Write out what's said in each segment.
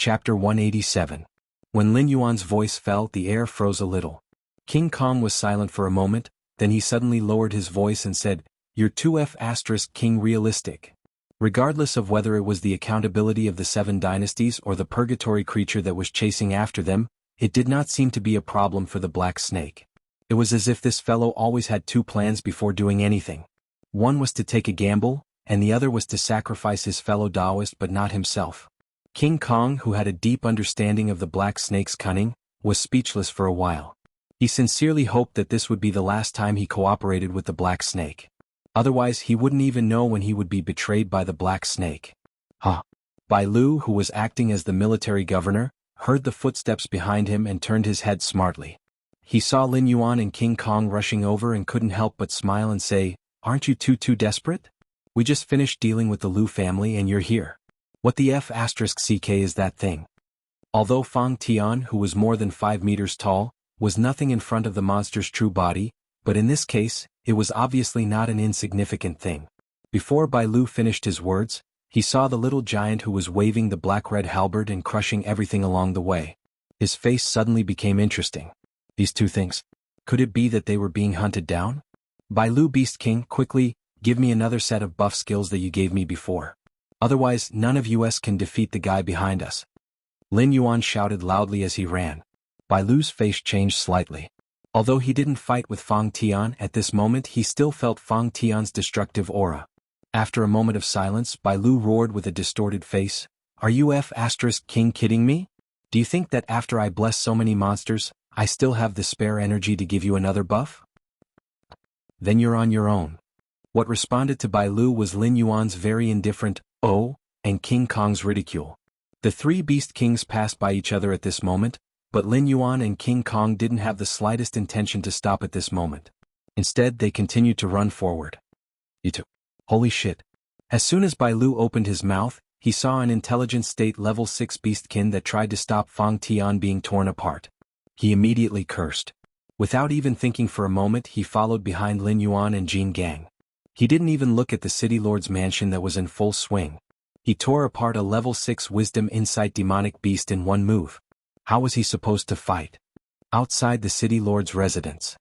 Chapter 187. When Lin Yuan's voice fell, the air froze a little. King Kong was silent for a moment, then he suddenly lowered his voice and said, "You're too King realistic." Regardless of whether it was the accountability of the 7 dynasties or the purgatory creature that was chasing after them, it did not seem to be a problem for the Black Snake. It was as if this fellow always had 2 plans before doing anything. One was to take a gamble, and the other was to sacrifice his fellow Taoist but not himself. King Kong, who had a deep understanding of the Black Snake's cunning, was speechless for a while. He sincerely hoped that this would be the last time he cooperated with the Black Snake. Otherwise he wouldn't even know when he would be betrayed by the Black Snake. Bai Lu, who was acting as the military governor, heard the footsteps behind him and turned his head smartly. He saw Lin Yuan and King Kong rushing over and couldn't help but smile and say, "Aren't you too desperate? We just finished dealing with the Lu family and you're here. What the F***ck is that thing?" Although Fang Tian, who was more than 5 meters tall, was nothing in front of the monster's true body, but in this case, it was obviously not an insignificant thing. Before Bai Lu finished his words, he saw the little giant who was waving the black-red halberd and crushing everything along the way. His face suddenly became interesting. These 2 things. Could it be that they were being hunted down? Bai Lu, Beast King, quickly, give me another set of buff skills that you gave me before. Otherwise, none of us can defeat the guy behind us. Lin Yuan shouted loudly as he ran. Bai Lu's face changed slightly. Although he didn't fight with Fang Tian at this moment, he still felt Fang Tian's destructive aura. After a moment of silence, Bai Lu roared with a distorted face, "Are you King kidding me? Do you think that after I bless so many monsters, I still have the spare energy to give you another buff? Then you're on your own." What responded to Bai Lu was Lin Yuan's very indifferent, "Oh," and King Kong's ridicule. The 3 Beast Kings passed by each other at this moment, but Lin Yuan and King Kong didn't have the slightest intention to stop at this moment. Instead, they continued to run forward. Holy shit. As soon as Bai Lu opened his mouth, he saw an intelligence state level 6 beastkin that tried to stop Fang Tian being torn apart. He immediately cursed. Without even thinking for a moment, he followed behind Lin Yuan and Jin Gang. He didn't even look at the city lord's mansion that was in full swing. He tore apart a level 6 wisdom insight demonic beast in one move. How was he supposed to fight? Outside the city lord's residence.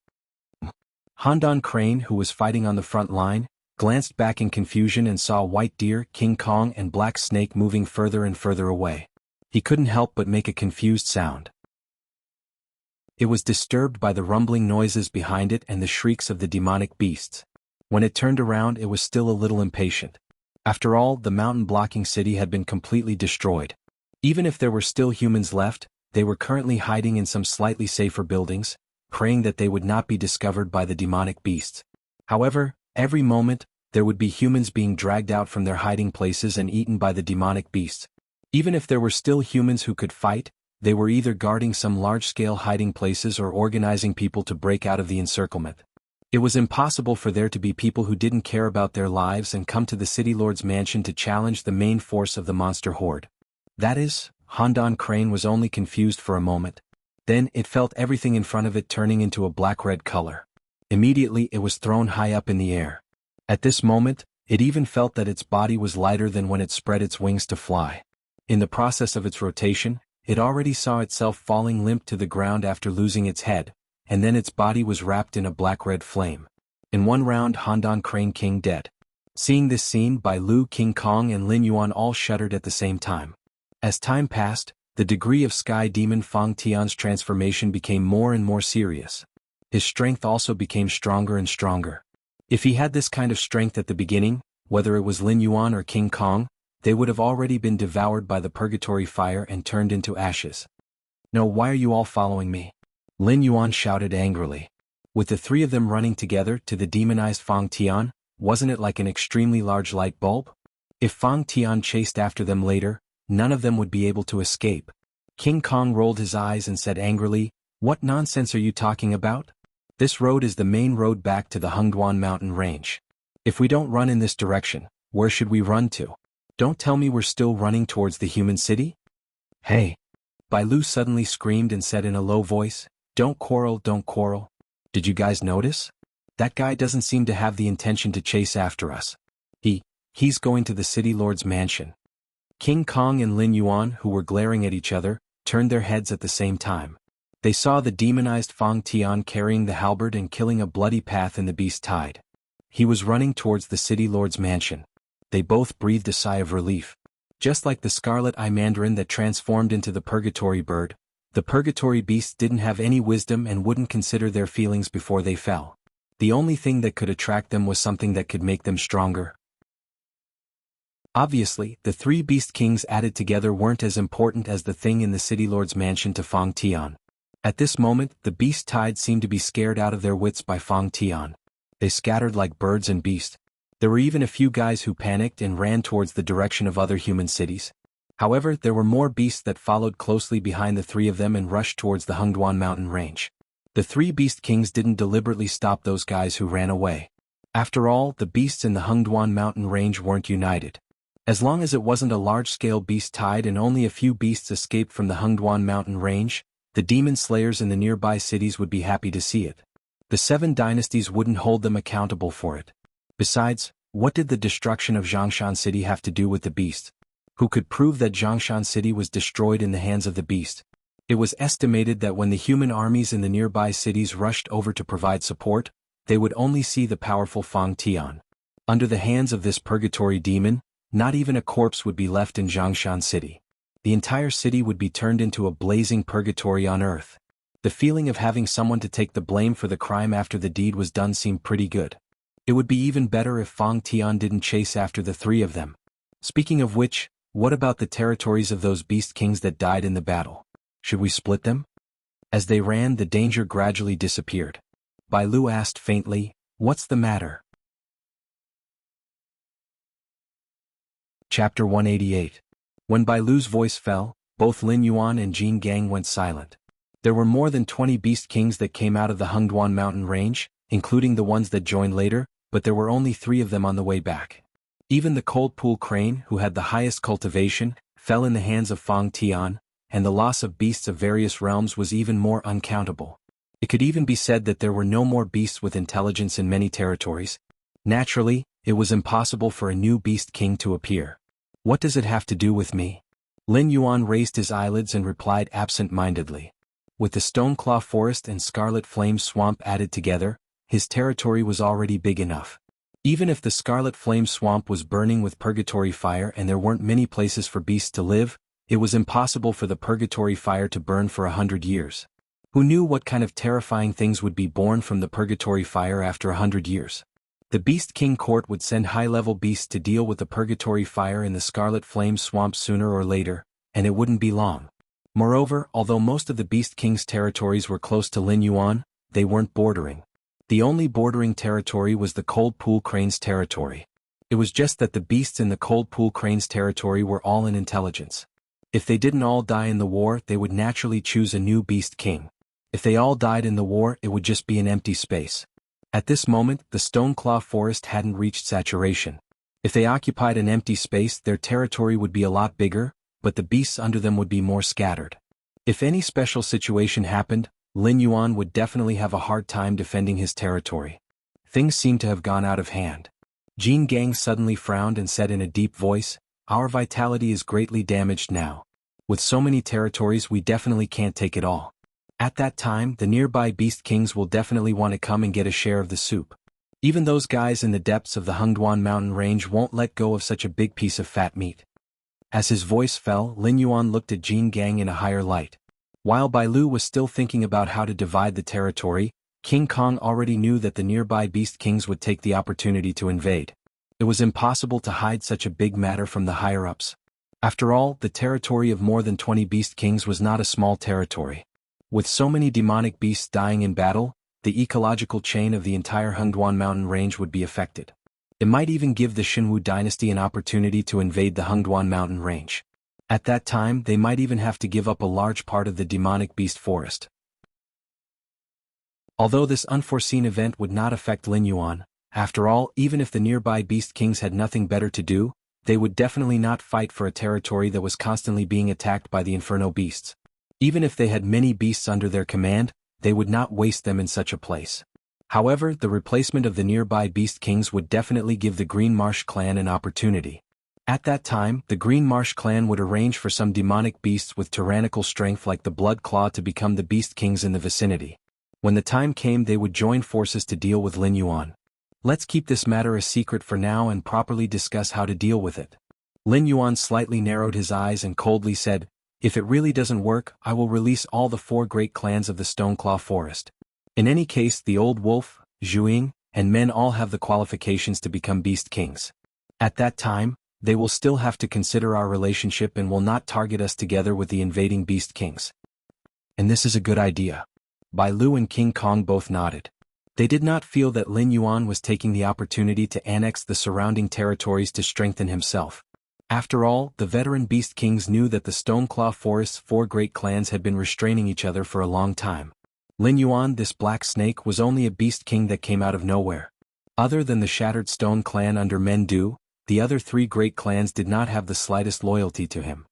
Handan Crane, who was fighting on the front line, glanced back in confusion and saw White Deer, King Kong and Black Snake moving further and further away. He couldn't help but make a confused sound. It was disturbed by the rumbling noises behind it and the shrieks of the demonic beasts. When it turned around, it was still a little impatient. After all, the mountain-blocking city had been completely destroyed. Even if there were still humans left, they were currently hiding in some slightly safer buildings, praying that they would not be discovered by the demonic beasts. However, every moment, there would be humans being dragged out from their hiding places and eaten by the demonic beasts. Even if there were still humans who could fight, they were either guarding some large-scale hiding places or organizing people to break out of the encirclement. It was impossible for there to be people who didn't care about their lives and come to the city lord's mansion to challenge the main force of the monster horde. That is, Handan Crane was only confused for a moment. Then it felt everything in front of it turning into a black-red color. Immediately it was thrown high up in the air. At this moment, it even felt that its body was lighter than when it spread its wings to fly. In the process of its rotation, it already saw itself falling limp to the ground after losing its head, and then its body was wrapped in a black-red flame. In one round, Handan Crane King dead. Seeing this scene, Bai Lu, King Kong and Lin Yuan all shuddered at the same time. As time passed, the degree of Sky Demon Fang Tian's transformation became more and more serious. His strength also became stronger and stronger. If he had this kind of strength at the beginning, whether it was Lin Yuan or King Kong, they would have already been devoured by the purgatory fire and turned into ashes. "No, why are you all following me?" Lin Yuan shouted angrily. With the 3 of them running together to the demonized Fang Tian, wasn't it like an extremely large light bulb? If Fang Tian chased after them later, none of them would be able to escape. King Kong rolled his eyes and said angrily, "What nonsense are you talking about? This road is the main road back to the Hengduan mountain range. If we don't run in this direction, where should we run to? Don't tell me we're still running towards the human city?" "Hey!" Bai Lu suddenly screamed and said in a low voice, don't quarrel. Did you guys notice? That guy doesn't seem to have the intention to chase after us. He's going to the city lord's mansion." King Kong and Lin Yuan, who were glaring at each other, turned their heads at the same time. They saw the demonized Fang Tian carrying the halberd and killing a bloody path in the beast tide. He was running towards the city lord's mansion. They both breathed a sigh of relief. Just like the scarlet eye mandarin that transformed into the purgatory bird, the purgatory beasts didn't have any wisdom and wouldn't consider their feelings before they fell. The only thing that could attract them was something that could make them stronger. Obviously, the three beast kings added together weren't as important as the thing in the city lord's mansion to Fang Tian. At this moment, the beast tide seemed to be scared out of their wits by Fang Tian. They scattered like birds and beasts. There were even a few guys who panicked and ran towards the direction of other human cities. However, there were more beasts that followed closely behind the three of them and rushed towards the Hengduan mountain range. The three beast kings didn't deliberately stop those guys who ran away. After all, the beasts in the Hengduan mountain range weren't united. As long as it wasn't a large-scale beast tide and only a few beasts escaped from the Hengduan mountain range, the demon slayers in the nearby cities would be happy to see it. The 7 dynasties wouldn't hold them accountable for it. Besides, what did the destruction of Zhongshan City have to do with the beast? Who could prove that Zhongshan City was destroyed in the hands of the beast? It was estimated that when the human armies in the nearby cities rushed over to provide support, they would only see the powerful Fang Tian. Under the hands of this purgatory demon, not even a corpse would be left in Zhongshan City. The entire city would be turned into a blazing purgatory on earth. The feeling of having someone to take the blame for the crime after the deed was done seemed pretty good. It would be even better if Fang Tian didn't chase after the three of them. Speaking of which, what about the territories of those beast kings that died in the battle? Should we split them? As they ran, the danger gradually disappeared. Bai Lu asked faintly, "What's the matter?" Chapter 188. When Bai Lu's voice fell, both Lin Yuan and Jin Gang went silent. There were more than 20 beast kings that came out of the Hengduan mountain range, including the ones that joined later, but there were only 3 of them on the way back. Even the cold pool crane, who had the highest cultivation, fell in the hands of Fang Tian, and the loss of beasts of various realms was even more uncountable. It could even be said that there were no more beasts with intelligence in many territories. Naturally, it was impossible for a new beast king to appear. What does it have to do with me? Lin Yuan raised his eyelids and replied absent-mindedly. With the Stoneclaw Forest and Scarlet Flame Swamp added together, his territory was already big enough. Even if the Scarlet Flame Swamp was burning with purgatory fire and there weren't many places for beasts to live, it was impossible for the purgatory fire to burn for 100 years. Who knew what kind of terrifying things would be born from the purgatory fire after 100 years? The Beast King Court would send high-level beasts to deal with the purgatory fire in the Scarlet Flame Swamp sooner or later, and it wouldn't be long. Moreover, although most of the Beast King's territories were close to Lin Yuan, they weren't bordering. The only bordering territory was the Cold Pool Crane's territory. It was just that the beasts in the Cold Pool Crane's territory were all in intelligence. If they didn't all die in the war, they would naturally choose a new Beast King. If they all died in the war, it would just be an empty space. At this moment, the Stoneclaw Forest hadn't reached saturation. If they occupied an empty space, their territory would be a lot bigger, but the beasts under them would be more scattered. If any special situation happened, Lin Yuan would definitely have a hard time defending his territory. Things seemed to have gone out of hand. Jin Gang suddenly frowned and said in a deep voice, "Our vitality is greatly damaged now. With so many territories, we definitely can't take it all. At that time, the nearby Beast Kings will definitely want to come and get a share of the soup. Even those guys in the depths of the Hengduan mountain range won't let go of such a big piece of fat meat." As his voice fell, Lin Yuan looked at Jin Gang in a higher light. While Bai Lu was still thinking about how to divide the territory, King Kong already knew that the nearby Beast Kings would take the opportunity to invade. It was impossible to hide such a big matter from the higher-ups. After all, the territory of more than 20 Beast Kings was not a small territory. With so many demonic beasts dying in battle, the ecological chain of the entire Hengduan mountain range would be affected. It might even give the Xinwu dynasty an opportunity to invade the Hengduan mountain range. At that time, they might even have to give up a large part of the demonic beast forest. Although this unforeseen event would not affect Lin Yuan, after all, even if the nearby Beast Kings had nothing better to do, they would definitely not fight for a territory that was constantly being attacked by the Inferno beasts. Even if they had many beasts under their command, they would not waste them in such a place. However, the replacement of the nearby Beast Kings would definitely give the Green Marsh clan an opportunity. At that time, the Green Marsh clan would arrange for some demonic beasts with tyrannical strength like the Blood Claw to become the Beast Kings in the vicinity. When the time came, they would join forces to deal with Lin Yuan. Let's keep this matter a secret for now and properly discuss how to deal with it. Lin Yuan slightly narrowed his eyes and coldly said, "If it really doesn't work, I will release all the 4 great clans of the Stoneclaw Forest. In any case, the Old Wolf, Zhuing, and men all have the qualifications to become Beast Kings. At that time, they will still have to consider our relationship and will not target us together with the invading Beast Kings." And this is a good idea. Bai Lu and King Kong both nodded. They did not feel that Lin Yuan was taking the opportunity to annex the surrounding territories to strengthen himself. After all, the veteran Beast Kings knew that the Stoneclaw Forest's 4 great clans had been restraining each other for a long time. Lin Yuan, this black snake, was only a Beast King that came out of nowhere. Other than the Shattered Stone clan under Men Du, the other 3 great clans did not have the slightest loyalty to him.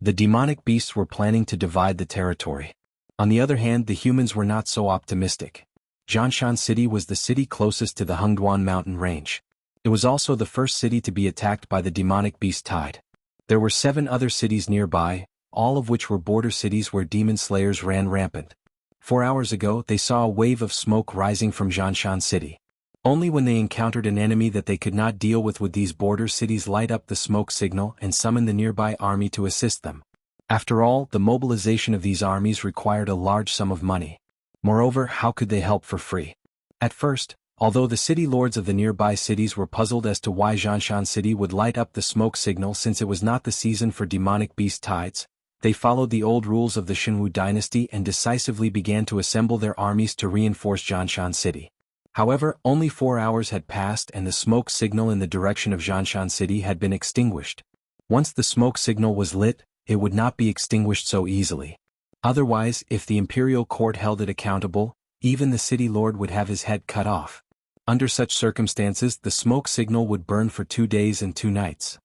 The demonic beasts were planning to divide the territory. On the other hand, the humans were not so optimistic. Zhanshan City was the city closest to the Hengduan mountain range. It was also the first city to be attacked by the demonic beast tide. There were 7 other cities nearby, all of which were border cities where demon slayers ran rampant. 4 hours ago, they saw a wave of smoke rising from Zhanshan City. Only when they encountered an enemy that they could not deal with would these border cities light up the smoke signal and summon the nearby army to assist them. After all, the mobilization of these armies required a large sum of money. Moreover, how could they help for free? At first, although the city lords of the nearby cities were puzzled as to why Zhanshan City would light up the smoke signal since it was not the season for demonic beast tides, they followed the old rules of the Shenwu dynasty and decisively began to assemble their armies to reinforce Zhanshan City. However, only 4 hours had passed and the smoke signal in the direction of Zhanshan City had been extinguished. Once the smoke signal was lit, it would not be extinguished so easily. Otherwise, if the imperial court held it accountable, even the city lord would have his head cut off. Under such circumstances, the smoke signal would burn for 2 days and 2 nights.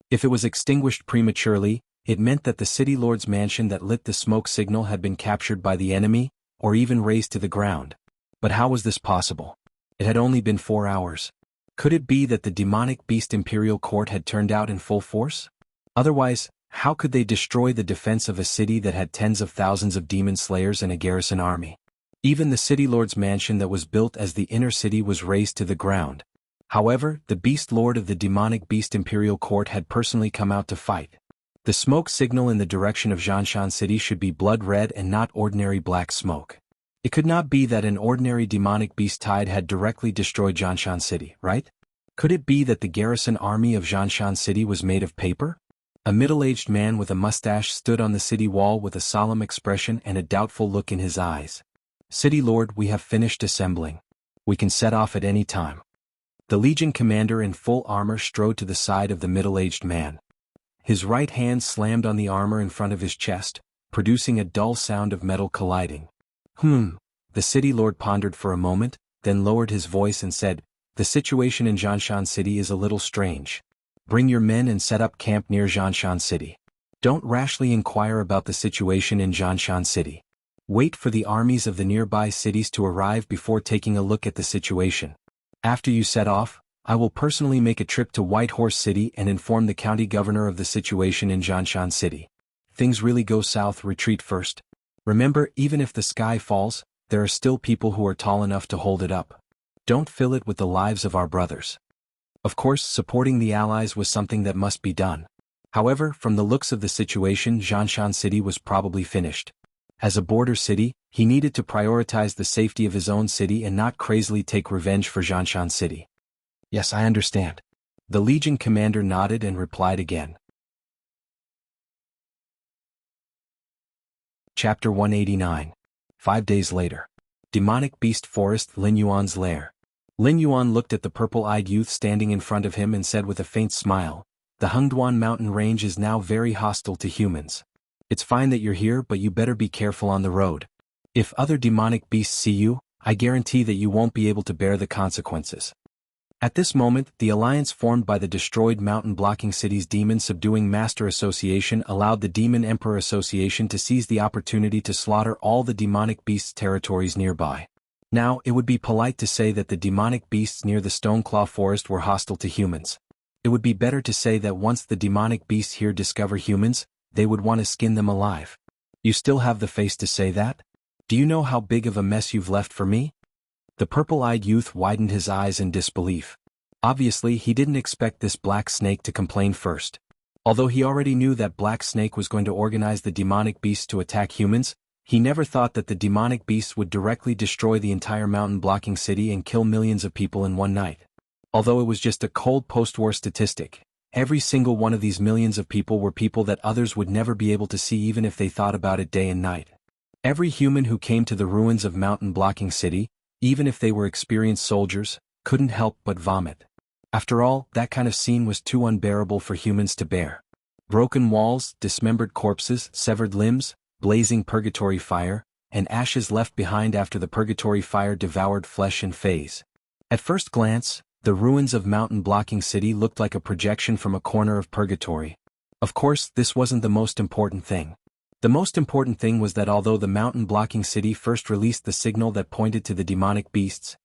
If it was extinguished prematurely, it meant that the city lord's mansion that lit the smoke signal had been captured by the enemy, or even razed to the ground. But how was this possible? It had only been 4 hours. Could it be that the demonic beast imperial court had turned out in full force? Otherwise, how could they destroy the defense of a city that had tens of thousands of demon slayers and a garrison army? Even the city lord's mansion that was built as the inner city was razed to the ground. However, the beast lord of the demonic beast imperial court had personally come out to fight. The smoke signal in the direction of Zhanshan City should be blood red and not ordinary black smoke. It could not be that an ordinary demonic beast tide had directly destroyed Zhanshan City, right? Could it be that the garrison army of Zhanshan City was made of paper? A middle-aged man with a mustache stood on the city wall with a solemn expression and a doubtful look in his eyes. "City Lord, we have finished assembling. We can set off at any time." The legion commander in full armor strode to the side of the middle-aged man. His right hand slammed on the armor in front of his chest, producing a dull sound of metal colliding. The city lord pondered for a moment, then lowered his voice and said, "The situation in Zhanshan City is a little strange. Bring your men and set up camp near Zhanshan City. Don't rashly inquire about the situation in Zhanshan City. Wait for the armies of the nearby cities to arrive before taking a look at the situation. After you set off, I will personally make a trip to White Horse City and inform the county governor of the situation in Zhanshan City. Things really go south, retreat first. Remember, even if the sky falls, there are still people who are tall enough to hold it up. Don't fill it with the lives of our brothers." Of course, supporting the Allies was something that must be done. However, from the looks of the situation, Zhanshan City was probably finished. As a border city, he needed to prioritize the safety of his own city and not crazily take revenge for Zhanshan City. "Yes, I understand." The Legion commander nodded and replied again. Chapter 189. 5 days later. Demonic Beast Forest, Lin Yuan's lair. Lin Yuan looked at the purple-eyed youth standing in front of him and said with a faint smile, "The Hengduan mountain range is now very hostile to humans. It's fine that you're here, but you better be careful on the road. If other demonic beasts see you, I guarantee that you won't be able to bear the consequences." At this moment, the alliance formed by the destroyed mountain-blocking cities Demon Subduing Master Association allowed the Demon Emperor Association to seize the opportunity to slaughter all the demonic beasts' territories nearby. Now, it would be polite to say that the demonic beasts near the Stoneclaw Forest were hostile to humans. It would be better to say that once the demonic beasts here discover humans, they would want to skin them alive. You still have the face to say that? Do you know how big of a mess you've left for me? The purple-eyed youth widened his eyes in disbelief. Obviously, he didn't expect this black snake to complain first. Although he already knew that Black Snake was going to organize the demonic beasts to attack humans, he never thought that the demonic beasts would directly destroy the entire mountain-blocking city and kill millions of people in one night. Although it was just a cold post-war statistic, every single one of these millions of people were people that others would never be able to see even if they thought about it day and night. Every human who came to the ruins of mountain-blocking city, even if they were experienced soldiers, couldn't help but vomit. After all, that kind of scene was too unbearable for humans to bear. Broken walls, dismembered corpses, severed limbs, blazing purgatory fire, and ashes left behind after the purgatory fire devoured flesh and phase. At first glance, the ruins of mountain-blocking city looked like a projection from a corner of purgatory. Of course, this wasn't the most important thing. The most important thing was that although the mountain-blocking city first released the signal that pointed to the demonic beasts'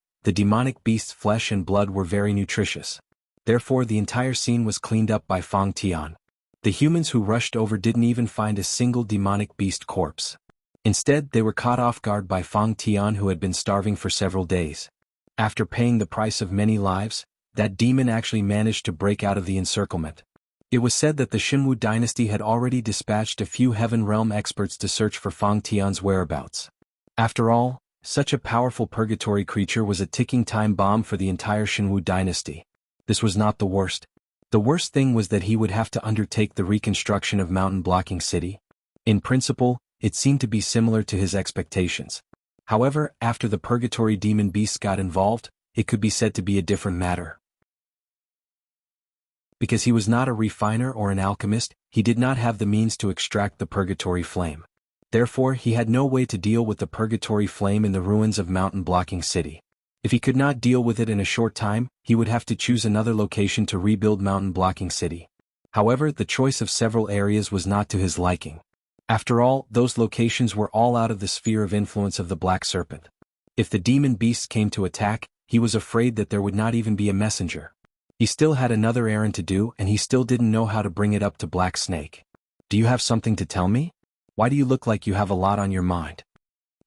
flesh and blood were very nutritious. Therefore, the entire scene was cleaned up by Fang Tian. The humans who rushed over didn't even find a single demonic beast corpse. Instead, they were caught off guard by Fang Tian, who had been starving for several days. After paying the price of many lives, that demon actually managed to break out of the encirclement. It was said that the Xinwu dynasty had already dispatched a few Heaven Realm experts to search for Fang Tian's whereabouts. After all, such a powerful purgatory creature was a ticking time bomb for the entire Xinwu dynasty. This was not the worst. The worst thing was that he would have to undertake the reconstruction of mountain-blocking city. In principle, it seemed to be similar to his expectations. However, after the purgatory demon beasts got involved, it could be said to be a different matter. Because he was not a refiner or an alchemist, he did not have the means to extract the purgatory flame. Therefore, he had no way to deal with the purgatory flame in the ruins of mountain-blocking city. If he could not deal with it in a short time, he would have to choose another location to rebuild mountain-blocking city. However, the choice of several areas was not to his liking. After all, those locations were all out of the sphere of influence of the Black Serpent. If the demon beasts came to attack, he was afraid that there would not even be a messenger. He still had another errand to do, and he still didn't know how to bring it up to Black Snake. "Do you have something to tell me? Why do you look like you have a lot on your mind?"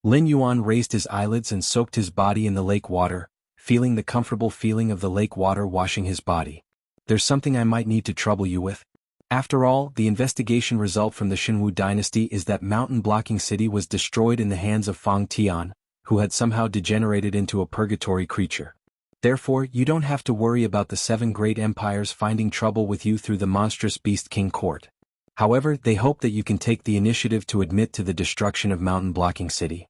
Lin Yuan raised his eyelids and soaked his body in the lake water, feeling the comfortable feeling of the lake water washing his body. "There's something I might need to trouble you with. After all, the investigation result from the Xinwu dynasty is that mountain-blocking city was destroyed in the hands of Fang Tian, who had somehow degenerated into a purgatory creature. Therefore, you don't have to worry about the 7 great empires finding trouble with you through the monstrous Beast King court. However, they hope that you can take the initiative to admit to the destruction of mountain-blocking city.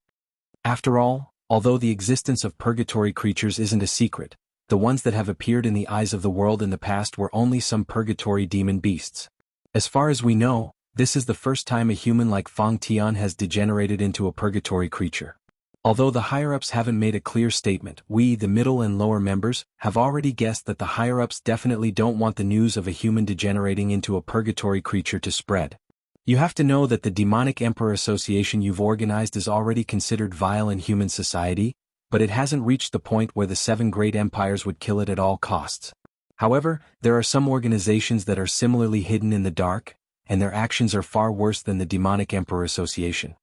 After all, although the existence of purgatory creatures isn't a secret, the ones that have appeared in the eyes of the world in the past were only some purgatory demon beasts. As far as we know, this is the first time a human like Fang Tian has degenerated into a purgatory creature. Although the higher-ups haven't made a clear statement, we, the middle and lower members, have already guessed that the higher-ups definitely don't want the news of a human degenerating into a purgatory creature to spread. You have to know that the Demonic Emperor Association you've organized is already considered vile in human society, but it hasn't reached the point where the 7 great empires would kill it at all costs. However, there are some organizations that are similarly hidden in the dark, and their actions are far worse than the Demonic Emperor Association.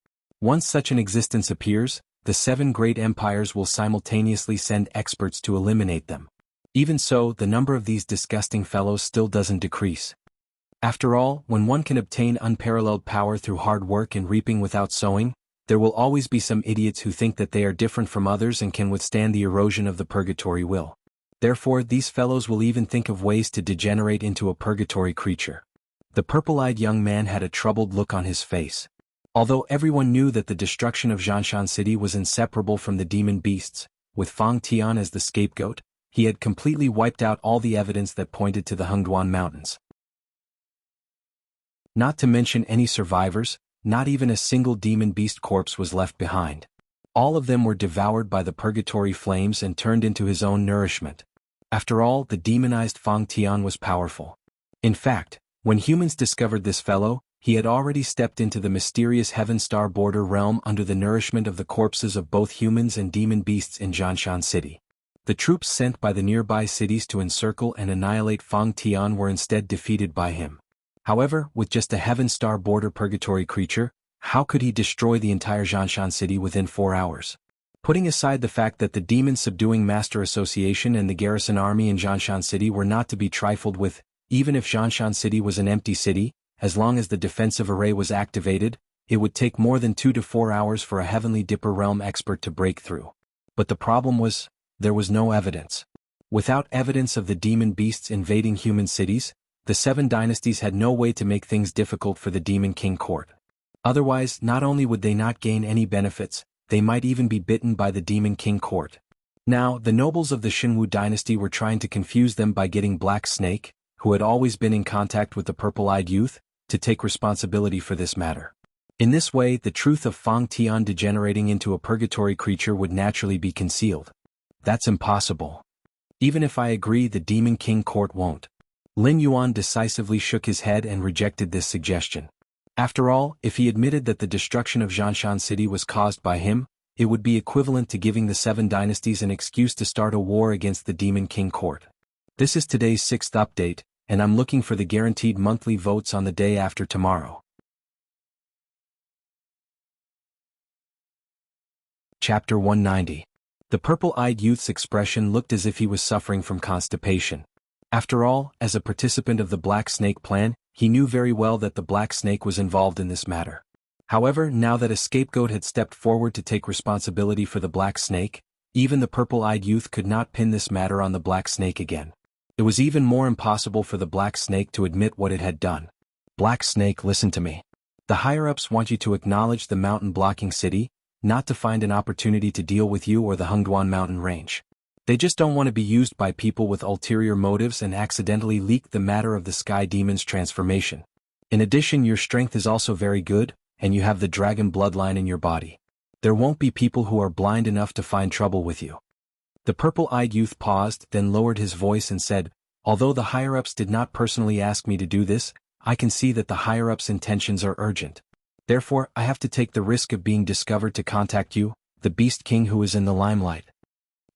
Once such an existence appears, the 7 great empires will simultaneously send experts to eliminate them. Even so, the number of these disgusting fellows still doesn't decrease. After all, when one can obtain unparalleled power through hard work and reaping without sowing, there will always be some idiots who think that they are different from others and can withstand the erosion of the purgatory will. Therefore, these fellows will even think of ways to degenerate into a purgatory creature. The purple-eyed young man had a troubled look on his face. Although everyone knew that the destruction of Zhanshan City was inseparable from the demon beasts, with Fang Tian as the scapegoat, he had completely wiped out all the evidence that pointed to the Hengduan Mountains. Not to mention any survivors, not even a single demon beast corpse was left behind. All of them were devoured by the purgatory flames and turned into his own nourishment. After all, the demonized Fang Tian was powerful. In fact, when humans discovered this fellow, he had already stepped into the mysterious Heaven Star border realm under the nourishment of the corpses of both humans and demon beasts in Zhanshan City. The troops sent by the nearby cities to encircle and annihilate Fang Tian were instead defeated by him. However, with just a Heaven Star border purgatory creature, how could he destroy the entire Zhanshan city within 4 hours? Putting aside the fact that the demon subduing Master Association and the garrison army in Zhanshan city were not to be trifled with, even if Zhanshan city was an empty city, as long as the defensive array was activated, it would take more than 2 to 4 hours for a Heavenly Dipper realm expert to break through. But the problem was, there was no evidence. Without evidence of the demon beasts invading human cities, the 7 dynasties had no way to make things difficult for the Demon King court. Otherwise, not only would they not gain any benefits, they might even be bitten by the Demon King court. Now, the nobles of the Xinwu dynasty were trying to confuse them by getting Black Snake, who had always been in contact with the purple-eyed youth, to take responsibility for this matter. In this way, the truth of Fang Tian degenerating into a purgatory creature would naturally be concealed. That's impossible. Even if I agree, the Demon King court won't. Lin Yuan decisively shook his head and rejected this suggestion. After all, if he admitted that the destruction of Zhanshan city was caused by him, it would be equivalent to giving the 7 dynasties an excuse to start a war against the Demon King court. This is today's 6th update, and I'm looking for the guaranteed monthly votes on the day after tomorrow. Chapter 190. The purple-eyed youth's expression looked as if he was suffering from constipation. After all, as a participant of the Black Snake plan, he knew very well that the Black Snake was involved in this matter. However, now that a scapegoat had stepped forward to take responsibility for the Black Snake, even the purple-eyed youth could not pin this matter on the Black Snake again. It was even more impossible for the Black Snake to admit what it had done. Black Snake, listen to me. The higher-ups want you to acknowledge the mountain-blocking city, not to find an opportunity to deal with you or the Hengduan mountain range. They just don't want to be used by people with ulterior motives and accidentally leak the matter of the Sky Demon's transformation. In addition, your strength is also very good, and you have the dragon bloodline in your body. There won't be people who are blind enough to find trouble with you. The purple-eyed youth paused, then lowered his voice and said, although the higher-ups did not personally ask me to do this, I can see that the higher-ups' intentions are urgent. Therefore, I have to take the risk of being discovered to contact you, the Beast King who is in the limelight.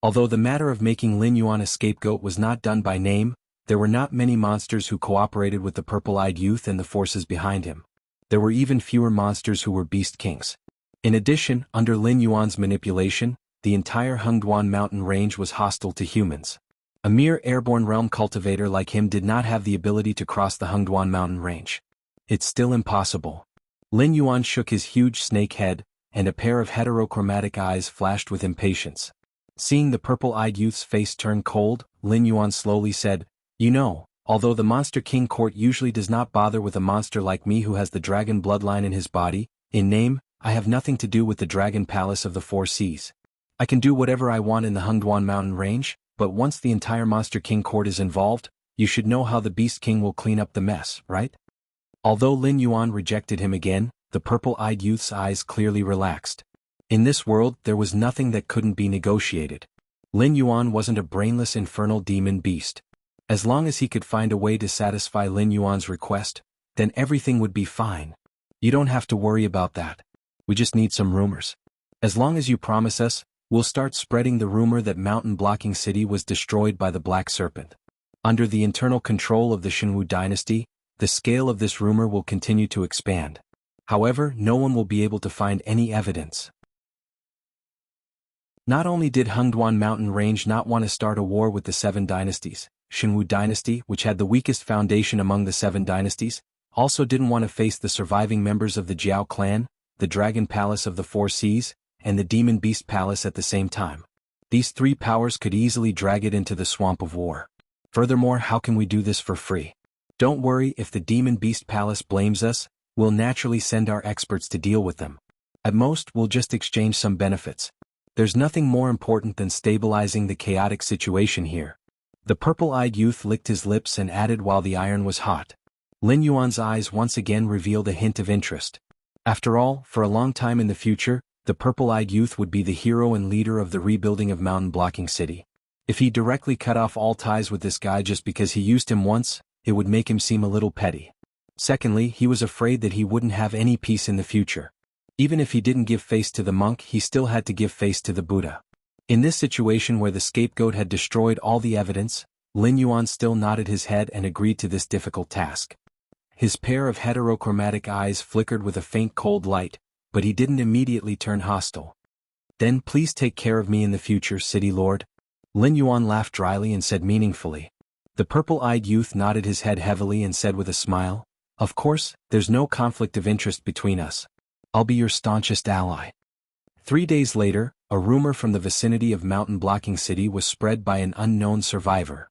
Although the matter of making Lin Yuan a scapegoat was not done by name, there were not many monsters who cooperated with the purple-eyed youth and the forces behind him. There were even fewer monsters who were Beast Kings. In addition, under Lin Yuan's manipulation, the entire Hengduan mountain range was hostile to humans. A mere airborne realm cultivator like him did not have the ability to cross the Hengduan mountain range. It's still impossible. Lin Yuan shook his huge snake head, and a pair of heterochromatic eyes flashed with impatience. Seeing the purple-eyed youth's face turn cold, Lin Yuan slowly said, you know, although the Monster King court usually does not bother with a monster like me who has the dragon bloodline in his body, in name, I have nothing to do with the dragon palace of the 4 seas. I can do whatever I want in the Hengduan mountain range, but once the entire Monster King court is involved, you should know how the Beast King will clean up the mess, right? Although Lin Yuan rejected him again, the purple-eyed youth's eyes clearly relaxed. In this world, there was nothing that couldn't be negotiated. Lin Yuan wasn't a brainless infernal demon beast. As long as he could find a way to satisfy Lin Yuan's request, then everything would be fine. You don't have to worry about that. We just need some rumors. As long as you promise us, we'll start spreading the rumor that Mountain Blocking City was destroyed by the Black Serpent. Under the internal control of the Xinwu dynasty, the scale of this rumor will continue to expand. However, no one will be able to find any evidence. Not only did Hengduan mountain range not want to start a war with the 7 dynasties, Xinwu dynasty, which had the weakest foundation among the 7 dynasties, also didn't want to face the surviving members of the Jiao clan, the Dragon Palace of the 4 Seas, and the Demon Beast Palace at the same time. These 3 powers could easily drag it into the swamp of war. Furthermore, how can we do this for free? Don't worry, if the Demon Beast Palace blames us, we'll naturally send our experts to deal with them. At most, we'll just exchange some benefits. There's nothing more important than stabilizing the chaotic situation here. The purple-eyed youth licked his lips and added while the iron was hot. Lin Yuan's eyes once again revealed a hint of interest. After all, for a long time in the future, the purple-eyed youth would be the hero and leader of the rebuilding of Mountain Blocking City. If he directly cut off all ties with this guy just because he used him once, it would make him seem a little petty. Secondly, he was afraid that he wouldn't have any peace in the future. Even if he didn't give face to the monk, he still had to give face to the Buddha. In this situation where the scapegoat had destroyed all the evidence, Lin Yuan still nodded his head and agreed to this difficult task. His pair of heterochromatic eyes flickered with a faint cold light, but he didn't immediately turn hostile. Then please take care of me in the future, City Lord. Lin Yuan laughed dryly and said meaningfully. The purple-eyed youth nodded his head heavily and said with a smile, of course, there's no conflict of interest between us. I'll be your staunchest ally. 3 days later, a rumor from the vicinity of Mountain Blocking City was spread by an unknown survivor.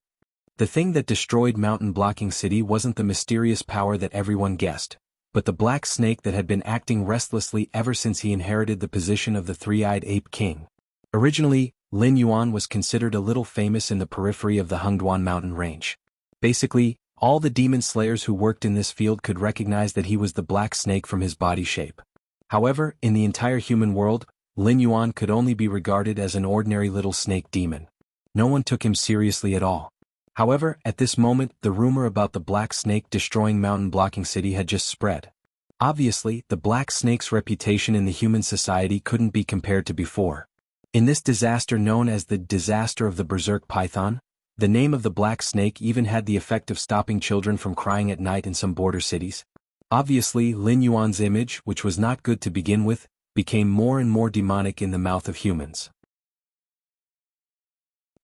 The thing that destroyed Mountain Blocking City wasn't the mysterious power that everyone guessed, but the black snake that had been acting restlessly ever since he inherited the position of the three-eyed ape king. Originally, Lin Yuan was considered a little famous in the periphery of the Hengduan mountain range. Basically, all the demon slayers who worked in this field could recognize that he was the black snake from his body shape. However, in the entire human world, Lin Yuan could only be regarded as an ordinary little snake demon. No one took him seriously at all. However, at this moment, the rumor about the black snake destroying Mountain Blocking City had just spread. Obviously, the black snake's reputation in the human society couldn't be compared to before. In this disaster known as the disaster of the Berserk Python, the name of the black snake even had the effect of stopping children from crying at night in some border cities. Obviously, Lin Yuan's image, which was not good to begin with, became more and more demonic in the mouth of humans.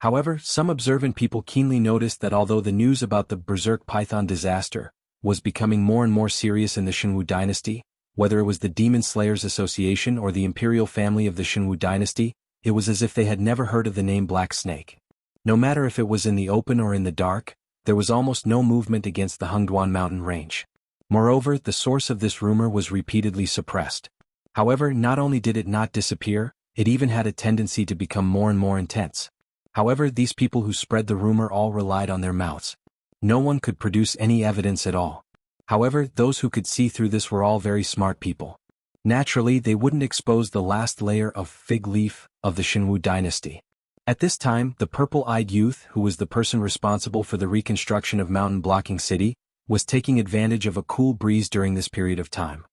However, some observant people keenly noticed that although the news about the Berserk Python disaster was becoming more and more serious in the Shenwu dynasty, whether it was the Demon Slayers Association or the imperial family of the Shenwu dynasty, it was as if they had never heard of the name Black Snake. No matter if it was in the open or in the dark, there was almost no movement against the Hengduan mountain range. Moreover, the source of this rumor was repeatedly suppressed. However, not only did it not disappear, it even had a tendency to become more and more intense. However, these people who spread the rumor all relied on their mouths. No one could produce any evidence at all. However, those who could see through this were all very smart people. Naturally, they wouldn't expose the last layer of fig leaf of the Shenwu dynasty. At this time, the purple-eyed youth, who was the person responsible for the reconstruction of Mountain Blocking City, was taking advantage of a cool breeze during this period of time.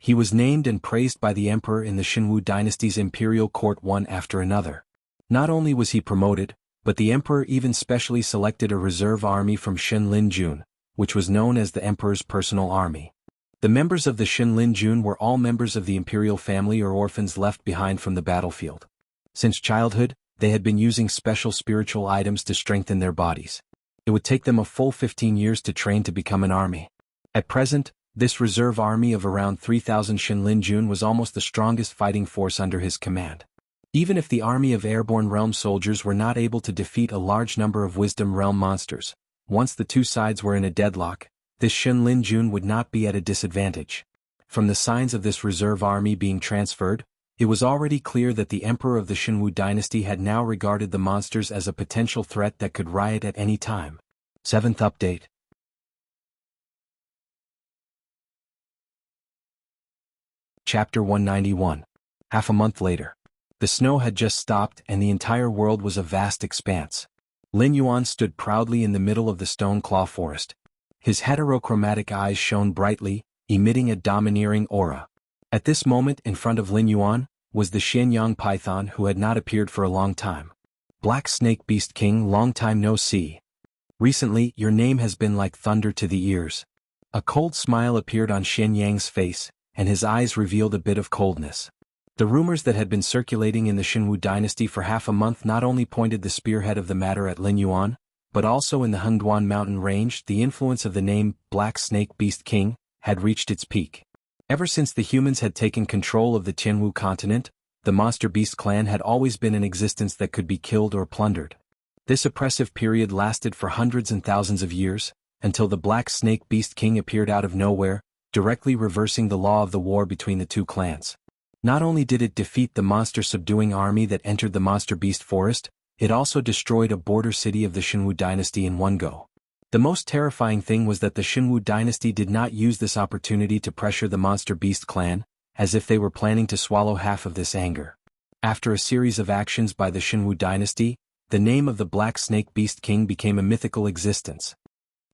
He was named and praised by the emperor in the Shenwu dynasty's imperial court one after another. Not only was he promoted, but the emperor even specially selected a reserve army from Shenlin Jun, which was known as the emperor's personal army. The members of the Shenlin Jun were all members of the imperial family or orphans left behind from the battlefield. Since childhood, they had been using special spiritual items to strengthen their bodies. It would take them a full 15 years to train to become an army. At present, this reserve army of around 3,000 Shenlin Jun was almost the strongest fighting force under his command. Even if the army of airborne realm soldiers were not able to defeat a large number of wisdom realm monsters, once the two sides were in a deadlock, this Shenlin Jun would not be at a disadvantage. From the signs of this reserve army being transferred, it was already clear that the emperor of the Shenwu dynasty had now regarded the monsters as a potential threat that could riot at any time. 7th update. Chapter 191. Half a month later. The snow had just stopped and the entire world was a vast expanse. Lin Yuan stood proudly in the middle of the stone claw forest. His heterochromatic eyes shone brightly, emitting a domineering aura. At this moment in front of Lin Yuan was the Xianyang python who had not appeared for a long time. Black Snake Beast King, long time no see. Recently, your name has been like thunder to the ears. A cold smile appeared on Xianyang's face, and his eyes revealed a bit of coldness. The rumors that had been circulating in the Shenwu dynasty for half a month not only pointed the spearhead of the matter at Lin Yuan, but also in the Hengduan mountain range the influence of the name Black Snake Beast King had reached its peak. Ever since the humans had taken control of the Tianwu continent, the monster beast clan had always been in existence that could be killed or plundered. This oppressive period lasted for hundreds and thousands of years, until the Black Snake Beast King appeared out of nowhere, directly reversing the law of the war between the two clans. Not only did it defeat the monster-subduing army that entered the monster beast forest, it also destroyed a border city of the Shenwu dynasty in one go. The most terrifying thing was that the Shenwu dynasty did not use this opportunity to pressure the monster beast clan, as if they were planning to swallow half of this anger. After a series of actions by the Shenwu dynasty, the name of the Black Snake Beast King became a mythical existence.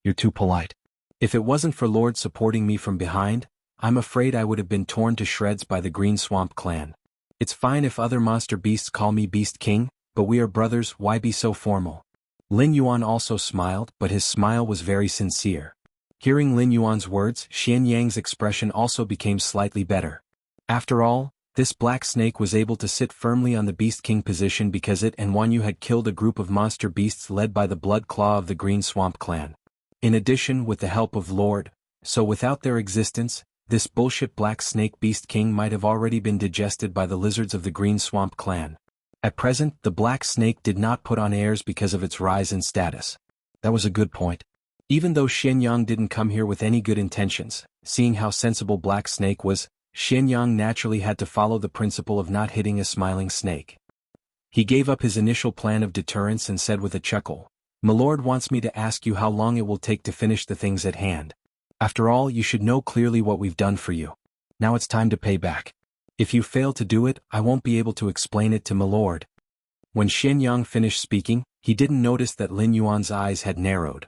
You're too polite. If it wasn't for Lord supporting me from behind, I'm afraid I would have been torn to shreds by the Green Swamp clan. It's fine if other monster beasts call me Beast King, but we are brothers, why be so formal? Lin Yuan also smiled, but his smile was very sincere. Hearing Lin Yuan's words, Xian Yang's expression also became slightly better. After all, this black snake was able to sit firmly on the Beast King position because it and Wanyu had killed a group of monster beasts led by the Blood Claw of the Green Swamp clan. In addition, with the help of Lord, so without their existence, this bullshit black snake Beast King might have already been digested by the lizards of the Green Swamp clan. At present, the black snake did not put on airs because of its rise in status. That was a good point. Even though Xianyang didn't come here with any good intentions, seeing how sensible Black Snake was, Xianyang naturally had to follow the principle of not hitting a smiling snake. He gave up his initial plan of deterrence and said with a chuckle, "My lord wants me to ask you how long it will take to finish the things at hand. After all, you should know clearly what we've done for you. Now it's time to pay back. If you fail to do it, I won't be able to explain it to my lord." When Xianyang finished speaking, he didn't notice that Lin Yuan's eyes had narrowed.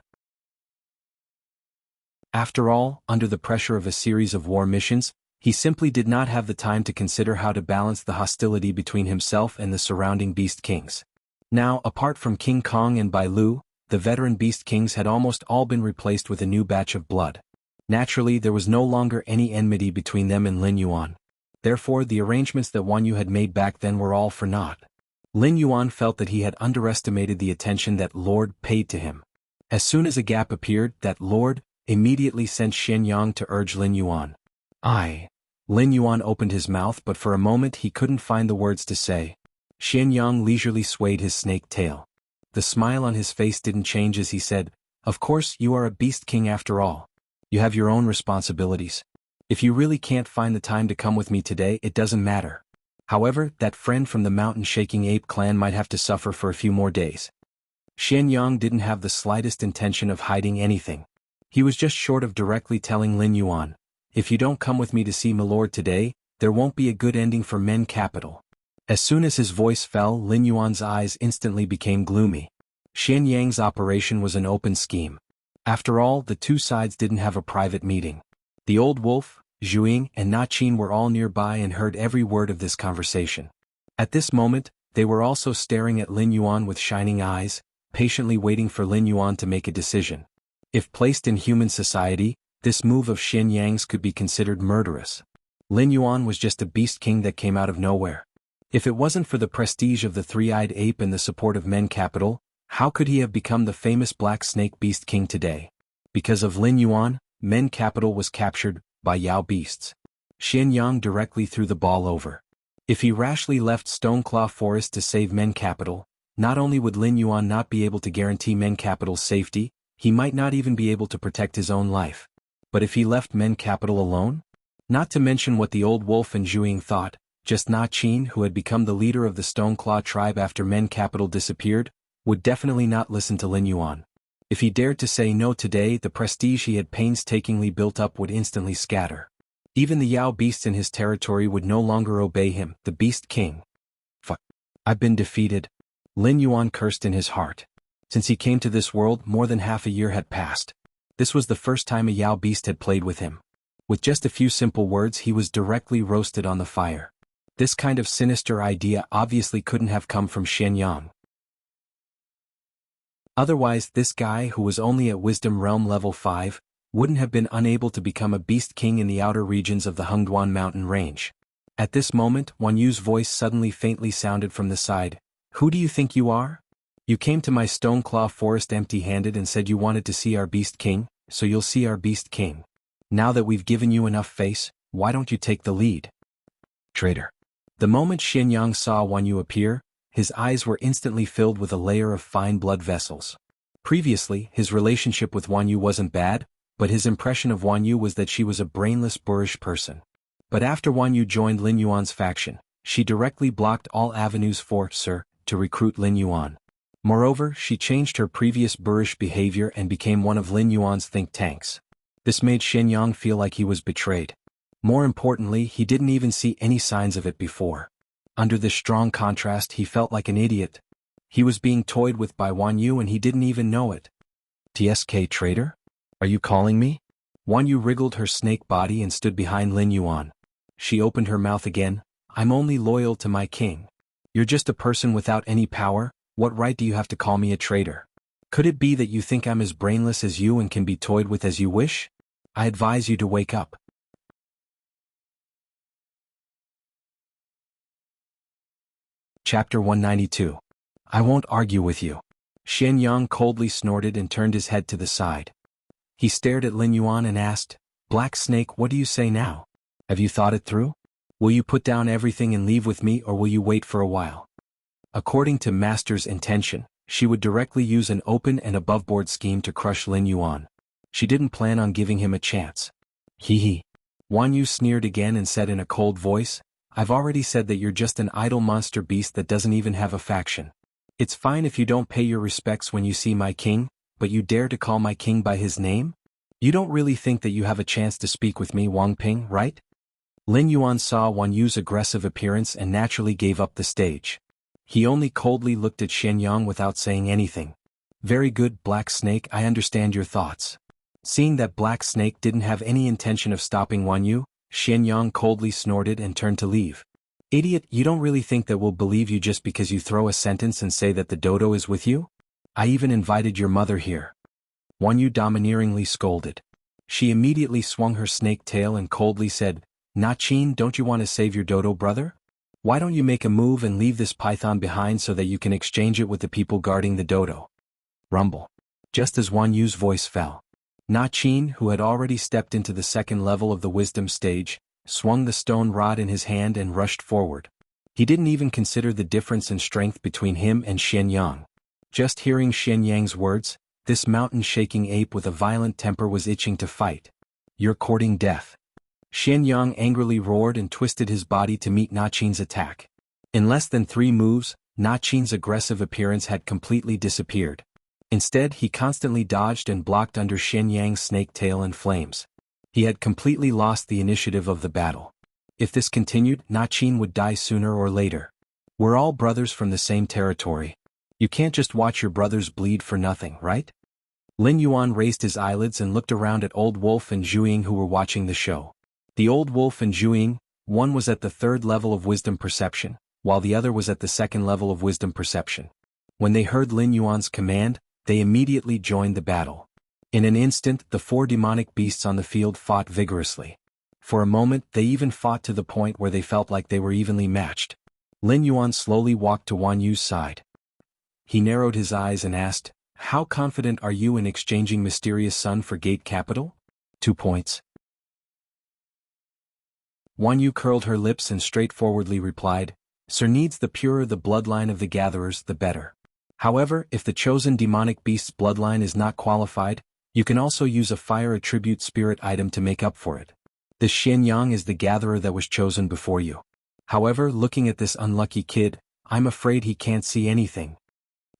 After all, under the pressure of a series of war missions, he simply did not have the time to consider how to balance the hostility between himself and the surrounding Beast Kings. Now, apart from King Kong and Bai Lu, the veteran Beast Kings had almost all been replaced with a new batch of blood. Naturally, there was no longer any enmity between them and Lin Yuan. Therefore, the arrangements that Wanyu had made back then were all for naught. Lin Yuan felt that he had underestimated the attention that Lord paid to him. As soon as a gap appeared, that Lord immediately sent Xianyang to urge Lin Yuan. Lin Yuan opened his mouth, but for a moment he couldn't find the words to say. Xianyang leisurely swayed his snake tail. The smile on his face didn't change as he said, "Of course, you are a Beast King after all. You have your own responsibilities. If you really can't find the time to come with me today, it doesn't matter. However, that friend from the mountain-shaking ape clan might have to suffer for a few more days." Xianyang didn't have the slightest intention of hiding anything. He was just short of directly telling Lin Yuan, "If you don't come with me to see my lord today, there won't be a good ending for Men Capital." As soon as his voice fell, Lin Yuan's eyes instantly became gloomy. Xianyang's operation was an open scheme. After all, the two sides didn't have a private meeting. The old wolf, Zhuing, and Na Qin were all nearby and heard every word of this conversation. At this moment, they were also staring at Lin Yuan with shining eyes, patiently waiting for Lin Yuan to make a decision. If placed in human society, this move of Xianyang's could be considered murderous. Lin Yuan was just a Beast King that came out of nowhere. If it wasn't for the prestige of the three-eyed ape and the support of Men Capital, how could he have become the famous Black Snake Beast King today? Because of Lin Yuan, Men Capital was captured by Yao beasts. Xianyang directly threw the ball over. If he rashly left Stoneclaw Forest to save Men Capital, not only would Lin Yuan not be able to guarantee Men Capital's safety, he might not even be able to protect his own life. But if he left Men Capital alone? Not to mention what the old wolf and Zhuing thought, just Na Qin, who had become the leader of the Stoneclaw tribe after Men Capital disappeared, would definitely not listen to Lin Yuan. If he dared to say no today, the prestige he had painstakingly built up would instantly scatter. Even the Yao beasts in his territory would no longer obey him, the Beast King. Fuck. I've been defeated. Lin Yuan cursed in his heart. Since he came to this world, more than half a year had passed. This was the first time a Yao beast had played with him. With just a few simple words, he was directly roasted on the fire. This kind of sinister idea obviously couldn't have come from Xianyang. Otherwise, this guy, who was only at Wisdom Realm level 5, wouldn't have been unable to become a Beast King in the outer regions of the Hengduan mountain range. At this moment, Wanyu's voice suddenly faintly sounded from the side. "Who do you think you are? You came to my Stoneclaw Forest empty-handed and said you wanted to see our Beast King, so you'll see our Beast King. Now that we've given you enough face, why don't you take the lead?" Traitor. The moment Xianyang saw Wanyu appear, his eyes were instantly filled with a layer of fine blood vessels. Previously, his relationship with Wanyu wasn't bad, but his impression of Wanyu was that she was a brainless, boorish person. But after Wanyu joined Lin Yuan's faction, she directly blocked all avenues for Sir to recruit Lin Yuan. Moreover, she changed her previous boorish behavior and became one of Lin Yuan's think tanks. This made Xianyang feel like he was betrayed. More importantly, he didn't even see any signs of it before. Under this strong contrast, he felt like an idiot. He was being toyed with by Wanyu and he didn't even know it. "TSK traitor? Are you calling me?" Wanyu wriggled her snake body and stood behind Lin Yuan. She opened her mouth again. "I'm only loyal to my king." You're just a person without any power. What right do you have to call me a traitor? Could it be that you think I'm as brainless as you and can be toyed with as you wish? I advise you to wake up. Chapter 192. I won't argue with you. Xian Yang coldly snorted and turned his head to the side. He stared at Lin Yuan and asked, Black Snake, what do you say now? Have you thought it through? Will you put down everything and leave with me, or will you wait for a while? According to Master's intention, she would directly use an open and aboveboard scheme to crush Lin Yuan. She didn't plan on giving him a chance. Hee hee. Wan Yu sneered again and said in a cold voice, I've already said that you're just an idle monster beast that doesn't even have a faction. It's fine if you don't pay your respects when you see my king, but you dare to call my king by his name? You don't really think that you have a chance to speak with me, Wang Ping, right? Lin Yuan saw Wan Yu's aggressive appearance and naturally gave up the stage. He only coldly looked at Xian Yang without saying anything. Very good, Black Snake, I understand your thoughts. Seeing that Black Snake didn't have any intention of stopping Wan Yu, Xian Yang coldly snorted and turned to leave. Idiot, you don't really think that we'll believe you just because you throw a sentence and say that the dodo is with you? I even invited your mother here. Wan Yu domineeringly scolded. She immediately swung her snake tail and coldly said, Na Qin, don't you want to save your dodo brother? Why don't you make a move and leave this python behind so that you can exchange it with the people guarding the dodo? Rumble. Just as Wan Yu's voice fell, Na Qin, who had already stepped into the second level of the wisdom stage, swung the stone rod in his hand and rushed forward. He didn't even consider the difference in strength between him and Xian Yang. Just hearing Xian Yang's words, this mountain-shaking ape with a violent temper was itching to fight. You're courting death. Xian Yang angrily roared and twisted his body to meet Na Qin's attack. In less than 3 moves, Na Qin's aggressive appearance had completely disappeared. Instead, he constantly dodged and blocked under Xian Yang's snake tail and flames. He had completely lost the initiative of the battle. If this continued, Na Qin would die sooner or later. We're all brothers from the same territory. You can't just watch your brothers bleed for nothing, right? Lin Yuan raised his eyelids and looked around at Old Wolf and Zhuiying who were watching the show. The Old Wolf and Zhuiying, one was at the 3rd level of wisdom perception, while the other was at the 2nd level of wisdom perception. When they heard Lin Yuan's command, they immediately joined the battle. In an instant, the 4 demonic beasts on the field fought vigorously. For a moment, they even fought to the point where they felt like they were evenly matched. Lin Yuan slowly walked to Wan Yu's side. He narrowed his eyes and asked, How confident are you in exchanging Mysterious Sun for Gate Capital? 2 points. Wan Yu curled her lips and straightforwardly replied, Sir, needs the purer the bloodline of the gatherers, the better. However, if the chosen demonic beast's bloodline is not qualified, you can also use a fire attribute spirit item to make up for it. This Xian Yang is the gatherer that was chosen before you. However, looking at this unlucky kid, I'm afraid he can't see anything.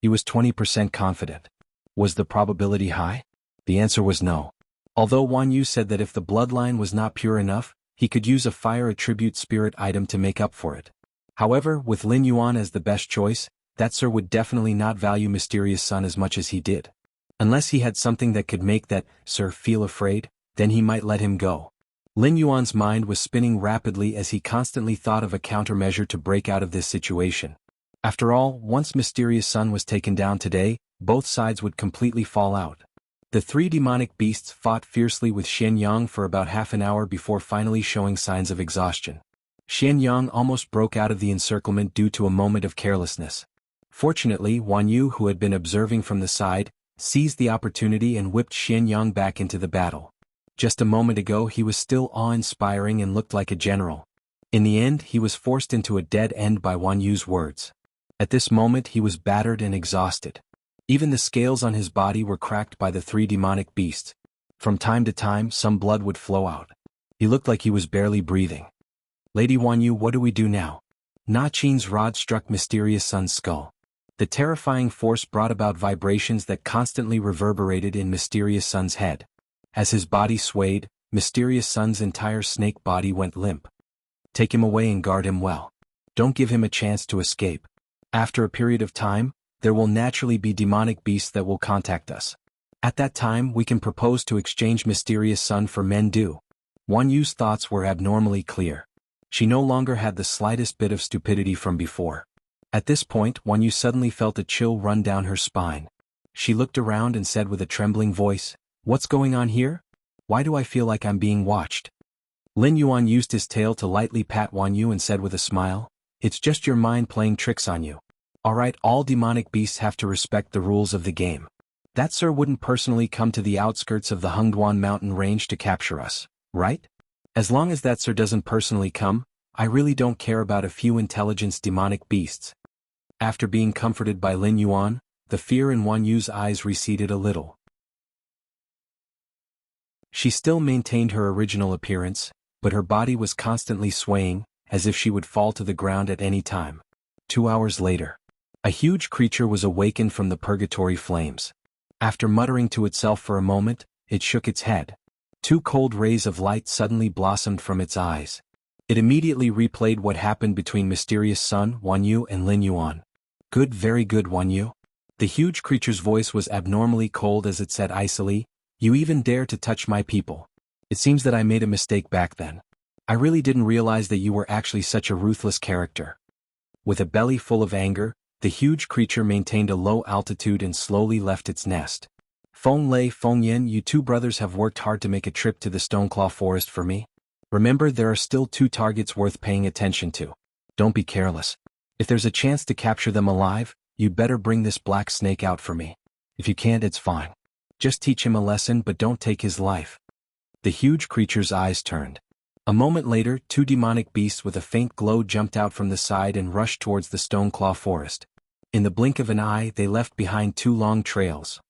He was 20% confident. Was the probability high? The answer was no. Although Wan Yu said that if the bloodline was not pure enough, he could use a fire attribute spirit item to make up for it. However, with Lin Yuan as the best choice, that sir would definitely not value Mysterious Sun as much as he did. Unless he had something that could make that sir feel afraid, then he might let him go. Lin Yuan's mind was spinning rapidly as he constantly thought of a countermeasure to break out of this situation. After all, once Mysterious Sun was taken down today, both sides would completely fall out. The 3 demonic beasts fought fiercely with Xian Yang for about half an hour before finally showing signs of exhaustion. Xian Yang almost broke out of the encirclement due to a moment of carelessness. Fortunately, Wan Yu, who had been observing from the side, seized the opportunity and whipped Xian Yang back into the battle. Just a moment ago he was still awe-inspiring and looked like a general. In the end, he was forced into a dead end by Wan Yu's words. At this moment he was battered and exhausted. Even the scales on his body were cracked by the 3 demonic beasts. From time to time, some blood would flow out. He looked like he was barely breathing. Lady Wan Yu, what do we do now? Na Qin's rod struck Mysterious Sun's skull. The terrifying force brought about vibrations that constantly reverberated in Mysterious Sun's head. As his body swayed, Mysterious Sun's entire snake body went limp. Take him away and guard him well. Don't give him a chance to escape. After a period of time, there will naturally be demonic beasts that will contact us. At that time, we can propose to exchange Mysterious Sun for Mendu. Wan Yu's thoughts were abnormally clear. She no longer had the slightest bit of stupidity from before. At this point, Wan Yu suddenly felt a chill run down her spine. She looked around and said with a trembling voice, "What's going on here? Why do I feel like I'm being watched?" Lin Yuan used his tail to lightly pat Wan Yu and said with a smile, "It's just your mind playing tricks on you. Alright, all demonic beasts have to respect the rules of the game. That sir wouldn't personally come to the outskirts of the Hengduan mountain range to capture us, right? As long as that sir doesn't personally come, I really don't care about a few intelligence demonic beasts." After being comforted by Lin Yuan, the fear in Wan Yu's eyes receded a little. She still maintained her original appearance, but her body was constantly swaying, as if she would fall to the ground at any time. 2 hours later, a huge creature was awakened from the purgatory flames. After muttering to itself for a moment, it shook its head. 2 cold rays of light suddenly blossomed from its eyes. It immediately replayed what happened between mysterious Sun, Wan Yu and Lin Yuan. "Good, very good, Wan Yu." The huge creature's voice was abnormally cold as it said icily, "You even dare to touch my people. It seems that I made a mistake back then. I really didn't realize that you were actually such a ruthless character." With a belly full of anger, the huge creature maintained a low altitude and slowly left its nest. "Feng Lei, Feng Yan, you 2 brothers have worked hard to make a trip to the Stoneclaw Forest for me. Remember, there are still 2 targets worth paying attention to. Don't be careless. If there's a chance to capture them alive, you better bring this black snake out for me. If you can't, it's fine. Just teach him a lesson, but don't take his life." The huge creature's eyes turned. A moment later, 2 demonic beasts with a faint glow jumped out from the side and rushed towards the Stoneclaw Forest. In the blink of an eye, they left behind 2 long trails.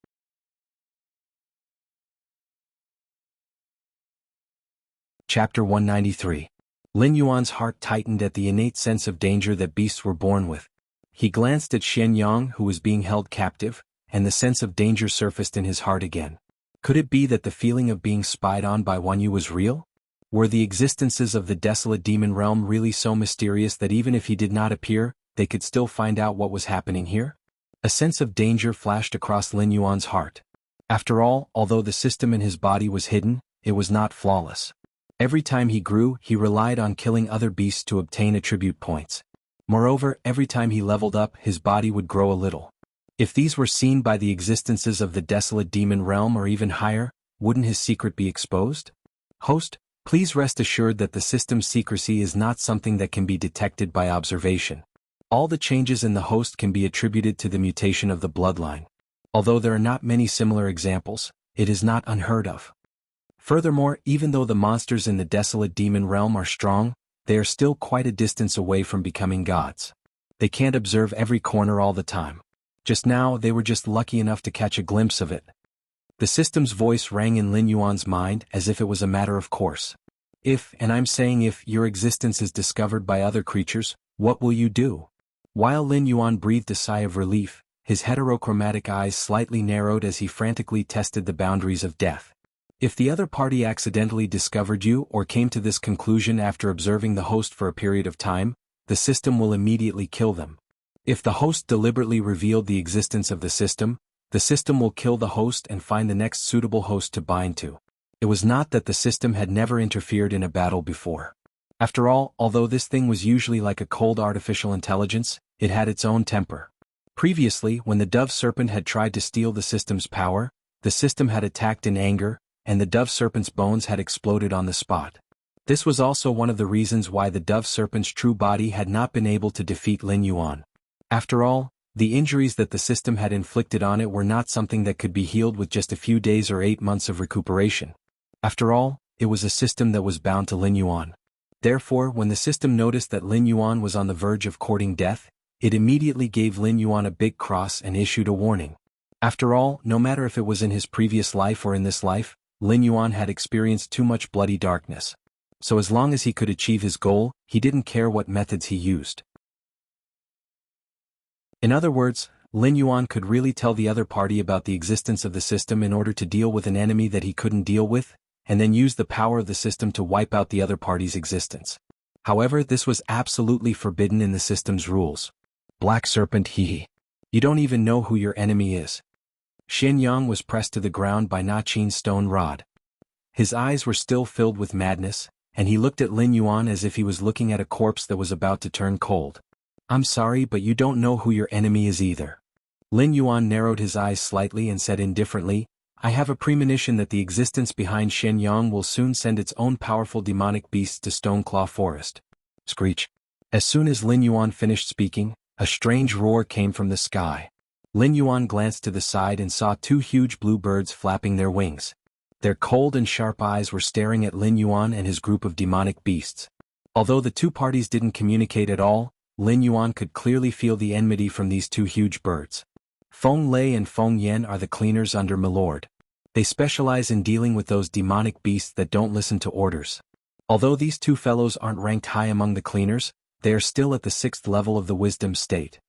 Chapter 193. Lin Yuan's heart tightened at the innate sense of danger that beasts were born with. He glanced at Xian Yang, who was being held captive, and the sense of danger surfaced in his heart again. Could it be that the feeling of being spied on by Wan Yu was real? Were the existences of the desolate demon realm really so mysterious that even if he did not appear, they could still find out what was happening here? A sense of danger flashed across Lin Yuan's heart. After all, although the system in his body was hidden, it was not flawless. Every time he grew, he relied on killing other beasts to obtain attribute points. Moreover, every time he leveled up, his body would grow a little. If these were seen by the existences of the desolate demon realm or even higher, wouldn't his secret be exposed? Host, please rest assured that the system's secrecy is not something that can be detected by observation. All the changes in the host can be attributed to the mutation of the bloodline. Although there are not many similar examples, it is not unheard of. Furthermore, even though the monsters in the desolate demon realm are strong, they are still quite a distance away from becoming gods. They can't observe every corner all the time. Just now, they were just lucky enough to catch a glimpse of it. The system's voice rang in Lin Yuan's mind as if it was a matter of course. If, and I'm saying if, your existence is discovered by other creatures, what will you do? While Lin Yuan breathed a sigh of relief, his heterochromatic eyes slightly narrowed as he frantically tested the boundaries of death. If the other party accidentally discovered you or came to this conclusion after observing the host for a period of time, the system will immediately kill them. If the host deliberately revealed the existence of the system will kill the host and find the next suitable host to bind to. It was not that the system had never interfered in a battle before. After all, although this thing was usually like a cold artificial intelligence, it had its own temper. Previously, when the dove serpent had tried to steal the system's power, the system had attacked in anger, and the dove serpent's bones had exploded on the spot. This was also one of the reasons why the dove serpent's true body had not been able to defeat Lin Yuan. After all, the injuries that the system had inflicted on it were not something that could be healed with just a few days or 8 months of recuperation. After all, it was a system that was bound to Lin Yuan. Therefore, when the system noticed that Lin Yuan was on the verge of courting death, it immediately gave Lin Yuan a big cross and issued a warning. After all, no matter if it was in his previous life or in this life, Lin Yuan had experienced too much bloody darkness. So as long as he could achieve his goal, he didn't care what methods he used. In other words, Lin Yuan could really tell the other party about the existence of the system in order to deal with an enemy that he couldn't deal with, and then use the power of the system to wipe out the other party's existence. However, this was absolutely forbidden in the system's rules. Black Serpent, hee. You don't even know who your enemy is. Xian Yang was pressed to the ground by Na Qin's stone rod. His eyes were still filled with madness, and he looked at Lin Yuan as if he was looking at a corpse that was about to turn cold. I'm sorry, but you don't know who your enemy is either. Lin Yuan narrowed his eyes slightly and said indifferently, I have a premonition that the existence behind Shen Yang will soon send its own powerful demonic beasts to Stoneclaw Forest. Screech. As soon as Lin Yuan finished speaking, a strange roar came from the sky. Lin Yuan glanced to the side and saw two huge blue birds flapping their wings. Their cold and sharp eyes were staring at Lin Yuan and his group of demonic beasts. Although the two parties didn't communicate at all, Lin Yuan could clearly feel the enmity from these two huge birds. Feng Lei and Feng Yan are the cleaners under Milord. They specialize in dealing with those demonic beasts that don't listen to orders. Although these two fellows aren't ranked high among the cleaners, they are still at the 6th level of the wisdom state.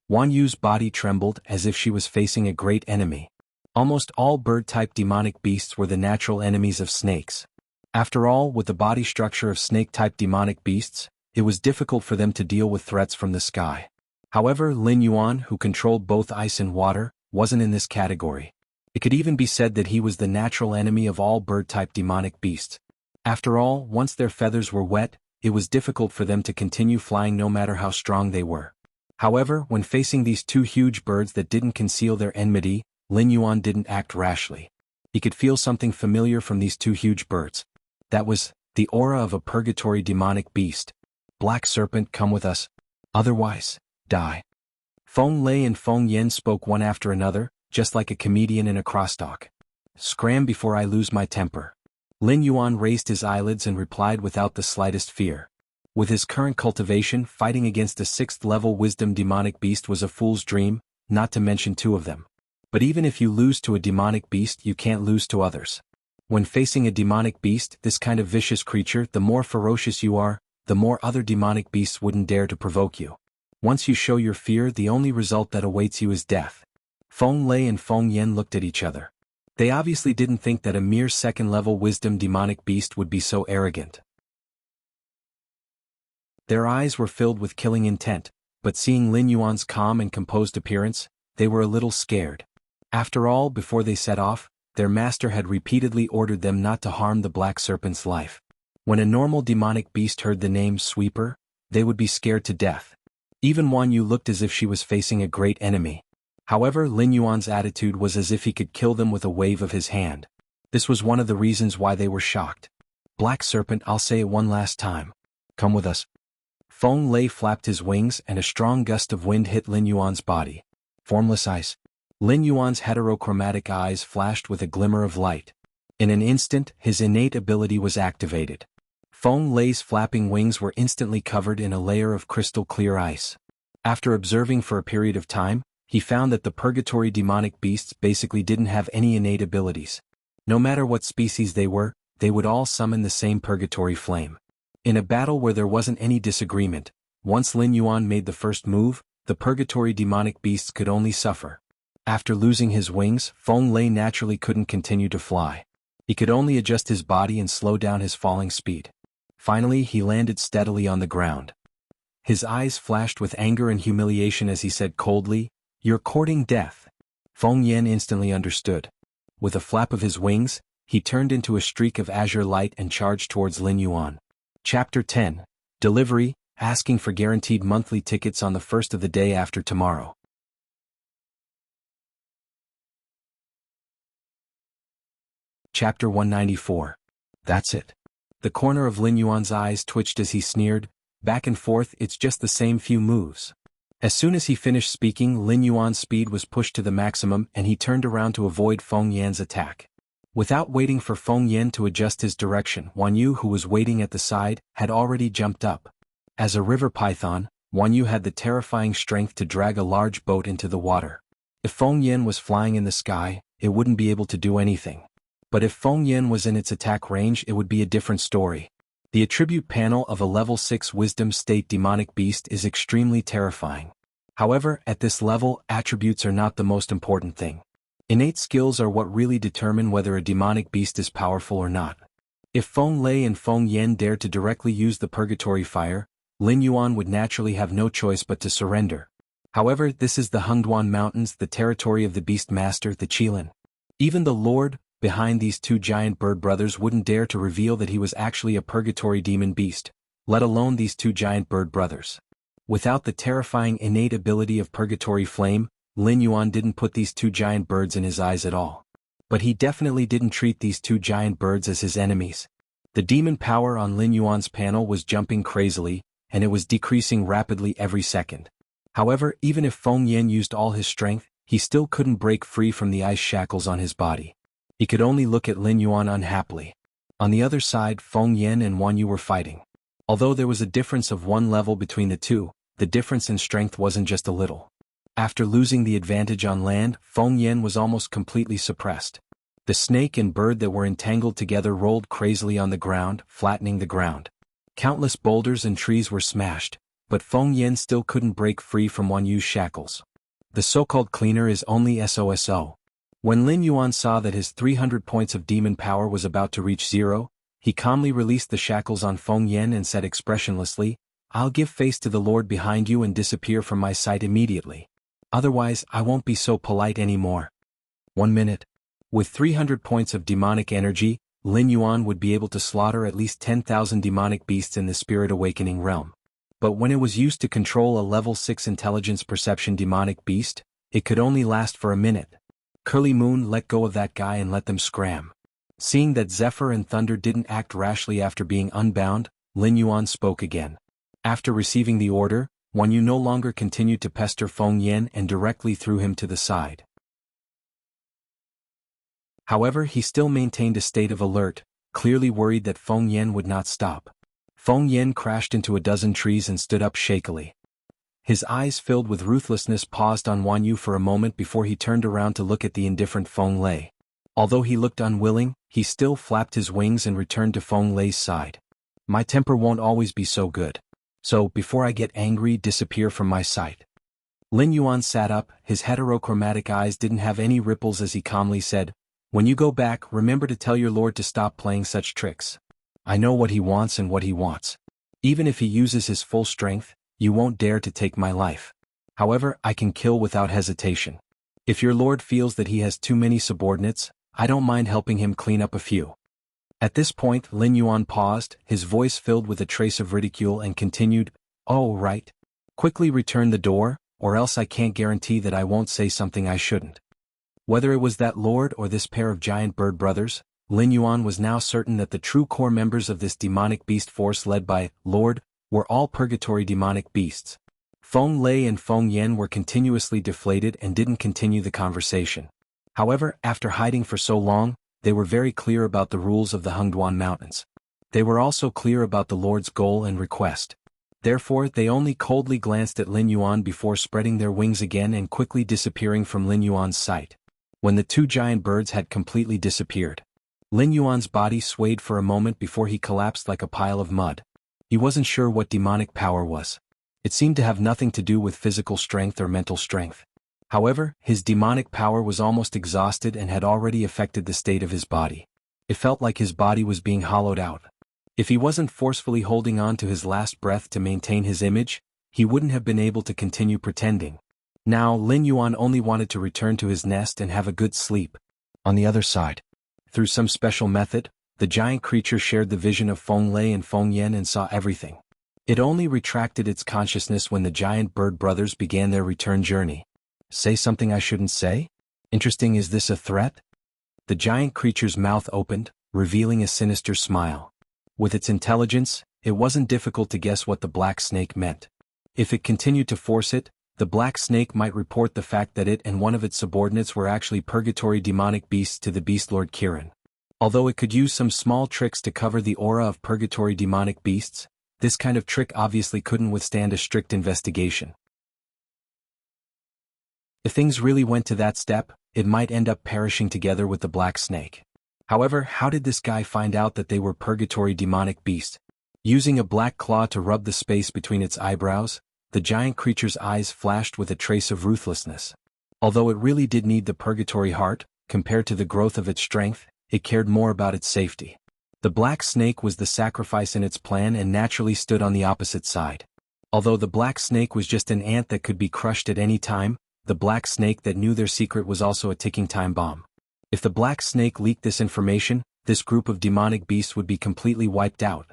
Wan Yu's body trembled as if she was facing a great enemy. Almost all bird-type demonic beasts were the natural enemies of snakes. After all, with the body structure of snake-type demonic beasts, it was difficult for them to deal with threats from the sky. However, Lin Yuan, who controlled both ice and water, wasn't in this category. It could even be said that he was the natural enemy of all bird-type demonic beasts. After all, once their feathers were wet, it was difficult for them to continue flying no matter how strong they were. However, when facing these two huge birds that didn't conceal their enmity, Lin Yuan didn't act rashly. He could feel something familiar from these two huge birds. That was the aura of a purgatory demonic beast. Black serpent, come with us. Otherwise, die. Feng Lei and Feng Yan spoke one after another, just like a comedian in a crosstalk. Scram before I lose my temper. Lin Yuan raised his eyelids and replied without the slightest fear. With his current cultivation, fighting against a 6th-level wisdom demonic beast was a fool's dream, not to mention two of them. But even if you lose to a demonic beast, you can't lose to others. When facing a demonic beast, this kind of vicious creature, the more ferocious you are, the more other demonic beasts wouldn't dare to provoke you. Once you show your fear, the only result that awaits you is death. Feng Lei and Feng Yan looked at each other. They obviously didn't think that a mere 2nd-level wisdom demonic beast would be so arrogant. Their eyes were filled with killing intent, but seeing Lin Yuan's calm and composed appearance, they were a little scared. After all, before they set off, their master had repeatedly ordered them not to harm the black serpent's life. When a normal demonic beast heard the name Sweeper, they would be scared to death. Even Wan Yu looked as if she was facing a great enemy. However, Lin Yuan's attitude was as if he could kill them with a wave of his hand. This was one of the reasons why they were shocked. Black serpent, I'll say it one last time. Come with us. Feng Lei flapped his wings and a strong gust of wind hit Lin Yuan's body. Formless ice. Lin Yuan's heterochromatic eyes flashed with a glimmer of light. In an instant, his innate ability was activated. Feng Lei's flapping wings were instantly covered in a layer of crystal-clear ice. After observing for a period of time, he found that the purgatory demonic beasts basically didn't have any innate abilities. No matter what species they were, they would all summon the same purgatory flame. In a battle where there wasn't any disagreement, once Lin Yuan made the first move, the purgatory demonic beasts could only suffer. After losing his wings, Feng Lei naturally couldn't continue to fly. He could only adjust his body and slow down his falling speed. Finally, he landed steadily on the ground. His eyes flashed with anger and humiliation as he said coldly, "You're courting death." Feng Yan instantly understood. With a flap of his wings, he turned into a streak of azure light and charged towards Lin Yuan. Chapter 10. Delivery, asking for guaranteed monthly tickets on the first of the day after tomorrow. Chapter 194. That's it. The corner of Lin Yuan's eyes twitched as he sneered, back and forth, it's just the same few moves. As soon as he finished speaking, Lin Yuan's speed was pushed to the maximum and he turned around to avoid Feng Yan's attack. Without waiting for Feng Yan to adjust his direction, Wan Yu, who was waiting at the side, had already jumped up. As a river python, Wan Yu had the terrifying strength to drag a large boat into the water. If Feng Yan was flying in the sky, it wouldn't be able to do anything. But if Feng Yan was in its attack range, it would be a different story. The attribute panel of a level 6 wisdom state demonic beast is extremely terrifying. However, at this level, attributes are not the most important thing. Innate skills are what really determine whether a demonic beast is powerful or not. If Feng Lei and Feng Yan dared to directly use the purgatory fire, Lin Yuan would naturally have no choice but to surrender. However, this is the Hengduan Mountains, the territory of the beast master, the Qilin. Even the lord behind these two giant bird brothers wouldn't dare to reveal that he was actually a purgatory demon beast, let alone these two giant bird brothers. Without the terrifying innate ability of Purgatory Flame, Lin Yuan didn't put these two giant birds in his eyes at all. But he definitely didn't treat these two giant birds as his enemies. The demon power on Lin Yuan's panel was jumping crazily, and it was decreasing rapidly every second. However, even if Feng Yan used all his strength, he still couldn't break free from the ice shackles on his body. He could only look at Lin Yuan unhappily. On the other side, Feng Yan and Wan Yu were fighting. Although there was a difference of one level between the two, the difference in strength wasn't just a little. After losing the advantage on land, Feng Yan was almost completely suppressed. The snake and bird that were entangled together rolled crazily on the ground, flattening the ground. Countless boulders and trees were smashed, but Feng Yan still couldn't break free from Wan Yu's shackles. The so-called cleaner is only SOSO. When Lin Yuan saw that his 300 points of demon power was about to reach zero, he calmly released the shackles on Feng Yan and said expressionlessly, "I'll give face to the Lord behind you and disappear from my sight immediately. Otherwise, I won't be so polite anymore." 1 minute. With 300 points of demonic energy, Lin Yuan would be able to slaughter at least 10,000 demonic beasts in the Spirit Awakening realm. But when it was used to control a level 6 intelligence perception demonic beast, it could only last for a minute. Curly Moon let go of that guy and let them scram. Seeing that Zephyr and Thunder didn't act rashly after being unbound, Lin Yuan spoke again. After receiving the order, Wan Yu no longer continued to pester Feng Yan and directly threw him to the side. However, he still maintained a state of alert, clearly worried that Feng Yan would not stop. Feng Yan crashed into a dozen trees and stood up shakily. His eyes filled with ruthlessness paused on Wan Yu for a moment before he turned around to look at the indifferent Feng Lei. Although he looked unwilling, he still flapped his wings and returned to Feng Lei's side. "My temper won't always be so good. So, before I get angry, disappear from my sight." Lin Yuan sat up, his heterochromatic eyes didn't have any ripples as he calmly said, "When you go back, remember to tell your lord to stop playing such tricks. I know what he wants and what he wants. Even if he uses his full strength, you won't dare to take my life. However, I can kill without hesitation. If your lord feels that he has too many subordinates, I don't mind helping him clean up a few." At this point, Lin Yuan paused, his voice filled with a trace of ridicule, and continued, "Oh, right. Quickly return the door, or else I can't guarantee that I won't say something I shouldn't." Whether it was that lord or this pair of giant bird brothers, Lin Yuan was now certain that the true core members of this demonic beast force led by Lord were all purgatory demonic beasts. Feng Lei and Feng Yan were continuously deflated and didn't continue the conversation. However, after hiding for so long, they were very clear about the rules of the Hengduan Mountains. They were also clear about the Lord's goal and request. Therefore, they only coldly glanced at Lin Yuan before spreading their wings again and quickly disappearing from Lin Yuan's sight. When the two giant birds had completely disappeared, Lin Yuan's body swayed for a moment before he collapsed like a pile of mud. He wasn't sure what demonic power was. It seemed to have nothing to do with physical strength or mental strength. However, his demonic power was almost exhausted and had already affected the state of his body. It felt like his body was being hollowed out. If he wasn't forcefully holding on to his last breath to maintain his image, he wouldn't have been able to continue pretending. Now, Lin Yuan only wanted to return to his nest and have a good sleep. On the other side, through some special method, the giant creature shared the vision of Feng Lei and Feng Yan and saw everything. It only retracted its consciousness when the giant bird brothers began their return journey. Say something I shouldn't say? Interesting, is this a threat? The giant creature's mouth opened, revealing a sinister smile. With its intelligence, it wasn't difficult to guess what the black snake meant. If it continued to force it, the black snake might report the fact that it and one of its subordinates were actually purgatory demonic beasts to the Beast Lord Kirin. Although it could use some small tricks to cover the aura of purgatory demonic beasts, this kind of trick obviously couldn't withstand a strict investigation. If things really went to that step, it might end up perishing together with the black snake. However, how did this guy find out that they were purgatory demonic beasts? Using a black claw to rub the space between its eyebrows, the giant creature's eyes flashed with a trace of ruthlessness. Although it really did need the purgatory heart, compared to the growth of its strength, it cared more about its safety. The black snake was the sacrifice in its plan and naturally stood on the opposite side. Although the black snake was just an ant that could be crushed at any time, the black snake that knew their secret was also a ticking time bomb. If the black snake leaked this information, this group of demonic beasts would be completely wiped out.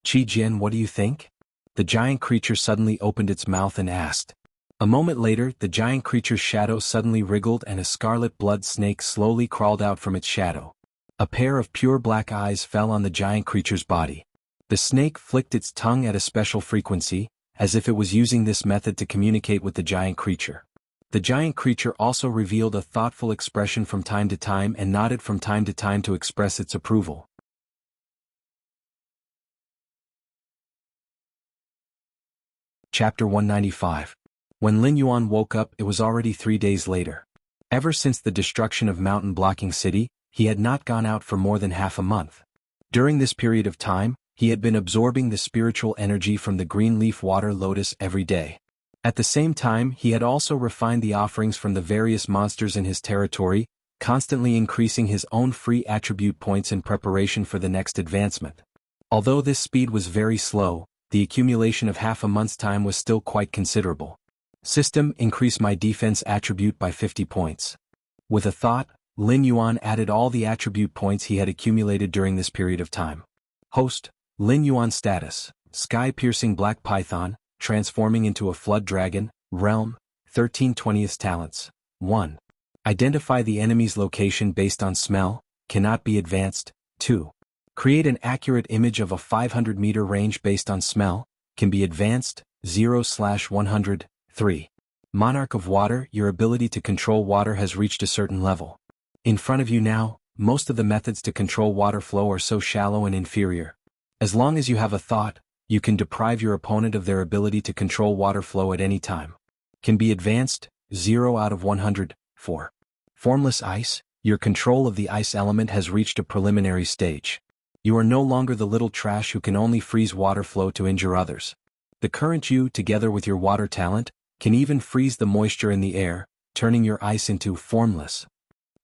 Qi Jian, what do you think? The giant creature suddenly opened its mouth and asked. A moment later, the giant creature's shadow suddenly wriggled and a scarlet blood snake slowly crawled out from its shadow. A pair of pure black eyes fell on the giant creature's body. The snake flicked its tongue at a special frequency, as if it was using this method to communicate with the giant creature. The giant creature also revealed a thoughtful expression from time to time and nodded from time to time to express its approval. Chapter 195. When Lin Yuan woke up, it was already 3 days later. Ever since the destruction of Mountain Blocking City, he had not gone out for more than half a month. During this period of time, he had been absorbing the spiritual energy from the green leaf water lotus every day. At the same time, he had also refined the offerings from the various monsters in his territory, constantly increasing his own free attribute points in preparation for the next advancement. Although this speed was very slow, the accumulation of half a month's time was still quite considerable. System: increase my defense attribute by 50 points. With a thought, Lin Yuan added all the attribute points he had accumulated during this period of time. Host: Lin Yuan status: Sky-piercing black python, transforming into a flood dragon, realm, 13/20 talents. 1. Identify the enemy's location based on smell, cannot be advanced. 2. Create an accurate image of a 500-meter range based on smell, can be advanced, 0/100. 3. Monarch of Water, your ability to control water has reached a certain level. In front of you now, most of the methods to control water flow are so shallow and inferior. As long as you have a thought, you can deprive your opponent of their ability to control water flow at any time. Can be advanced, 0/100. 4. Formless Ice, your control of the ice element has reached a preliminary stage. You are no longer the little trash who can only freeze water flow to injure others. The current you, together with your water talent, can even freeze the moisture in the air, turning your ice into formless.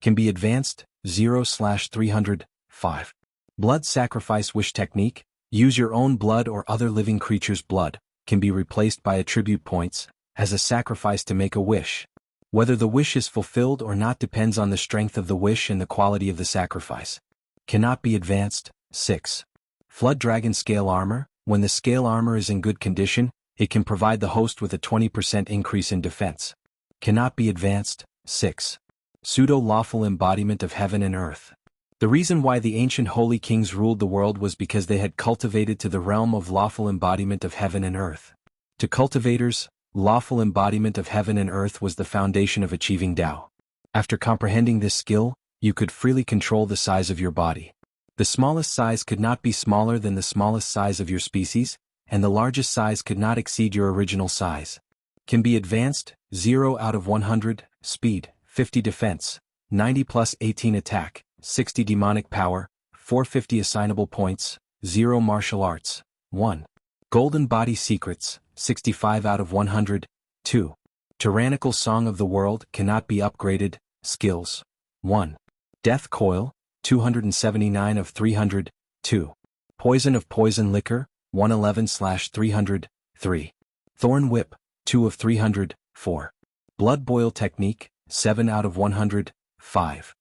Can be advanced, 0/300. 5. Blood Sacrifice Wish Technique, use your own blood or other living creature's blood, can be replaced by attribute points, as a sacrifice to make a wish. Whether the wish is fulfilled or not depends on the strength of the wish and the quality of the sacrifice. Cannot be advanced. 6. Flood Dragon Scale Armor, when the scale armor is in good condition, it can provide the host with a 20% increase in defense. Cannot be advanced. 6. Pseudo-lawful embodiment of heaven and earth. The reason why the ancient holy kings ruled the world was because they had cultivated to the realm of lawful embodiment of heaven and earth. To cultivators, lawful embodiment of heaven and earth was the foundation of achieving Tao. After comprehending this skill, you could freely control the size of your body. The smallest size could not be smaller than the smallest size of your species, and the largest size could not exceed your original size. Can be advanced, 0/100, speed, 50 defense, 90 plus 18 attack, 60 demonic power, 450 assignable points, 0 martial arts. 1. Golden Body Secrets, 65/100. 2. Tyrannical Song of the World, cannot be upgraded, skills. 1. Death Coil, 279/300. 2. Poison of Poison Liquor, 111/300. 3. Thorn Whip, 2/300. 4. Blood Boil Technique, 7/100. 5.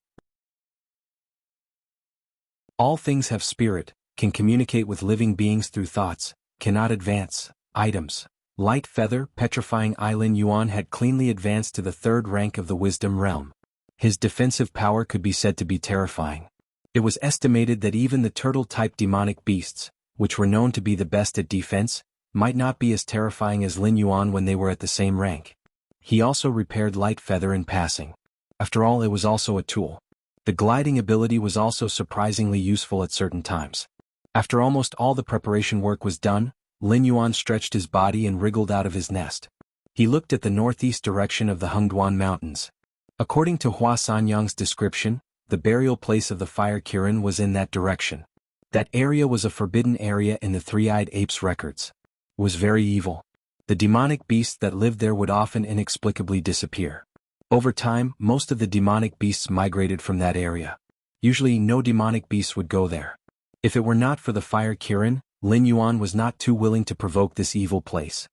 All things have spirit, can communicate with living beings through thoughts, cannot advance, items. Light Feather Petrifying Lin Yuan had cleanly advanced to the 3rd rank of the Wisdom Realm. His defensive power could be said to be terrifying. It was estimated that even the turtle-type demonic beasts, which were known to be the best at defense, might not be as terrifying as Lin Yuan when they were at the same rank. He also repaired Light Feather in passing. After all, it was also a tool. The gliding ability was also surprisingly useful at certain times. After almost all the preparation work was done, Lin Yuan stretched his body and wriggled out of his nest. He looked at the northeast direction of the Hengduan Mountains. According to Hua Sanyang's description, the burial place of the fire Kirin was in that direction. That area was a forbidden area in the Three-Eyed Ape's records. It was very evil. The demonic beasts that lived there would often inexplicably disappear. Over time, most of the demonic beasts migrated from that area. Usually no demonic beasts would go there. If it were not for the fire Kirin, Lin Yuan was not too willing to provoke this evil place.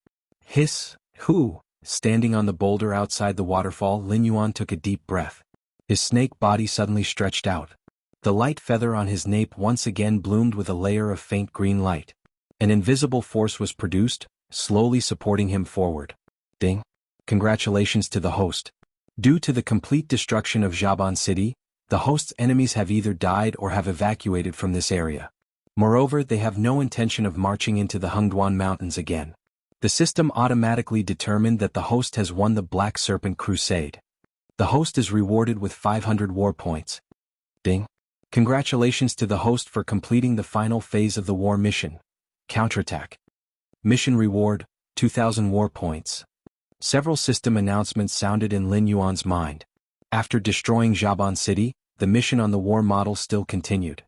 Hiss, hoo! Standing on the boulder outside the waterfall, Lin Yuan took a deep breath. His snake body suddenly stretched out. The light feather on his nape once again bloomed with a layer of faint green light. An invisible force was produced, slowly supporting him forward. Ding. Congratulations to the host. Due to the complete destruction of Zhaban City, the host's enemies have either died or have evacuated from this area. Moreover, they have no intention of marching into the Hengduan Mountains again. The system automatically determined that the host has won the Black Serpent Crusade. The host is rewarded with 500 war points. Ding. Congratulations to the host for completing the final phase of the war mission. Counterattack. Mission reward, 2,000 war points. Several system announcements sounded in Lin Yuan's mind. After destroying Zhaban City, the mission on the war model still continued.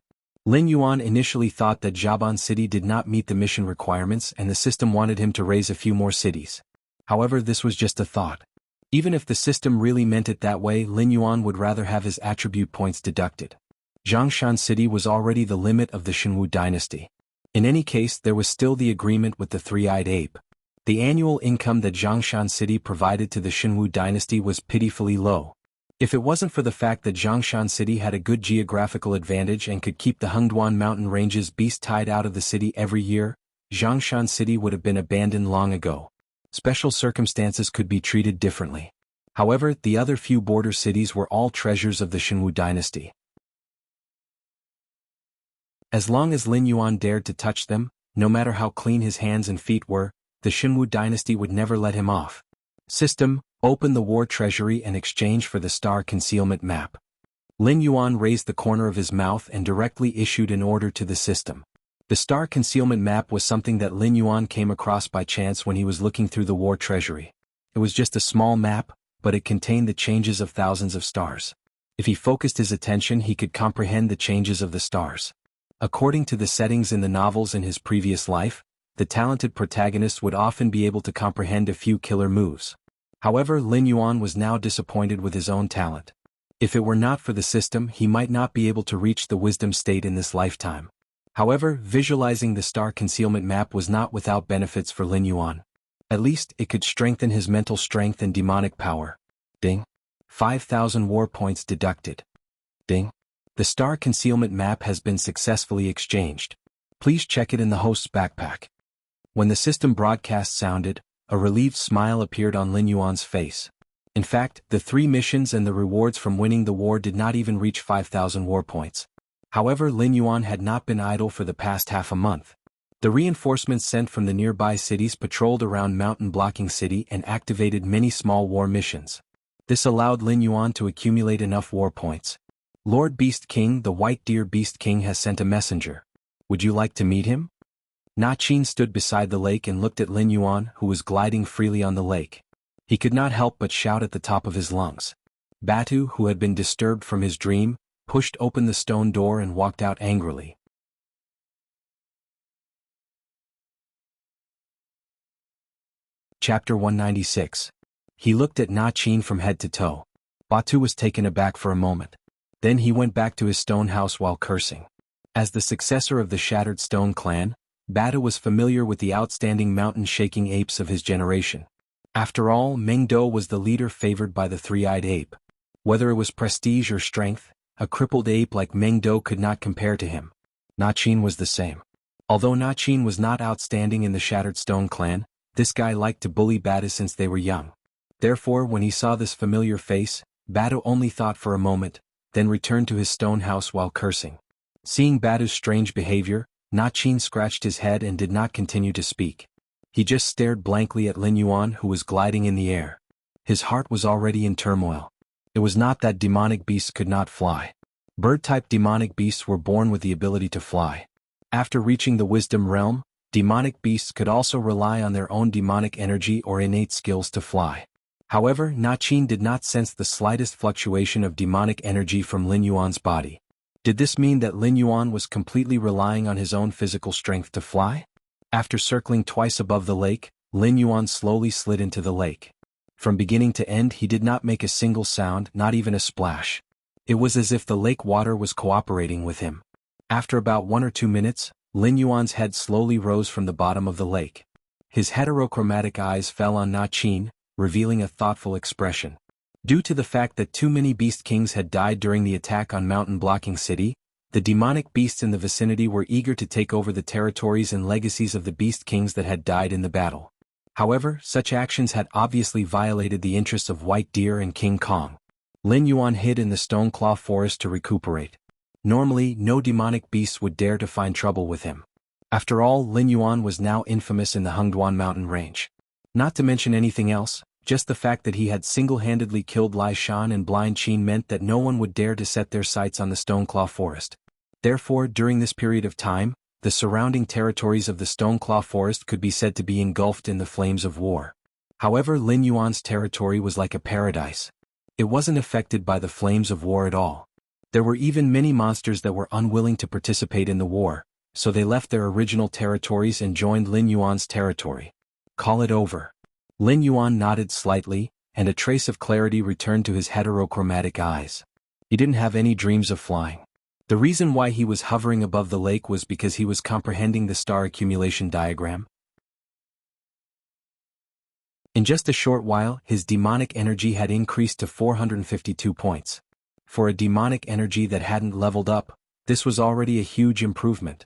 Lin Yuan initially thought that Zhaban City did not meet the mission requirements and the system wanted him to raise a few more cities. However, this was just a thought. Even if the system really meant it that way, Lin Yuan would rather have his attribute points deducted. Zhongshan City was already the limit of the Shenwu dynasty. In any case, there was still the agreement with the three-eyed ape. The annual income that Zhongshan City provided to the Shenwu dynasty was pitifully low. If it wasn't for the fact that Zhongshan City had a good geographical advantage and could keep the Hengduan mountain ranges beast tied out of the city every year, Zhongshan City would have been abandoned long ago. Special circumstances could be treated differently. However, the other few border cities were all treasures of the Shenwu dynasty. As long as Lin Yuan dared to touch them, no matter how clean his hands and feet were, the Shenwu dynasty would never let him off. System, open the war treasury and exchange for the star concealment map. Lin Yuan raised the corner of his mouth and directly issued an order to the system. The star concealment map was something that Lin Yuan came across by chance when he was looking through the war treasury. It was just a small map, but it contained the changes of thousands of stars. If he focused his attention, he could comprehend the changes of the stars. According to the settings in the novels in his previous life, the talented protagonist would often be able to comprehend a few killer moves. However, Lin Yuan was now disappointed with his own talent. If it were not for the system, he might not be able to reach the wisdom state in this lifetime. However, visualizing the star concealment map was not without benefits for Lin Yuan. At least, it could strengthen his mental strength and demonic power. Ding. 5,000 war points deducted. Ding. The star concealment map has been successfully exchanged. Please check it in the host's backpack. When the system broadcast sounded, a relieved smile appeared on Lin Yuan's face. In fact, the 3 missions and the rewards from winning the war did not even reach 5,000 war points. However, Lin Yuan had not been idle for the past half a month. The reinforcements sent from the nearby cities patrolled around Mountain Blocking City and activated many small war missions. This allowed Lin Yuan to accumulate enough war points. Lord Beast King, the White Deer Beast King, has sent a messenger. Would you like to meet him? Na Qin stood beside the lake and looked at Lin Yuan, who was gliding freely on the lake. He could not help but shout at the top of his lungs. Batu, who had been disturbed from his dream, pushed open the stone door and walked out angrily. Chapter 196. He looked at Na Qin from head to toe. Batu was taken aback for a moment. Then he went back to his stone house while cursing. As the successor of the Shattered Stone clan, Batu was familiar with the outstanding mountain-shaking apes of his generation. After all, Mengdo was the leader favored by the three-eyed ape. Whether it was prestige or strength, a crippled ape like Mengdo could not compare to him. Na Qin was the same. Although Na Qin was not outstanding in the Shattered Stone clan, this guy liked to bully Batu since they were young. Therefore, when he saw this familiar face, Batu only thought for a moment, then returned to his stone house while cursing. Seeing Batu's strange behavior, Na Qin scratched his head and did not continue to speak. He just stared blankly at Lin Yuan, who was gliding in the air. His heart was already in turmoil. It was not that demonic beasts could not fly. Bird-type demonic beasts were born with the ability to fly. After reaching the wisdom realm, demonic beasts could also rely on their own demonic energy or innate skills to fly. However, Na Qin did not sense the slightest fluctuation of demonic energy from Lin Yuan's body. Did this mean that Lin Yuan was completely relying on his own physical strength to fly? After circling twice above the lake, Lin Yuan slowly slid into the lake. From beginning to end, he did not make a single sound, not even a splash. It was as if the lake water was cooperating with him. After about 1 or 2 minutes, Lin Yuan's head slowly rose from the bottom of the lake. His heterochromatic eyes fell on Na Qin, revealing a thoughtful expression. Due to the fact that too many Beast Kings had died during the attack on Mountain Blocking City, The demonic beasts in the vicinity were eager to take over the territories and legacies of the beast kings that had died in the battle. However, such actions had obviously violated the interests of White Deer and King Kong. Lin Yuan hid in the Stone Claw forest to recuperate. Normally, no demonic beasts would dare to find trouble with him. After all, Lin Yuan was now infamous in the Hengduan mountain range. Not to mention anything else, just the fact that he had single-handedly killed Lai Shan and Blind Qin meant that no one would dare to set their sights on the Stone Claw forest. Therefore, during this period of time, the surrounding territories of the Stone Claw forest could be said to be engulfed in the flames of war. However, Lin Yuan's territory was like a paradise. It wasn't affected by the flames of war at all. There were even many monsters that were unwilling to participate in the war, so they left their original territories and joined Lin Yuan's territory. Call it over. Lin Yuan nodded slightly, and a trace of clarity returned to his heterochromatic eyes. He didn't have any dreams of flying. The reason why he was hovering above the lake was because he was comprehending the star accumulation diagram. In just a short while, his demonic energy had increased to 452 points. For a demonic energy that hadn't leveled up, this was already a huge improvement.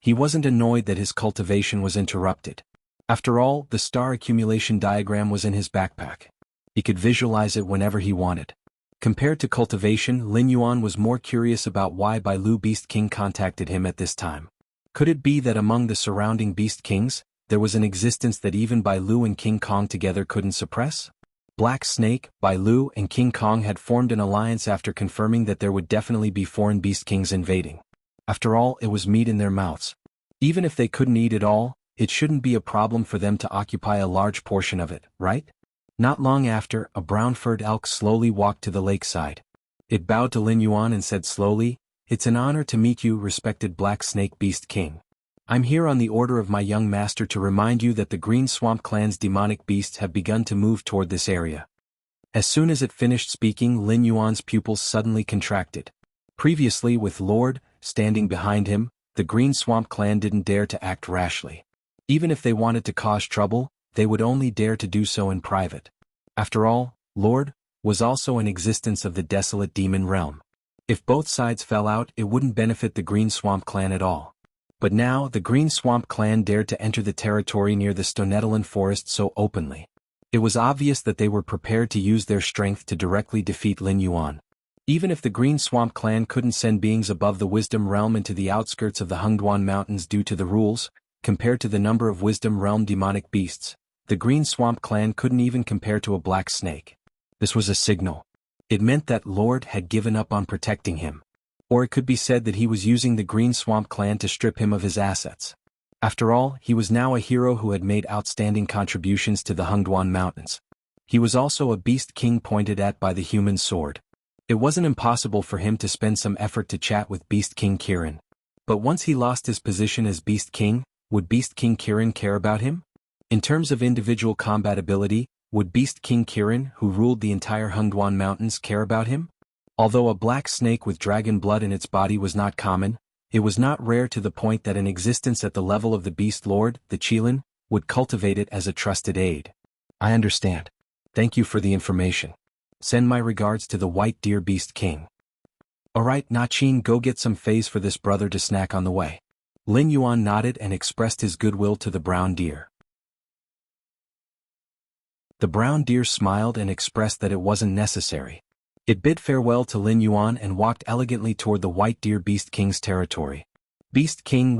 He wasn't annoyed that his cultivation was interrupted. After all, the star accumulation diagram was in his backpack. He could visualize it whenever he wanted. Compared to cultivation, Lin Yuan was more curious about why Bai Lu Beast King contacted him at this time. Could it be that among the surrounding Beast Kings, there was an existence that even Bai Lu and King Kong together couldn't suppress? Black Snake, Bai Lu, and King Kong had formed an alliance after confirming that there would definitely be foreign Beast Kings invading. After all, it was meat in their mouths. Even if they couldn't eat it all, it shouldn't be a problem for them to occupy a large portion of it, right? Not long after, a brown-furred elk slowly walked to the lakeside. It bowed to Lin Yuan and said slowly, "It's an honor to meet you, respected Black Snake Beast King. I'm here on the order of my young master to remind you that the Green Swamp Clan's demonic beasts have begun to move toward this area." As soon as it finished speaking, Lin Yuan's pupils suddenly contracted. Previously, with Lord standing behind him, the Green Swamp Clan didn't dare to act rashly. Even if they wanted to cause trouble, they would only dare to do so in private. After all, Lord was also an existence of the desolate demon realm. If both sides fell out, it wouldn't benefit the Green Swamp Clan at all. But now, the Green Swamp Clan dared to enter the territory near the Stonetalan forest so openly. It was obvious that they were prepared to use their strength to directly defeat Lin Yuan. Even if the Green Swamp Clan couldn't send beings above the Wisdom Realm into the outskirts of the Hengduan Mountains due to the rules, compared to the number of Wisdom Realm demonic beasts, the Green Swamp Clan couldn't even compare to a black snake. This was a signal. It meant that Lord had given up on protecting him. Or it could be said that he was using the Green Swamp Clan to strip him of his assets. After all, he was now a hero who had made outstanding contributions to the Hengduan Mountains. He was also a Beast King pointed at by the human sword. It wasn't impossible for him to spend some effort to chat with Beast King Kirin. But once he lost his position as Beast King, would Beast King Kirin care about him? In terms of individual combat ability, would Beast King Kirin, who ruled the entire Hengduan Mountains, care about him? Although a black snake with dragon blood in its body was not common, it was not rare to the point that an existence at the level of the Beast Lord, the Qilin, would cultivate it as a trusted aid. I understand. Thank you for the information. Send my regards to the White Deer Beast King. Alright, Nachin, go get some phase for this brother to snack on the way. Lin Yuan nodded and expressed his goodwill to the brown deer. The brown deer smiled and expressed that it wasn't necessary. It bid farewell to Lin Yuan and walked elegantly toward the White Deer Beast King's territory. Beast King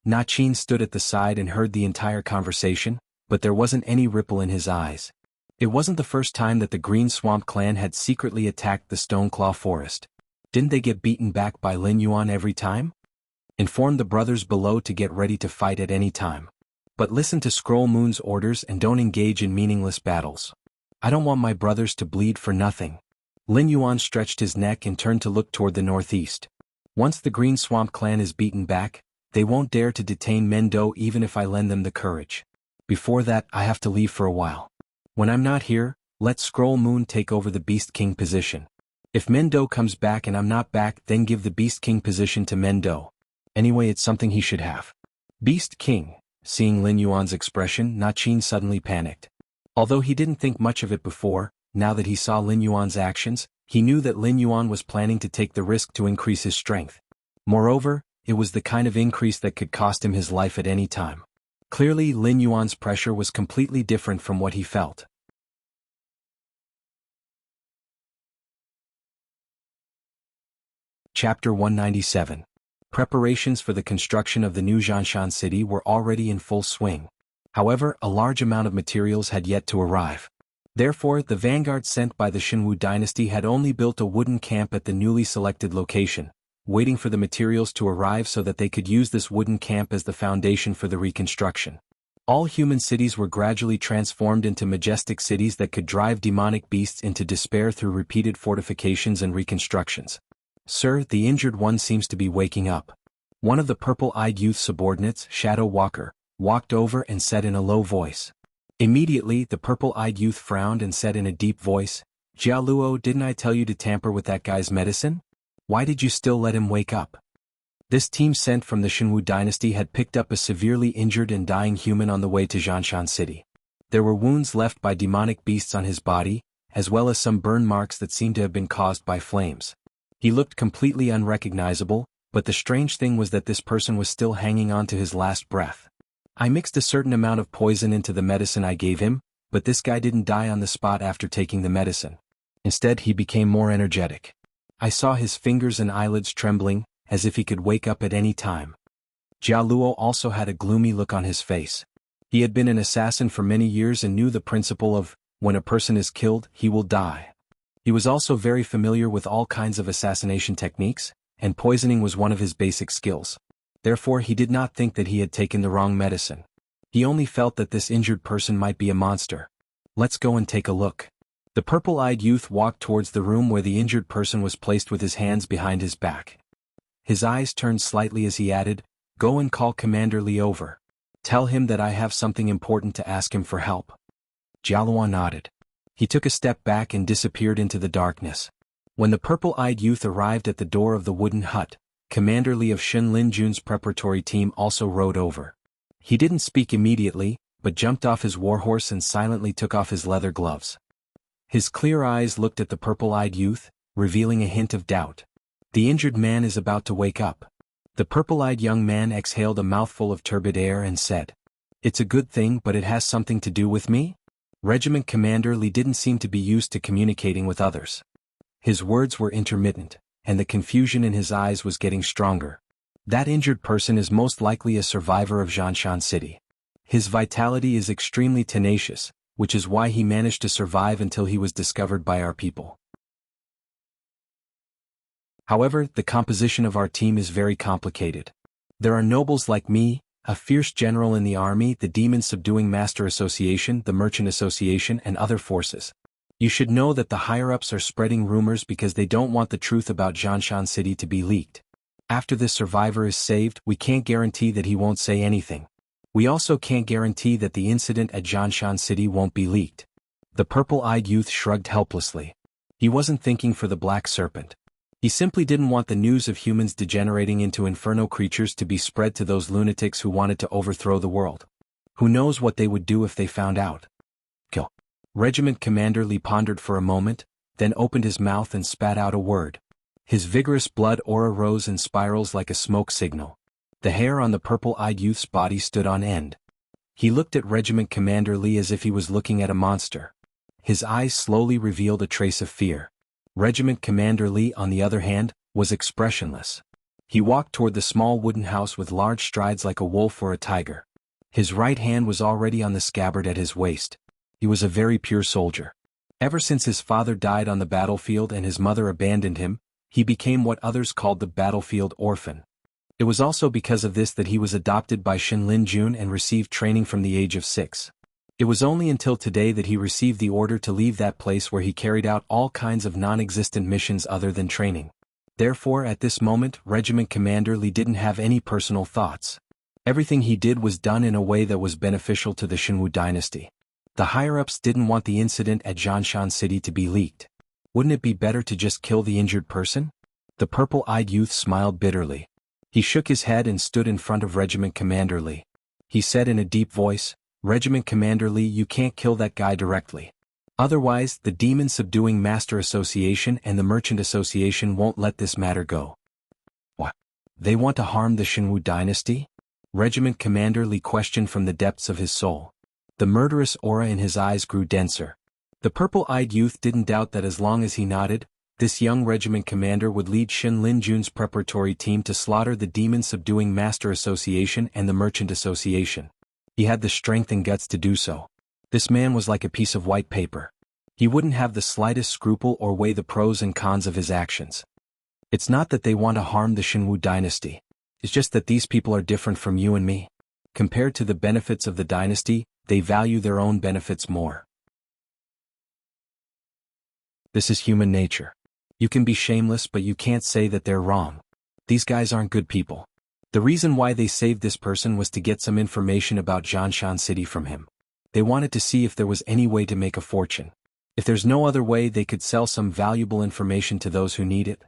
Nachin stood at the side and heard the entire conversation, but there wasn't any ripple in his eyes. It wasn't the first time that the Green Swamp Clan had secretly attacked the Stone Claw forest. Didn't they get beaten back by Lin Yuan every time? Inform the brothers below to get ready to fight at any time. But listen to Scroll Moon's orders and don't engage in meaningless battles. I don't want my brothers to bleed for nothing. Lin Yuan stretched his neck and turned to look toward the northeast. Once the Green Swamp Clan is beaten back, they won't dare to detain Mendo even if I lend them the courage. Before that, I have to leave for a while. When I'm not here, let Scroll Moon take over the Beast King position. If Mendo comes back and I'm not back, then give the Beast King position to Mendo. Anyway, it's something he should have. Beast King. Seeing Lin Yuan's expression, Nachin suddenly panicked. Although he didn't think much of it before, now that he saw Lin Yuan's actions, he knew that Lin Yuan was planning to take the risk to increase his strength. Moreover, it was the kind of increase that could cost him his life at any time. Clearly, Lin Yuan's pressure was completely different from what he felt. Chapter 197. Preparations for the construction of the new Zhanshan city were already in full swing. However, a large amount of materials had yet to arrive. Therefore, the vanguard sent by the Xinwu dynasty had only built a wooden camp at the newly selected location, waiting for the materials to arrive so that they could use this wooden camp as the foundation for the reconstruction. All human cities were gradually transformed into majestic cities that could drive demonic beasts into despair through repeated fortifications and reconstructions. "Sir, the injured one seems to be waking up." One of the purple-eyed youth subordinates, Shadow Walker, walked over and said in a low voice. Immediately, the purple-eyed youth frowned and said in a deep voice, "Jia Luo, didn't I tell you to tamper with that guy's medicine? Why did you still let him wake up?" This team sent from the Xinwu dynasty had picked up a severely injured and dying human on the way to Zhanshan city. There were wounds left by demonic beasts on his body, as well as some burn marks that seemed to have been caused by flames. He looked completely unrecognizable, but the strange thing was that this person was still hanging on to his last breath. "I mixed a certain amount of poison into the medicine I gave him, but this guy didn't die on the spot after taking the medicine. Instead, he became more energetic. I saw his fingers and eyelids trembling, as if he could wake up at any time." Jia Luo also had a gloomy look on his face. He had been an assassin for many years and knew the principle of, when a person is killed, he will die. He was also very familiar with all kinds of assassination techniques, and poisoning was one of his basic skills. Therefore, he did not think that he had taken the wrong medicine. He only felt that this injured person might be a monster. "Let's go and take a look." The purple-eyed youth walked towards the room where the injured person was placed with his hands behind his back. His eyes turned slightly as he added, "Go and call Commander Li over. Tell him that I have something important to ask him for help." Jialuan nodded. He took a step back and disappeared into the darkness. When the purple-eyed youth arrived at the door of the wooden hut, Commander Li of Shen Linjun's preparatory team also rode over. He didn't speak immediately, but jumped off his warhorse and silently took off his leather gloves. His clear eyes looked at the purple-eyed youth, revealing a hint of doubt. The injured man is about to wake up. The purple-eyed young man exhaled a mouthful of turbid air and said, "It's a good thing, but it has something to do with me?" Regiment Commander Li didn't seem to be used to communicating with others. His words were intermittent, and the confusion in his eyes was getting stronger. That injured person is most likely a survivor of Zhanshan city. His vitality is extremely tenacious, which is why he managed to survive until he was discovered by our people. However, the composition of our team is very complicated. There are nobles like me, a fierce general in the army, the demon-subduing master association, the merchant association, and other forces. You should know that the higher-ups are spreading rumors because they don't want the truth about Zhanshan city to be leaked. After this survivor is saved, we can't guarantee that he won't say anything. We also can't guarantee that the incident at Zhanshan city won't be leaked. The purple-eyed youth shrugged helplessly. He wasn't thinking for the black serpent. He simply didn't want the news of humans degenerating into inferno creatures to be spread to those lunatics who wanted to overthrow the world. Who knows what they would do if they found out? Kill. Regiment Commander Li pondered for a moment, then opened his mouth and spat out a word. His vigorous blood aura rose in spirals like a smoke signal. The hair on the purple-eyed youth's body stood on end. He looked at Regiment Commander Li as if he was looking at a monster. His eyes slowly revealed a trace of fear. Regiment Commander Li, on the other hand, was expressionless. He walked toward the small wooden house with large strides like a wolf or a tiger. His right hand was already on the scabbard at his waist. He was a very pure soldier. Ever since his father died on the battlefield and his mother abandoned him, he became what others called the battlefield orphan. It was also because of this that he was adopted by Shen Linjun and received training from the age of 6. It was only until today that he received the order to leave that place where he carried out all kinds of non-existent missions other than training. Therefore, at this moment, Regiment Commander Li didn't have any personal thoughts. Everything he did was done in a way that was beneficial to the Xinwu dynasty. The higher-ups didn't want the incident at Zhanshan city to be leaked. Wouldn't it be better to just kill the injured person? The purple-eyed youth smiled bitterly. He shook his head and stood in front of Regiment Commander Li. He said in a deep voice, "Regiment Commander Li, you can't kill that guy directly. Otherwise, the Demon-Subduing Master Association and the Merchant Association won't let this matter go." "What?" They want to harm the Shinwu dynasty? Regiment Commander Li questioned from the depths of his soul. The murderous aura in his eyes grew denser. The purple-eyed youth didn't doubt that as long as he nodded, this young regiment commander would lead Shin Lin Jun's preparatory team to slaughter the Demon-Subduing Master Association and the Merchant Association. He had the strength and guts to do so. This man was like a piece of white paper. He wouldn't have the slightest scruple or weigh the pros and cons of his actions. It's not that they want to harm the Shinwu dynasty. It's just that these people are different from you and me. Compared to the benefits of the dynasty, they value their own benefits more. This is human nature. You can be shameless, but you can't say that they're wrong. These guys aren't good people. The reason why they saved this person was to get some information about Jianshan City from him. They wanted to see if there was any way to make a fortune. If there's no other way, they could sell some valuable information to those who need it.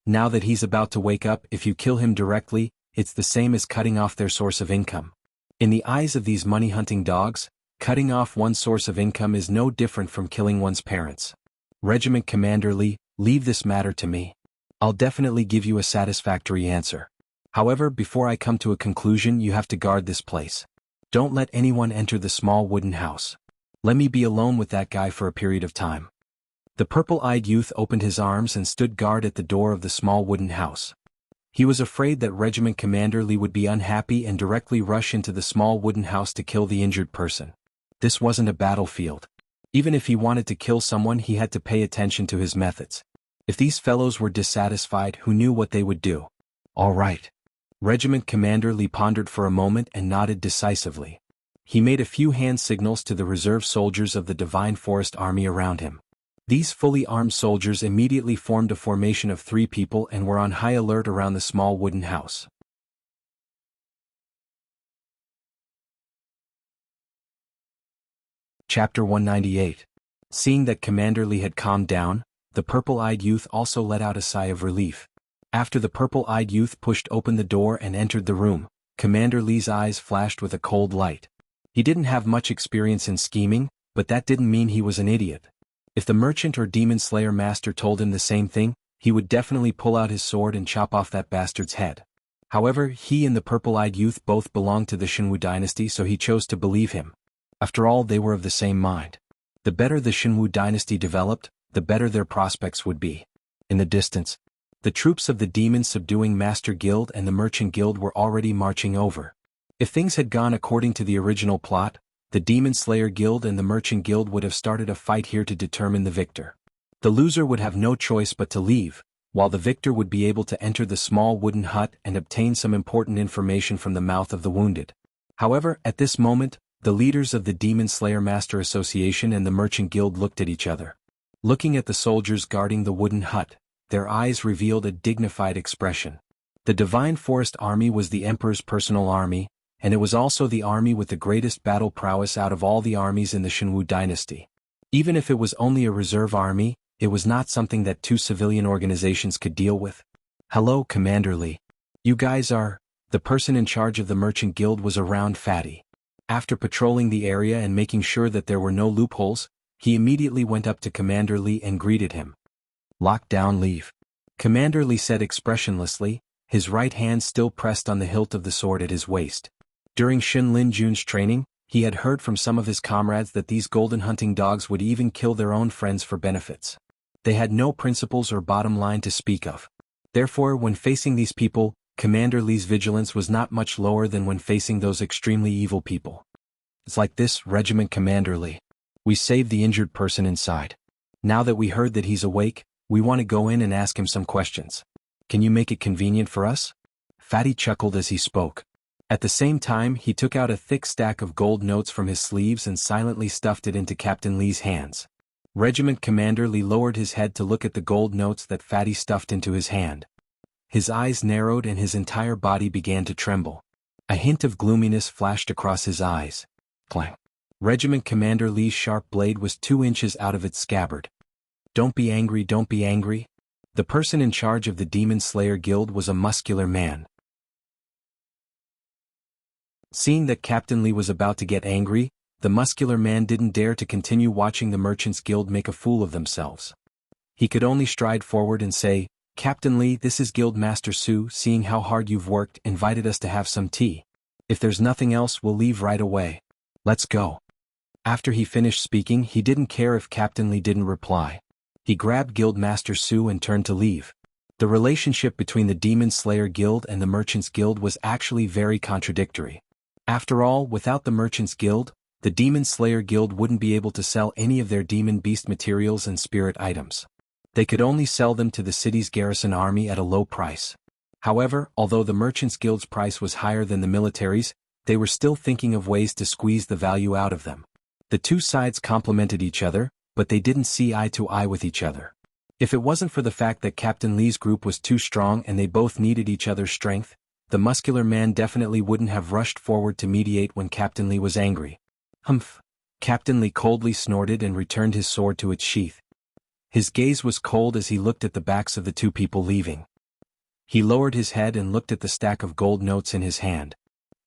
Now that he's about to wake up, if you kill him directly, it's the same as cutting off their source of income. In the eyes of these money-hunting dogs, cutting off one's source of income is no different from killing one's parents. Regiment Commander Li, leave this matter to me. I'll definitely give you a satisfactory answer. However, before I come to a conclusion, you have to guard this place. Don't let anyone enter the small wooden house. Let me be alone with that guy for a period of time. The purple-eyed youth opened his arms and stood guard at the door of the small wooden house. He was afraid that Regiment Commander Li would be unhappy and directly rush into the small wooden house to kill the injured person. This wasn't a battlefield. Even if he wanted to kill someone, he had to pay attention to his methods. If these fellows were dissatisfied, who knew what they would do? All right. Regiment Commander Li pondered for a moment and nodded decisively. He made a few hand signals to the reserve soldiers of the Divine Forest Army around him. These fully armed soldiers immediately formed a formation of 3 people and were on high alert around the small wooden house. Chapter 198. Seeing that Commander Li had calmed down, the purple-eyed youth also let out a sigh of relief. After the purple-eyed youth pushed open the door and entered the room, Commander Li's eyes flashed with a cold light. He didn't have much experience in scheming, but that didn't mean he was an idiot. If the merchant or demon slayer master told him the same thing, he would definitely pull out his sword and chop off that bastard's head. However, he and the purple-eyed youth both belonged to the Shinwu dynasty, so he chose to believe him. After all, they were of the same mind. The better the Shinwu dynasty developed, the better their prospects would be. In the distance, the troops of the Demon-Subduing Master Guild and the Merchant Guild were already marching over. If things had gone according to the original plot, the Demon Slayer Guild and the Merchant Guild would have started a fight here to determine the victor. The loser would have no choice but to leave, while the victor would be able to enter the small wooden hut and obtain some important information from the mouth of the wounded. However, at this moment, the leaders of the Demon Slayer Master Association and the Merchant Guild looked at each other. Looking at the soldiers guarding the wooden hut, their eyes revealed a dignified expression. The Divine Forest Army was the Emperor's personal army, and it was also the army with the greatest battle prowess out of all the armies in the Shinwu dynasty. Even if it was only a reserve army, it was not something that 2 civilian organizations could deal with. Hello, Commander Li. You guys are... The person in charge of the Merchant Guild was around Fatty. After patrolling the area and making sure that there were no loopholes, he immediately went up to Commander Li and greeted him. Lock down, leave. Commander Li said expressionlessly, his right hand still pressed on the hilt of the sword at his waist. During Shin Lin Jun's training, he had heard from some of his comrades that these golden hunting dogs would even kill their own friends for benefits. They had no principles or bottom line to speak of. Therefore, when facing these people, Commander Li's vigilance was not much lower than when facing those extremely evil people. It's like this, Regiment Commander Li. We saved the injured person inside. Now that we heard that he's awake, we want to go in and ask him some questions. Can you make it convenient for us? Fatty chuckled as he spoke. At the same time, he took out a thick stack of gold notes from his sleeves and silently stuffed it into Captain Li's hands. Regiment Commander Li lowered his head to look at the gold notes that Fatty stuffed into his hand. His eyes narrowed and his entire body began to tremble. A hint of gloominess flashed across his eyes. Clang. Regiment Commander Li's sharp blade was 2 inches out of its scabbard. Don't be angry, don't be angry. The person in charge of the Demon Slayer Guild was a muscular man. Seeing that Captain Li was about to get angry, the muscular man didn't dare to continue watching the Merchants Guild make a fool of themselves. He could only stride forward and say, Captain Lee, this is Guildmaster Su. Seeing how hard you've worked, invited us to have some tea. If there's nothing else, we'll leave right away. Let's go." After he finished speaking, he didn't care if Captain Lee didn't reply. He grabbed Guildmaster Su and turned to leave. The relationship between the Demon Slayer Guild and the Merchants Guild was actually very contradictory. After all, without the Merchants Guild, the Demon Slayer Guild wouldn't be able to sell any of their demon beast materials and spirit items. They could only sell them to the city's garrison army at a low price. However, although the Merchants Guild's price was higher than the military's, they were still thinking of ways to squeeze the value out of them. The two sides complemented each other, but they didn't see eye to eye with each other. If it wasn't for the fact that Captain Lee's group was too strong and they both needed each other's strength, the muscular man definitely wouldn't have rushed forward to mediate when Captain Lee was angry. Humph! Captain Lee coldly snorted and returned his sword to its sheath. His gaze was cold as he looked at the backs of the two people leaving. He lowered his head and looked at the stack of gold notes in his hand.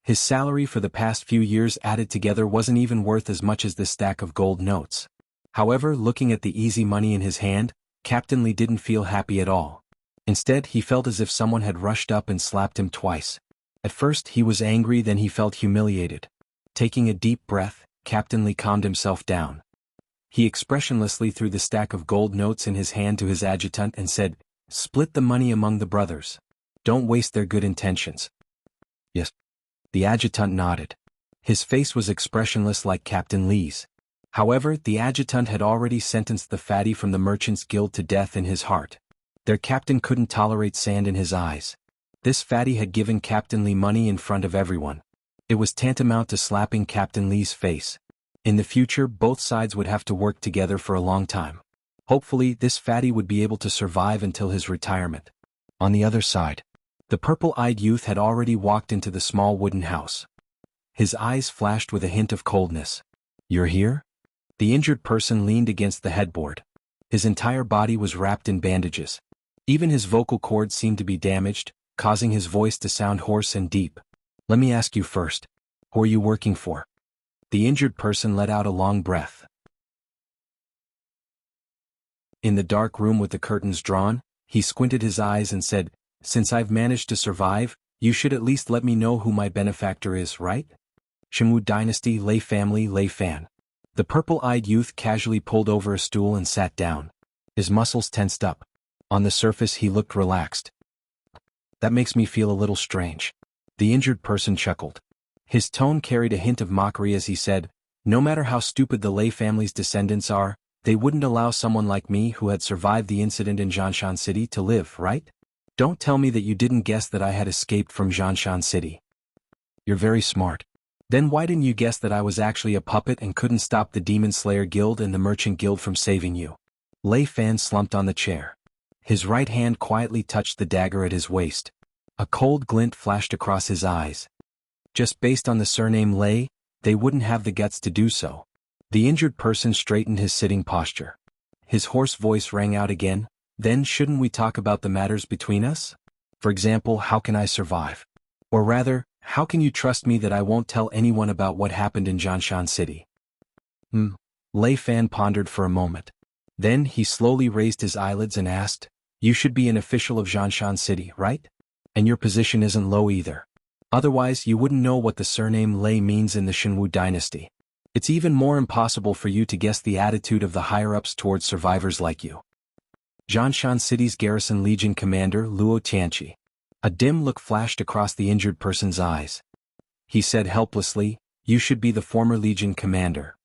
His salary for the past few years added together wasn't even worth as much as this stack of gold notes. However, looking at the easy money in his hand, Captain Lee didn't feel happy at all. Instead, he felt as if someone had rushed up and slapped him twice. At first, he was angry, then he felt humiliated. Taking a deep breath, Captain Lee calmed himself down. He expressionlessly threw the stack of gold notes in his hand to his adjutant and said, "Split the money among the brothers. Don't waste their good intentions." "Yes." The adjutant nodded. His face was expressionless like Captain Lee's. However, the adjutant had already sentenced the fatty from the Merchants Guild to death in his heart. Their captain couldn't tolerate sand in his eyes. This fatty had given Captain Lee money in front of everyone. It was tantamount to slapping Captain Lee's face. In the future, both sides would have to work together for a long time. Hopefully, this fatty would be able to survive until his retirement. On the other side, the purple-eyed youth had already walked into the small wooden house. His eyes flashed with a hint of coldness. "You're here?" The injured person leaned against the headboard. His entire body was wrapped in bandages. Even his vocal cords seemed to be damaged, causing his voice to sound hoarse and deep. "Let me ask you first. Who are you working for?" The injured person let out a long breath. In the dark room with the curtains drawn, he squinted his eyes and said, "Since I've managed to survive, you should at least let me know who my benefactor is, right? Shimwu Dynasty, Lei Family, Lei Fan." The purple-eyed youth casually pulled over a stool and sat down. His muscles tensed up. On the surface he looked relaxed. "That makes me feel a little strange." The injured person chuckled. His tone carried a hint of mockery as he said, "No matter how stupid the Lei family's descendants are, they wouldn't allow someone like me who had survived the incident in Zhanshan City to live, right? Don't tell me that you didn't guess that I had escaped from Zhanshan City. You're very smart. Then why didn't you guess that I was actually a puppet and couldn't stop the Demon Slayer Guild and the Merchant Guild from saving you?" Lei Fan slumped on the chair. His right hand quietly touched the dagger at his waist. A cold glint flashed across his eyes. Just based on the surname Lei, they wouldn't have the guts to do so. The injured person straightened his sitting posture. His hoarse voice rang out again, "Then shouldn't we talk about the matters between us? For example, how can I survive? Or rather, how can you trust me that I won't tell anyone about what happened in Zhanshan City?" Lei Fan pondered for a moment. Then he slowly raised his eyelids and asked, "You should be an official of Zhanshan City, right? And your position isn't low either. Otherwise you wouldn't know what the surname Lei means in the Shinwu dynasty. It's even more impossible for you to guess the attitude of the higher-ups towards survivors like you." Zhanshan City's Garrison Legion Commander Luo Tianqi. A dim look flashed across the injured person's eyes. He said helplessly, "You should be the former Legion commander."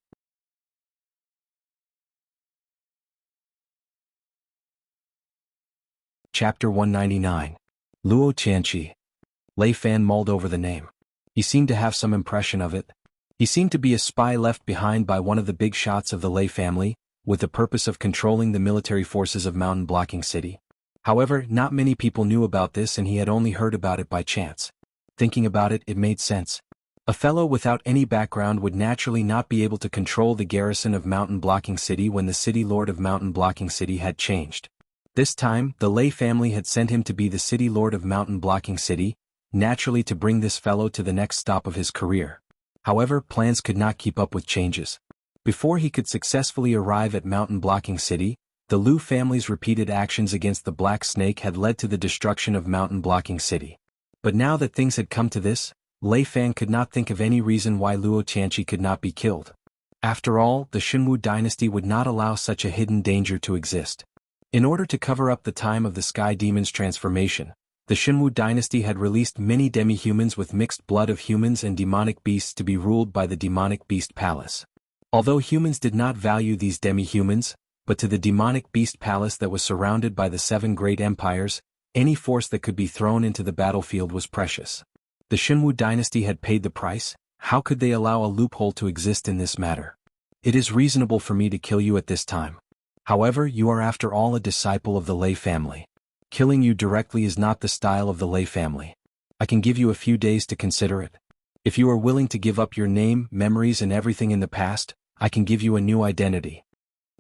Chapter 199. Luo Tianqi. Lei Fan mulled over the name. He seemed to have some impression of it. He seemed to be a spy left behind by one of the big shots of the Lei family, with the purpose of controlling the military forces of Mountain Blocking City. However, not many people knew about this and he had only heard about it by chance. Thinking about it, it made sense. A fellow without any background would naturally not be able to control the garrison of Mountain Blocking City when the city lord of Mountain Blocking City had changed. This time, the Lei family had sent him to be the city lord of Mountain Blocking City, naturally to bring this fellow to the next stop of his career. However, plans could not keep up with changes. Before he could successfully arrive at Mountain Blocking City, The Lu family's repeated actions against the Black Snake had led to the destruction of Mountain Blocking City. But now that things had come to this, Lei Fan could not think of any reason why Luo Qianqi could not be killed. After all, the Xunwu dynasty would not allow such a hidden danger to exist. In order to cover up the time of the Sky Demon's transformation, the Xunwu dynasty had released many demi-humans with mixed blood of humans and demonic beasts to be ruled by the Demonic Beast Palace. Although humans did not value these demi-humans, but to the Demonic Beast Palace that was surrounded by the 7 great empires, any force that could be thrown into the battlefield was precious. The Xunwu dynasty had paid the price. How could they allow a loophole to exist in this matter? It is reasonable for me to kill you at this time. However, you are after all a disciple of the Lei family. Killing you directly is not the style of the Lei family. I can give you a few days to consider it. If you are willing to give up your name, memories and everything in the past, I can give you a new identity.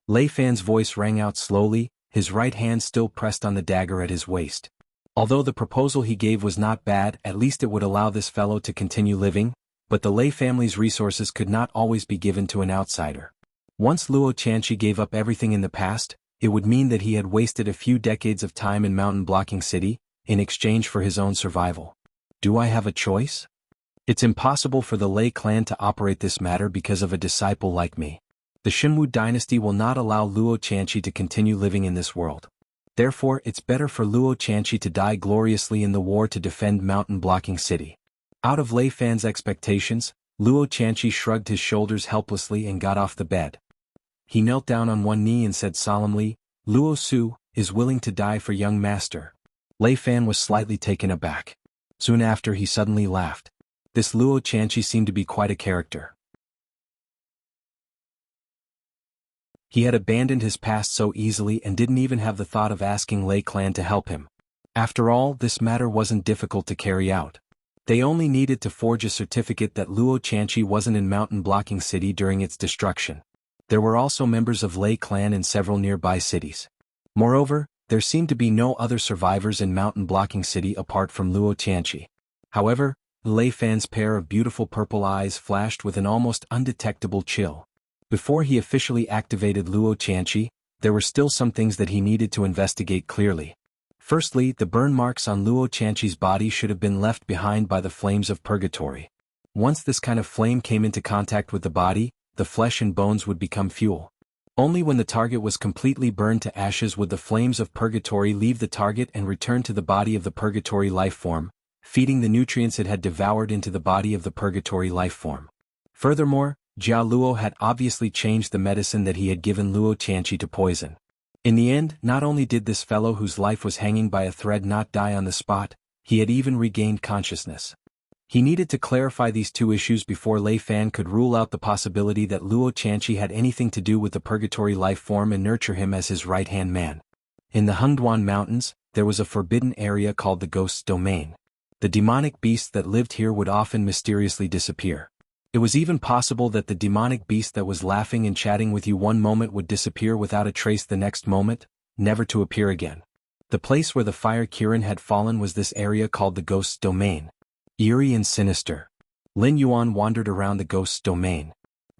Lei Fan's voice rang out slowly, his right hand still pressed on the dagger at his waist. Although the proposal he gave was not bad, at least it would allow this fellow to continue living, but the Lei family's resources could not always be given to an outsider. Once Luo Qianqi gave up everything in the past, it would mean that he had wasted a few decades of time in Mountain Blocking City, in exchange for his own survival. Do I have a choice? It's impossible for the Lei clan to operate this matter because of a disciple like me. The Xunwu dynasty will not allow Luo Qianqi to continue living in this world. Therefore, it's better for Luo Qianqi to die gloriously in the war to defend Mountain Blocking City. Out of Lei Fan's expectations, Luo Qianqi shrugged his shoulders helplessly and got off the bed. He knelt down on one knee and said solemnly, Luo Su is willing to die for young master. Lei Fan was slightly taken aback. Soon after he suddenly laughed. This Luo Qianqi seemed to be quite a character. He had abandoned his past so easily and didn't even have the thought of asking Lei clan to help him. After all, this matter wasn't difficult to carry out. They only needed to forge a certificate that Luo Qianqi wasn't in Mountain Blocking City during its destruction. There were also members of Lei clan in several nearby cities. Moreover, there seemed to be no other survivors in Mountain Blocking City apart from Luo Qianqi. However, Lei Fan's pair of beautiful purple eyes flashed with an almost undetectable chill. Before he officially activated Luo Qianqi, there were still some things that he needed to investigate clearly. Firstly, the burn marks on Luo Qianqi's body should have been left behind by the flames of purgatory. Once this kind of flame came into contact with the body, the flesh and bones would become fuel. Only when the target was completely burned to ashes would the flames of purgatory leave the target and return to the body of the purgatory life form, feeding the nutrients it had devoured into the body of the purgatory life form. Furthermore, Jia Luo had obviously changed the medicine that he had given Luo Qianqi to poison. In the end, not only did this fellow whose life was hanging by a thread not die on the spot, he had even regained consciousness. He needed to clarify these two issues before Lei Fan could rule out the possibility that Luo Qianqi had anything to do with the purgatory life form and nurture him as his right-hand man. In the Hengduan Mountains, there was a forbidden area called the Ghost's Domain. The demonic beasts that lived here would often mysteriously disappear. It was even possible that the demonic beast that was laughing and chatting with you one moment would disappear without a trace the next moment, never to appear again. The place where the fire Kirin had fallen was this area called the Ghost's Domain. Eerie and sinister. Lin Yuan wandered around the Ghost's Domain.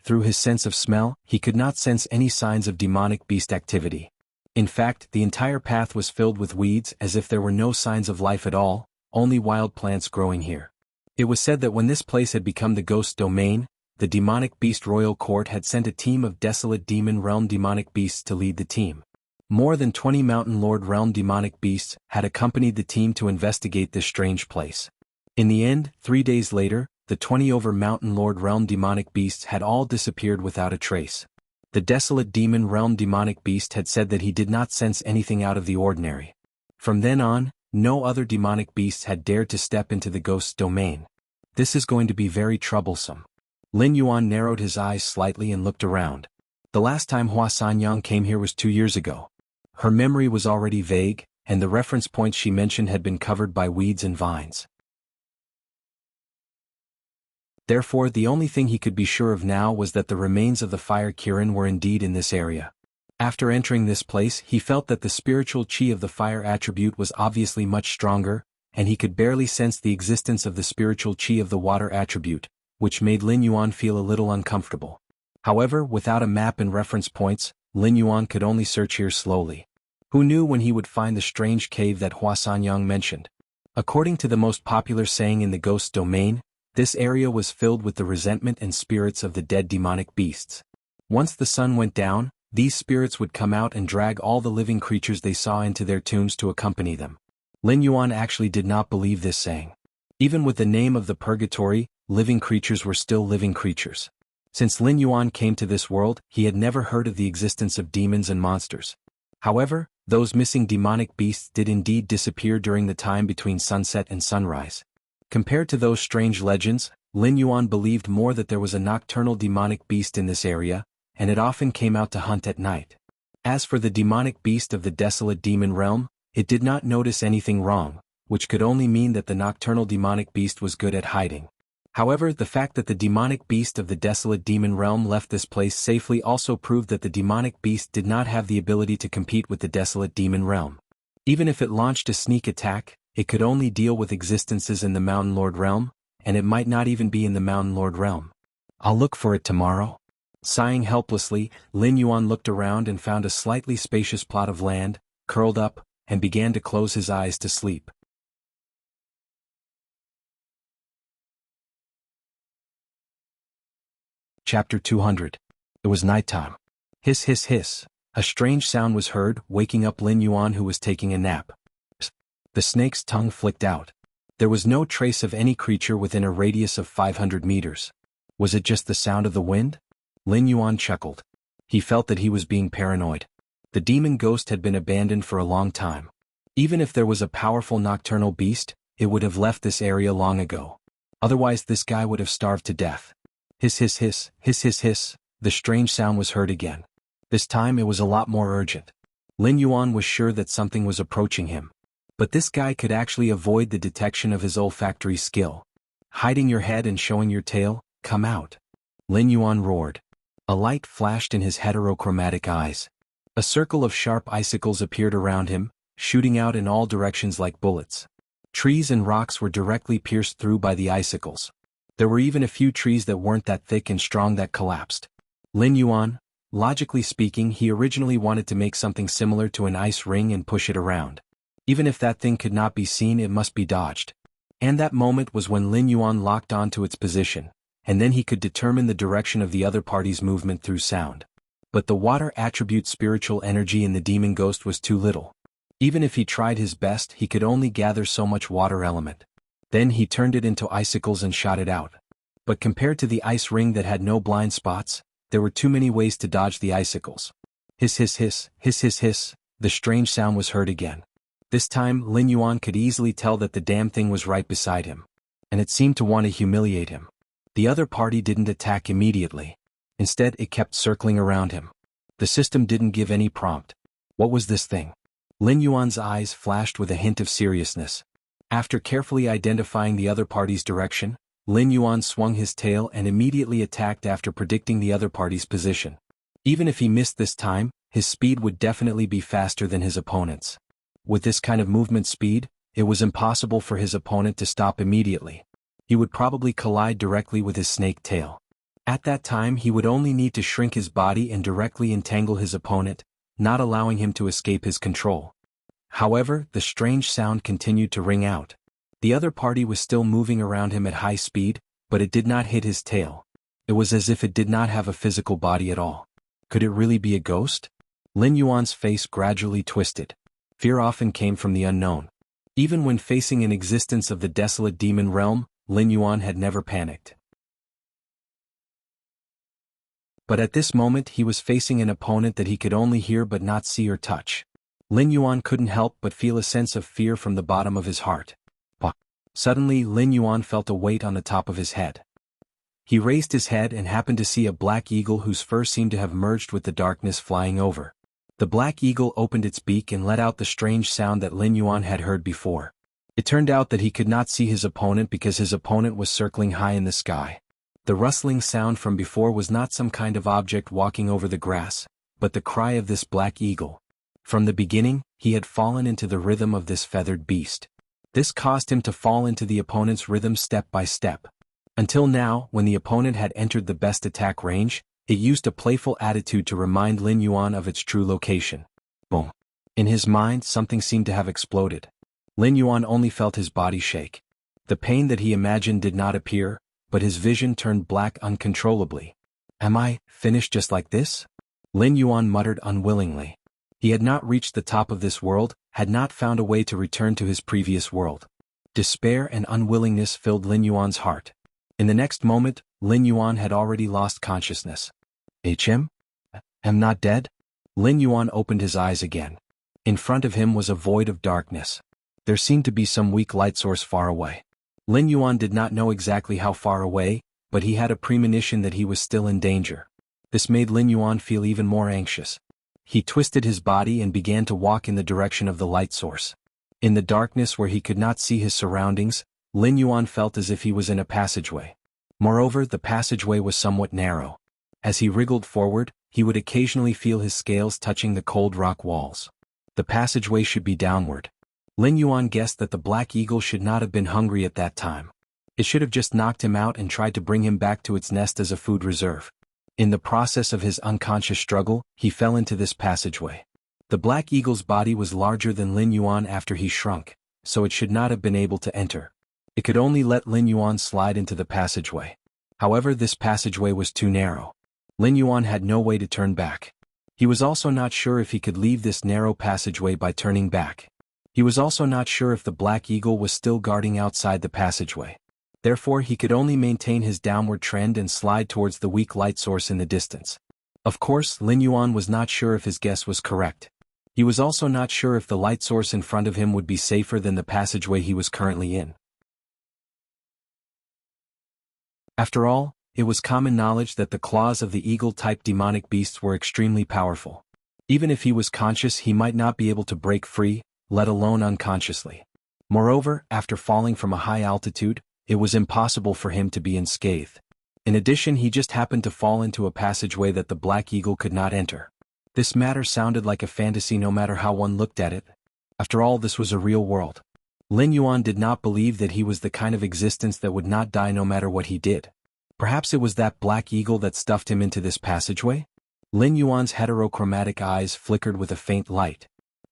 Through his sense of smell, he could not sense any signs of demonic beast activity. In fact, the entire path was filled with weeds as if there were no signs of life at all, only wild plants growing here. It was said that when this place had become the Ghost's Domain, the demonic beast royal court had sent a team of desolate demon realm demonic beasts to lead the team. More than 20 Mountain Lord realm demonic beasts had accompanied the team to investigate this strange place. In the end, 3 days later, the 20 over Mountain Lord realm demonic beasts had all disappeared without a trace. The desolate demon realm demonic beast had said that he did not sense anything out of the ordinary. From then on, no other demonic beasts had dared to step into the Ghost's Domain. This is going to be very troublesome. Lin Yuan narrowed his eyes slightly and looked around. The last time Hua Sanyang came here was 2 years ago. Her memory was already vague, and the reference points she mentioned had been covered by weeds and vines. Therefore, the only thing he could be sure of now was that the remains of the fire Kirin were indeed in this area. After entering this place, he felt that the spiritual chi of the fire attribute was obviously much stronger, and he could barely sense the existence of the spiritual chi of the water attribute, which made Lin Yuan feel a little uncomfortable. However, without a map and reference points, Lin Yuan could only search here slowly. Who knew when he would find the strange cave that Hua Sanyang mentioned? According to the most popular saying in the ghost domain, this area was filled with the resentment and spirits of the dead demonic beasts. Once the sun went down, these spirits would come out and drag all the living creatures they saw into their tombs to accompany them. Lin Yuan actually did not believe this saying. Even with the name of the purgatory, living creatures were still living creatures. Since Lin Yuan came to this world, he had never heard of the existence of demons and monsters. However, those missing demonic beasts did indeed disappear during the time between sunset and sunrise. Compared to those strange legends, Lin Yuan believed more that there was a nocturnal demonic beast in this area, and it often came out to hunt at night. As for the demonic beast of the desolate demon realm, it did not notice anything wrong, which could only mean that the nocturnal demonic beast was good at hiding. However, the fact that the demonic beast of the desolate demon realm left this place safely also proved that the demonic beast did not have the ability to compete with the desolate demon realm. Even if it launched a sneak attack, it could only deal with existences in the Mountain Lord realm, and it might not even be in the Mountain Lord realm. I'll look for it tomorrow. Sighing helplessly, Lin Yuan looked around and found a slightly spacious plot of land, curled up, and began to close his eyes to sleep. Chapter 200. It was nighttime. Hiss hiss hiss. A strange sound was heard, waking up Lin Yuan, who was taking a nap. The snake's tongue flicked out. There was no trace of any creature within a radius of 500 meters. Was it just the sound of the wind? Lin Yuan chuckled. He felt that he was being paranoid. The demon ghost had been abandoned for a long time. Even if there was a powerful nocturnal beast, it would have left this area long ago. Otherwise this guy would have starved to death. Hiss hiss hiss, hiss hiss hiss, the strange sound was heard again. This time it was a lot more urgent. Lin Yuan was sure that something was approaching him. But this guy could actually avoid the detection of his olfactory skill. Hiding your head and showing your tail, come out. Lin Yuan roared. A light flashed in his heterochromatic eyes. A circle of sharp icicles appeared around him, shooting out in all directions like bullets. Trees and rocks were directly pierced through by the icicles. There were even a few trees that weren't that thick and strong that collapsed. Lin Yuan, logically speaking, he originally wanted to make something similar to an ice ring and push it around. Even if that thing could not be seen, it must be dodged. And that moment was when Lin Yuan locked onto its position, and then he could determine the direction of the other party's movement through sound. But the water attribute spiritual energy in the demon ghost was too little. Even if he tried his best, he could only gather so much water element. Then he turned it into icicles and shot it out. But compared to the ice ring that had no blind spots, there were too many ways to dodge the icicles. Hiss hiss hiss, hiss hiss hiss, the strange sound was heard again. This time Lin Yuan could easily tell that the damn thing was right beside him. And it seemed to want to humiliate him. The other party didn't attack immediately. Instead, it kept circling around him. The system didn't give any prompt. What was this thing? Lin Yuan's eyes flashed with a hint of seriousness. After carefully identifying the other party's direction, Lin Yuan swung his tail and immediately attacked after predicting the other party's position. Even if he missed this time, his speed would definitely be faster than his opponent's. With this kind of movement speed, it was impossible for his opponent to stop immediately. He would probably collide directly with his snake tail. At that time he would only need to shrink his body and directly entangle his opponent, not allowing him to escape his control. However, the strange sound continued to ring out. The other party was still moving around him at high speed, but it did not hit his tail. It was as if it did not have a physical body at all. Could it really be a ghost? Lin Yuan's face gradually twisted. Fear often came from the unknown. Even when facing an existence of the desolate demon realm, Lin Yuan had never panicked. But at this moment he was facing an opponent that he could only hear but not see or touch. Lin Yuan couldn't help but feel a sense of fear from the bottom of his heart. Suddenly Lin Yuan felt a weight on the top of his head. He raised his head and happened to see a black eagle whose fur seemed to have merged with the darkness flying over. The black eagle opened its beak and let out the strange sound that Lin Yuan had heard before. It turned out that he could not see his opponent because his opponent was circling high in the sky. The rustling sound from before was not some kind of object walking over the grass, but the cry of this black eagle. From the beginning, he had fallen into the rhythm of this feathered beast. This caused him to fall into the opponent's rhythm step by step. Until now, when the opponent had entered the best attack range, It used a playful attitude to remind Lin Yuan of its true location. Boom. In his mind, something seemed to have exploded. Lin Yuan only felt his body shake. The pain that he imagined did not appear, but his vision turned black uncontrollably. Am I finished just like this? Lin Yuan muttered unwillingly. He had not reached the top of this world, had not found a way to return to his previous world. Despair and unwillingness filled Lin Yuan's heart. In the next moment, Lin Yuan had already lost consciousness. Am not dead? Lin Yuan opened his eyes again. In front of him was a void of darkness. There seemed to be some weak light source far away. Lin Yuan did not know exactly how far away, but he had a premonition that he was still in danger. This made Lin Yuan feel even more anxious. He twisted his body and began to walk in the direction of the light source. In the darkness where he could not see his surroundings, Lin Yuan felt as if he was in a passageway. Moreover, the passageway was somewhat narrow. As he wriggled forward, he would occasionally feel his scales touching the cold rock walls. The passageway should be downward. Lin Yuan guessed that the black eagle should not have been hungry at that time. It should have just knocked him out and tried to bring him back to its nest as a food reserve. In the process of his unconscious struggle, he fell into this passageway. The black eagle's body was larger than Lin Yuan after he shrunk, so it should not have been able to enter. It could only let Lin Yuan slide into the passageway. However, this passageway was too narrow. Lin Yuan had no way to turn back. He was also not sure if he could leave this narrow passageway by turning back. He was also not sure if the black eagle was still guarding outside the passageway. Therefore, he could only maintain his downward trend and slide towards the weak light source in the distance. Of course, Lin Yuan was not sure if his guess was correct. He was also not sure if the light source in front of him would be safer than the passageway he was currently in. After all, it was common knowledge that the claws of the eagle-type demonic beasts were extremely powerful. Even if he was conscious, he might not be able to break free, let alone unconsciously. Moreover, after falling from a high altitude, it was impossible for him to be unscathed. In addition, he just happened to fall into a passageway that the black eagle could not enter. This matter sounded like a fantasy no matter how one looked at it. After all, this was a real world. Lin Yuan did not believe that he was the kind of existence that would not die no matter what he did. Perhaps it was that black eagle that stuffed him into this passageway? Lin Yuan's heterochromatic eyes flickered with a faint light.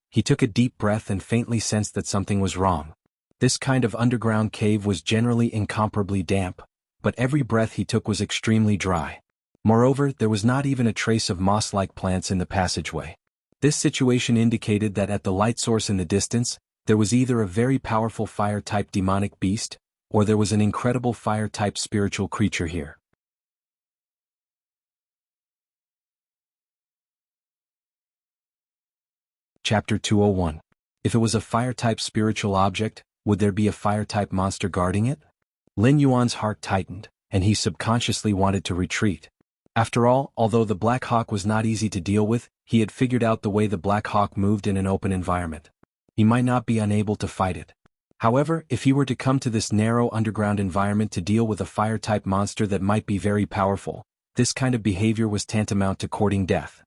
He took a deep breath and faintly sensed that something was wrong. This kind of underground cave was generally incomparably damp, but every breath he took was extremely dry. Moreover, there was not even a trace of moss-like plants in the passageway. This situation indicated that at the light source in the distance, there was either a very powerful fire-type demonic beast, or there was an incredible fire-type spiritual creature here. Chapter 201. If it was a fire-type spiritual object, would there be a fire-type monster guarding it? Lin Yuan's heart tightened, and he subconsciously wanted to retreat. After all, although the Black Hawk was not easy to deal with, he had figured out the way the Black Hawk moved in an open environment. He might not be unable to fight it. However, if he were to come to this narrow underground environment to deal with a fire-type monster that might be very powerful, this kind of behavior was tantamount to courting death.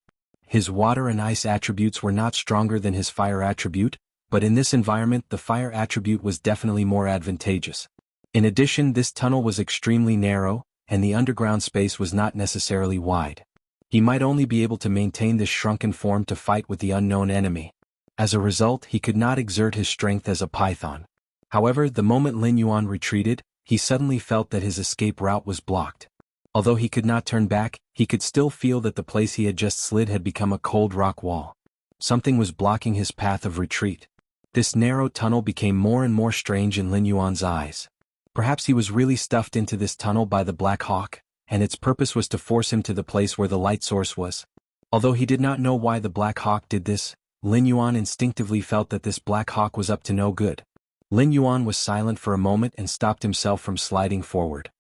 His water and ice attributes were not stronger than his fire attribute, but in this environment the fire attribute was definitely more advantageous. In addition, this tunnel was extremely narrow, and the underground space was not necessarily wide. He might only be able to maintain this shrunken form to fight with the unknown enemy. As a result, he could not exert his strength as a python. However, the moment Lin Yuan retreated, he suddenly felt that his escape route was blocked. Although he could not turn back, he could still feel that the place he had just slid had become a cold rock wall. Something was blocking his path of retreat. This narrow tunnel became more and more strange in Lin Yuan's eyes. Perhaps he was really stuffed into this tunnel by the Black Hawk, and its purpose was to force him to the place where the light source was. Although he did not know why the Black Hawk did this, Lin Yuan instinctively felt that this Black Hawk was up to no good. Lin Yuan was silent for a moment and stopped himself from sliding forward.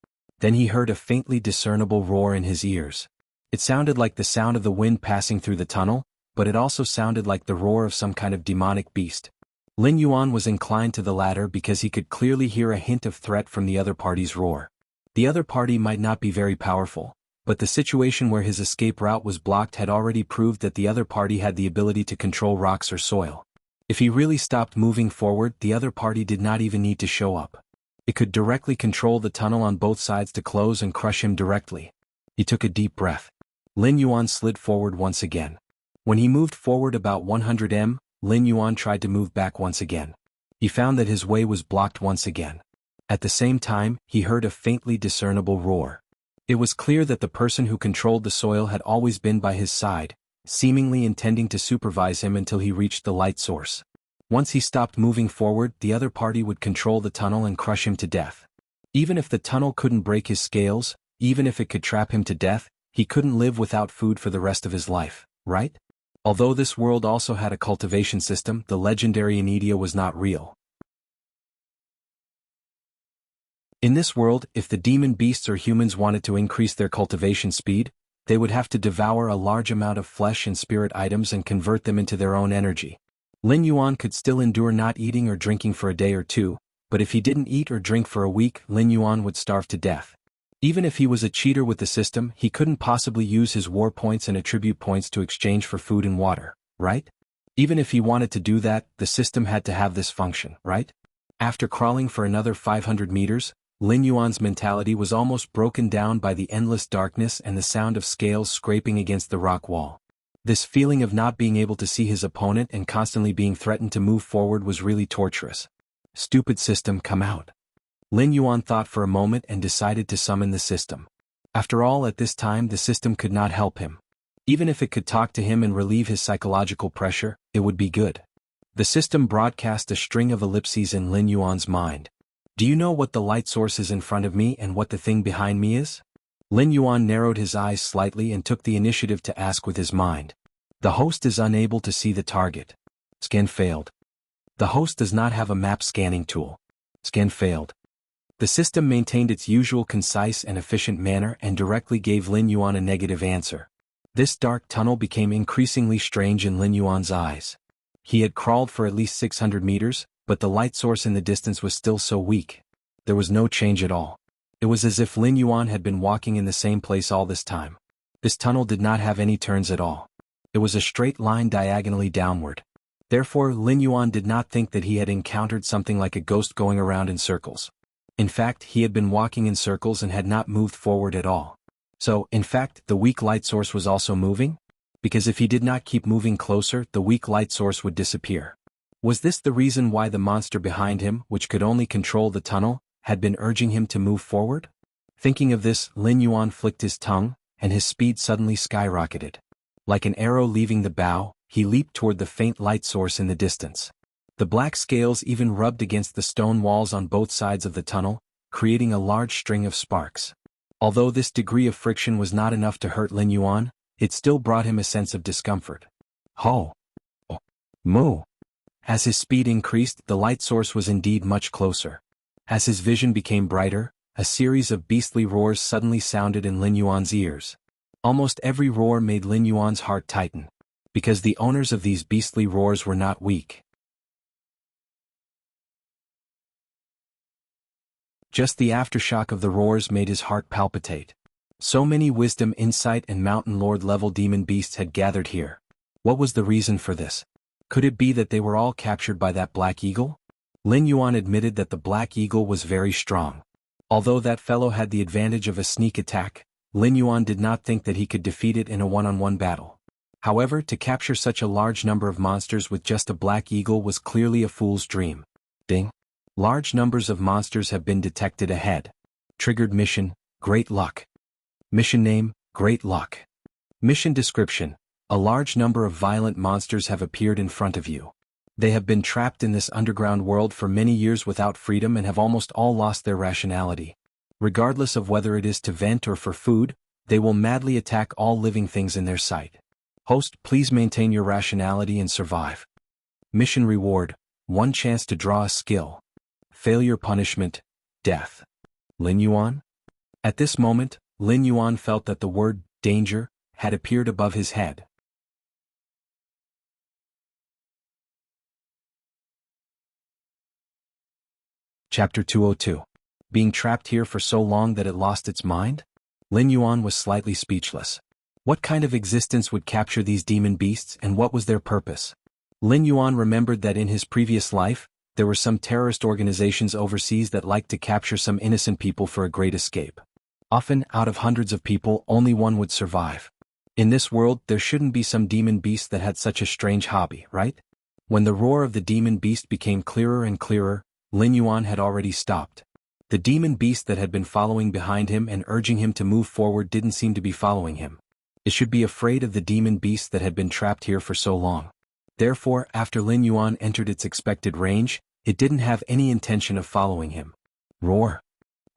Then he heard a faintly discernible roar in his ears. It sounded like the sound of the wind passing through the tunnel, but it also sounded like the roar of some kind of demonic beast. Lin Yuan was inclined to the latter because he could clearly hear a hint of threat from the other party's roar. The other party might not be very powerful, but the situation where his escape route was blocked had already proved that the other party had the ability to control rocks or soil. If he really stopped moving forward, the other party did not even need to show up. It could directly control the tunnel on both sides to close and crush him directly. He took a deep breath. Lin Yuan slid forward once again. When he moved forward about 100 m, Lin Yuan tried to move back once again. He found that his way was blocked once again. At the same time, he heard a faintly discernible roar. It was clear that the person who controlled the soil had always been by his side, seemingly intending to supervise him until he reached the light source. Once he stopped moving forward, the other party would control the tunnel and crush him to death. Even if the tunnel couldn't break his scales, even if it could trap him to death, he couldn't live without food for the rest of his life, right? Although this world also had a cultivation system, the legendary Anidia was not real. In this world, if the demon beasts or humans wanted to increase their cultivation speed, they would have to devour a large amount of flesh and spirit items and convert them into their own energy. Lin Yuan could still endure not eating or drinking for a day or two, but if he didn't eat or drink for a week, Lin Yuan would starve to death. Even if he was a cheater with the system, he couldn't possibly use his war points and attribute points to exchange for food and water, right? Even if he wanted to do that, the system had to have this function, right? After crawling for another 500 meters, Lin Yuan's mentality was almost broken down by the endless darkness and the sound of scales scraping against the rock wall. This feeling of not being able to see his opponent and constantly being threatened to move forward was really torturous. Stupid system, come out. Lin Yuan thought for a moment and decided to summon the system. After all, at this time the system could not help him. Even if it could talk to him and relieve his psychological pressure, it would be good. The system broadcast a string of ellipses in Lin Yuan's mind. Do you know what the light source is in front of me and what the thing behind me is? Lin Yuan narrowed his eyes slightly and took the initiative to ask with his mind. The host is unable to see the target. Scan failed. The host does not have a map scanning tool. Scan failed. The system maintained its usual concise and efficient manner and directly gave Lin Yuan a negative answer. This dark tunnel became increasingly strange in Lin Yuan's eyes. He had crawled for at least 600 meters, but the light source in the distance was still so weak. There was no change at all. It was as if Lin Yuan had been walking in the same place all this time. This tunnel did not have any turns at all. It was a straight line diagonally downward. Therefore, Lin Yuan did not think that he had encountered something like a ghost going around in circles. In fact, he had been walking in circles and had not moved forward at all. So, in fact, the weak light source was also moving? Because if he did not keep moving closer, the weak light source would disappear. Was this the reason why the monster behind him, which could only control the tunnel, had been urging him to move forward? Thinking of this, Lin Yuan flicked his tongue, and his speed suddenly skyrocketed. Like an arrow leaving the bow, he leaped toward the faint light source in the distance. The black scales even rubbed against the stone walls on both sides of the tunnel, creating a large string of sparks. Although this degree of friction was not enough to hurt Lin Yuan, it still brought him a sense of discomfort. Ho! Oh! Moo! As his speed increased, the light source was indeed much closer. As his vision became brighter, a series of beastly roars suddenly sounded in Lin Yuan's ears. Almost every roar made Lin Yuan's heart tighten, because the owners of these beastly roars were not weak. Just the aftershock of the roars made his heart palpitate. So many wisdom, insight, and mountain lord level demon beasts had gathered here. What was the reason for this? Could it be that they were all captured by that black eagle? Lin Yuan admitted that the black eagle was very strong. Although that fellow had the advantage of a sneak attack, Lin Yuan did not think that he could defeat it in a one-on-one battle. However, to capture such a large number of monsters with just a black eagle was clearly a fool's dream. Ding! Large numbers of monsters have been detected ahead. Triggered mission, Great Luck. Mission name, Great Luck. Mission description: a large number of violent monsters have appeared in front of you. They have been trapped in this underground world for many years without freedom and have almost all lost their rationality. Regardless of whether it is to vent or for food, they will madly attack all living things in their sight. Host, please maintain your rationality and survive. Mission reward: 1 chance to draw a skill. Failure punishment: death. Lin Yuan? At this moment, Lin Yuan felt that the word danger had appeared above his head. Chapter 202. Being trapped here for so long that it lost its mind? Lin Yuan was slightly speechless. What kind of existence would capture these demon beasts and what was their purpose? Lin Yuan remembered that in his previous life, there were some terrorist organizations overseas that liked to capture some innocent people for a great escape. Often, out of hundreds of people, only one would survive. In this world there shouldn't be some demon beast that had such a strange hobby, right? When the roar of the demon beast became clearer and clearer, Lin Yuan had already stopped. The demon beast that had been following behind him and urging him to move forward didn't seem to be following him. It should be afraid of the demon beast that had been trapped here for so long. Therefore, after Lin Yuan entered its expected range, it didn't have any intention of following him. Roar!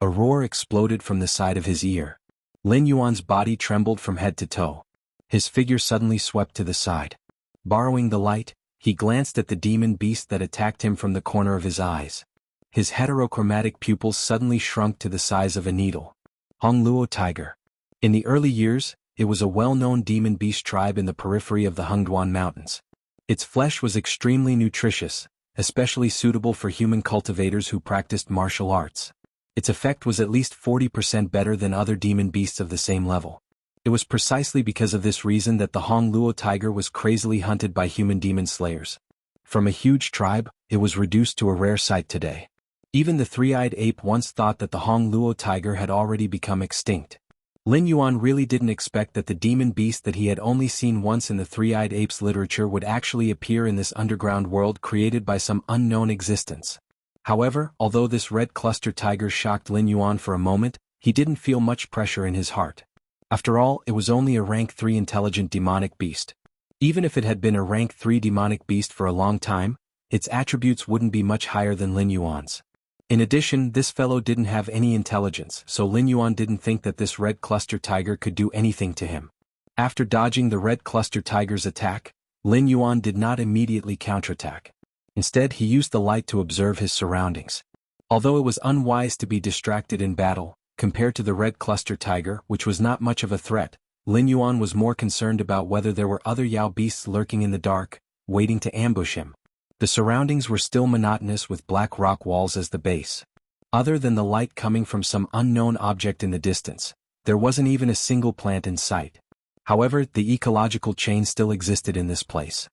A roar exploded from the side of his ear. Lin Yuan's body trembled from head to toe. His figure suddenly swept to the side. Borrowing the light, he glanced at the demon beast that attacked him from the corner of his eyes. His heterochromatic pupils suddenly shrunk to the size of a needle. Hongluo tiger. In the early years, it was a well-known demon beast tribe in the periphery of the Hengduan Mountains. Its flesh was extremely nutritious, especially suitable for human cultivators who practiced martial arts. Its effect was at least 40% better than other demon beasts of the same level. It was precisely because of this reason that the Hongluo tiger was crazily hunted by human demon slayers. From a huge tribe, it was reduced to a rare sight today. Even the three-eyed ape once thought that the Hongluo tiger had already become extinct. Lin Yuan really didn't expect that the demon beast that he had only seen once in the three-eyed ape's literature would actually appear in this underground world created by some unknown existence. However, although this red cluster tiger shocked Lin Yuan for a moment, he didn't feel much pressure in his heart. After all, it was only a rank 3 intelligent demonic beast. Even if it had been a rank 3 demonic beast for a long time, its attributes wouldn't be much higher than Lin Yuan's. In addition, this fellow didn't have any intelligence, so Lin Yuan didn't think that this red cluster tiger could do anything to him. After dodging the red cluster tiger's attack, Lin Yuan did not immediately counterattack. Instead, he used the light to observe his surroundings. Although it was unwise to be distracted in battle, compared to the red cluster tiger, which was not much of a threat, Lin Yuan was more concerned about whether there were other Yao beasts lurking in the dark, waiting to ambush him. The surroundings were still monotonous with black rock walls as the base. Other than the light coming from some unknown object in the distance, there wasn't even a single plant in sight. However, the ecological chain still existed in this place.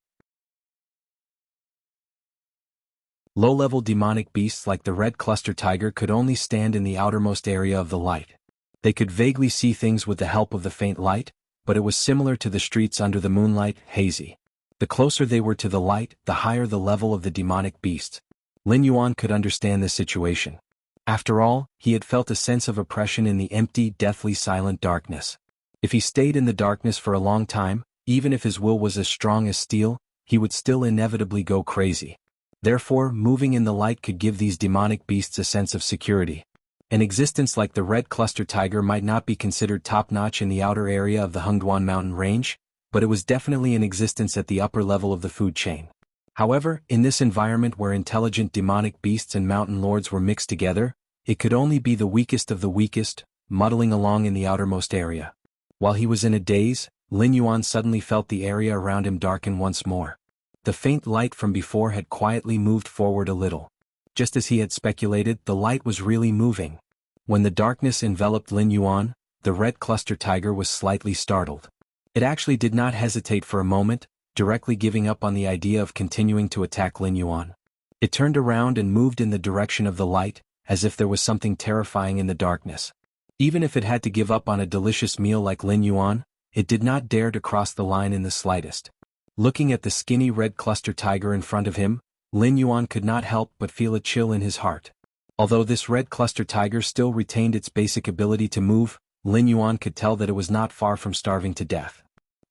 Low-level demonic beasts like the red cluster tiger could only stand in the outermost area of the light. They could vaguely see things with the help of the faint light, but it was similar to the streets under the moonlight, hazy. The closer they were to the light, the higher the level of the demonic beasts. Lin Yuan could understand this situation. After all, he had felt a sense of oppression in the empty, deathly silent darkness. If he stayed in the darkness for a long time, even if his will was as strong as steel, he would still inevitably go crazy. Therefore, moving in the light could give these demonic beasts a sense of security. An existence like the red cluster tiger might not be considered top-notch in the outer area of the Hengduan mountain range, but it was definitely in existence at the upper level of the food chain. However, in this environment where intelligent demonic beasts and mountain lords were mixed together, it could only be the weakest of the weakest, muddling along in the outermost area. While he was in a daze, Lin Yuan suddenly felt the area around him darken once more. The faint light from before had quietly moved forward a little. Just as he had speculated, the light was really moving. When the darkness enveloped Lin Yuan, the red cluster tiger was slightly startled. It actually did not hesitate for a moment, directly giving up on the idea of continuing to attack Lin Yuan. It turned around and moved in the direction of the light, as if there was something terrifying in the darkness. Even if it had to give up on a delicious meal like Lin Yuan, it did not dare to cross the line in the slightest. Looking at the skinny red cluster tiger in front of him, Lin Yuan could not help but feel a chill in his heart. Although this red cluster tiger still retained its basic ability to move, Lin Yuan could tell that it was not far from starving to death.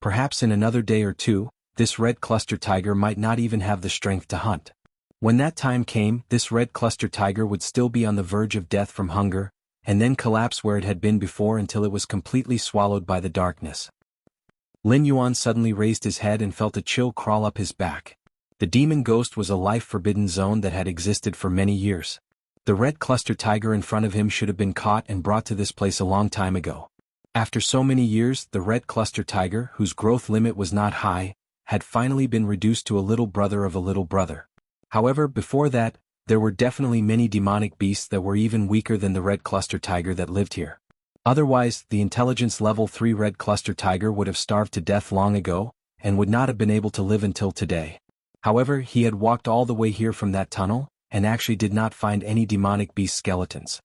Perhaps in another day or two, this red cluster tiger might not even have the strength to hunt. When that time came, this red cluster tiger would still be on the verge of death from hunger, and then collapse where it had been before until it was completely swallowed by the darkness. Lin Yuan suddenly raised his head and felt a chill crawl up his back. The demon ghost was a life-forbidden zone that had existed for many years. The red cluster tiger in front of him should have been caught and brought to this place a long time ago. After so many years, the red cluster tiger, whose growth limit was not high, had finally been reduced to a little brother of a little brother. However, before that, there were definitely many demonic beasts that were even weaker than the red cluster tiger that lived here. Otherwise, the intelligence level 3 red cluster tiger would have starved to death long ago, and would not have been able to live until today. However, he had walked all the way here from that tunnel, and actually did not find any demonic beast skeletons.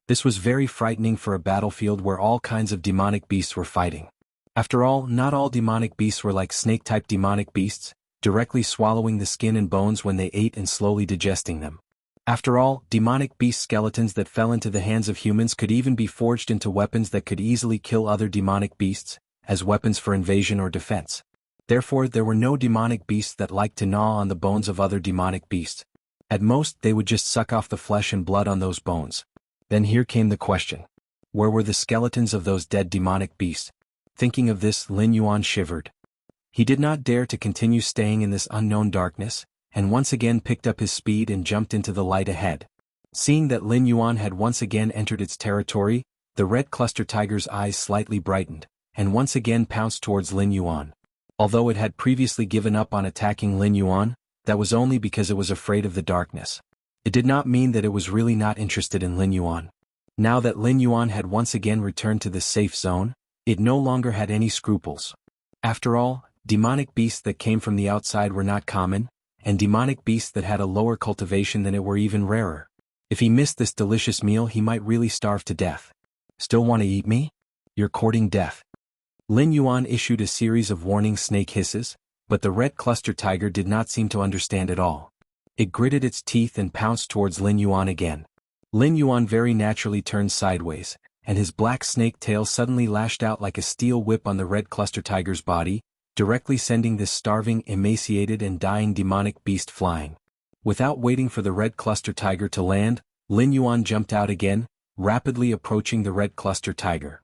This was very frightening for a battlefield where all kinds of demonic beasts were fighting. After all, not all demonic beasts were like snake-type demonic beasts, directly swallowing the skin and bones when they ate and slowly digesting them. After all, demonic beast skeletons that fell into the hands of humans could even be forged into weapons that could easily kill other demonic beasts, as weapons for invasion or defense. Therefore, there were no demonic beasts that liked to gnaw on the bones of other demonic beasts. At most, they would just suck off the flesh and blood on those bones. Then here came the question. Where were the skeletons of those dead demonic beasts? Thinking of this, Lin Yuan shivered. He did not dare to continue staying in this unknown darkness, and once again picked up his speed and jumped into the light ahead. Seeing that Lin Yuan had once again entered its territory, the red cluster tiger's eyes slightly brightened, and once again pounced towards Lin Yuan. Although it had previously given up on attacking Lin Yuan, that was only because it was afraid of the darkness. It did not mean that it was really not interested in Lin Yuan. Now that Lin Yuan had once again returned to the safe zone, it no longer had any scruples. After all, demonic beasts that came from the outside were not common, and demonic beasts that had a lower cultivation than it were even rarer. If he missed this delicious meal, he might really starve to death. Still want to eat me? You're courting death. Lin Yuan issued a series of warning snake hisses, but the red cluster tiger did not seem to understand at all. It gritted its teeth and pounced towards Lin Yuan again. Lin Yuan very naturally turned sideways, and his black snake tail suddenly lashed out like a steel whip on the red cluster tiger's body, directly sending this starving, emaciated and dying demonic beast flying. Without waiting for the red cluster tiger to land, Lin Yuan jumped out again, rapidly approaching the red cluster tiger.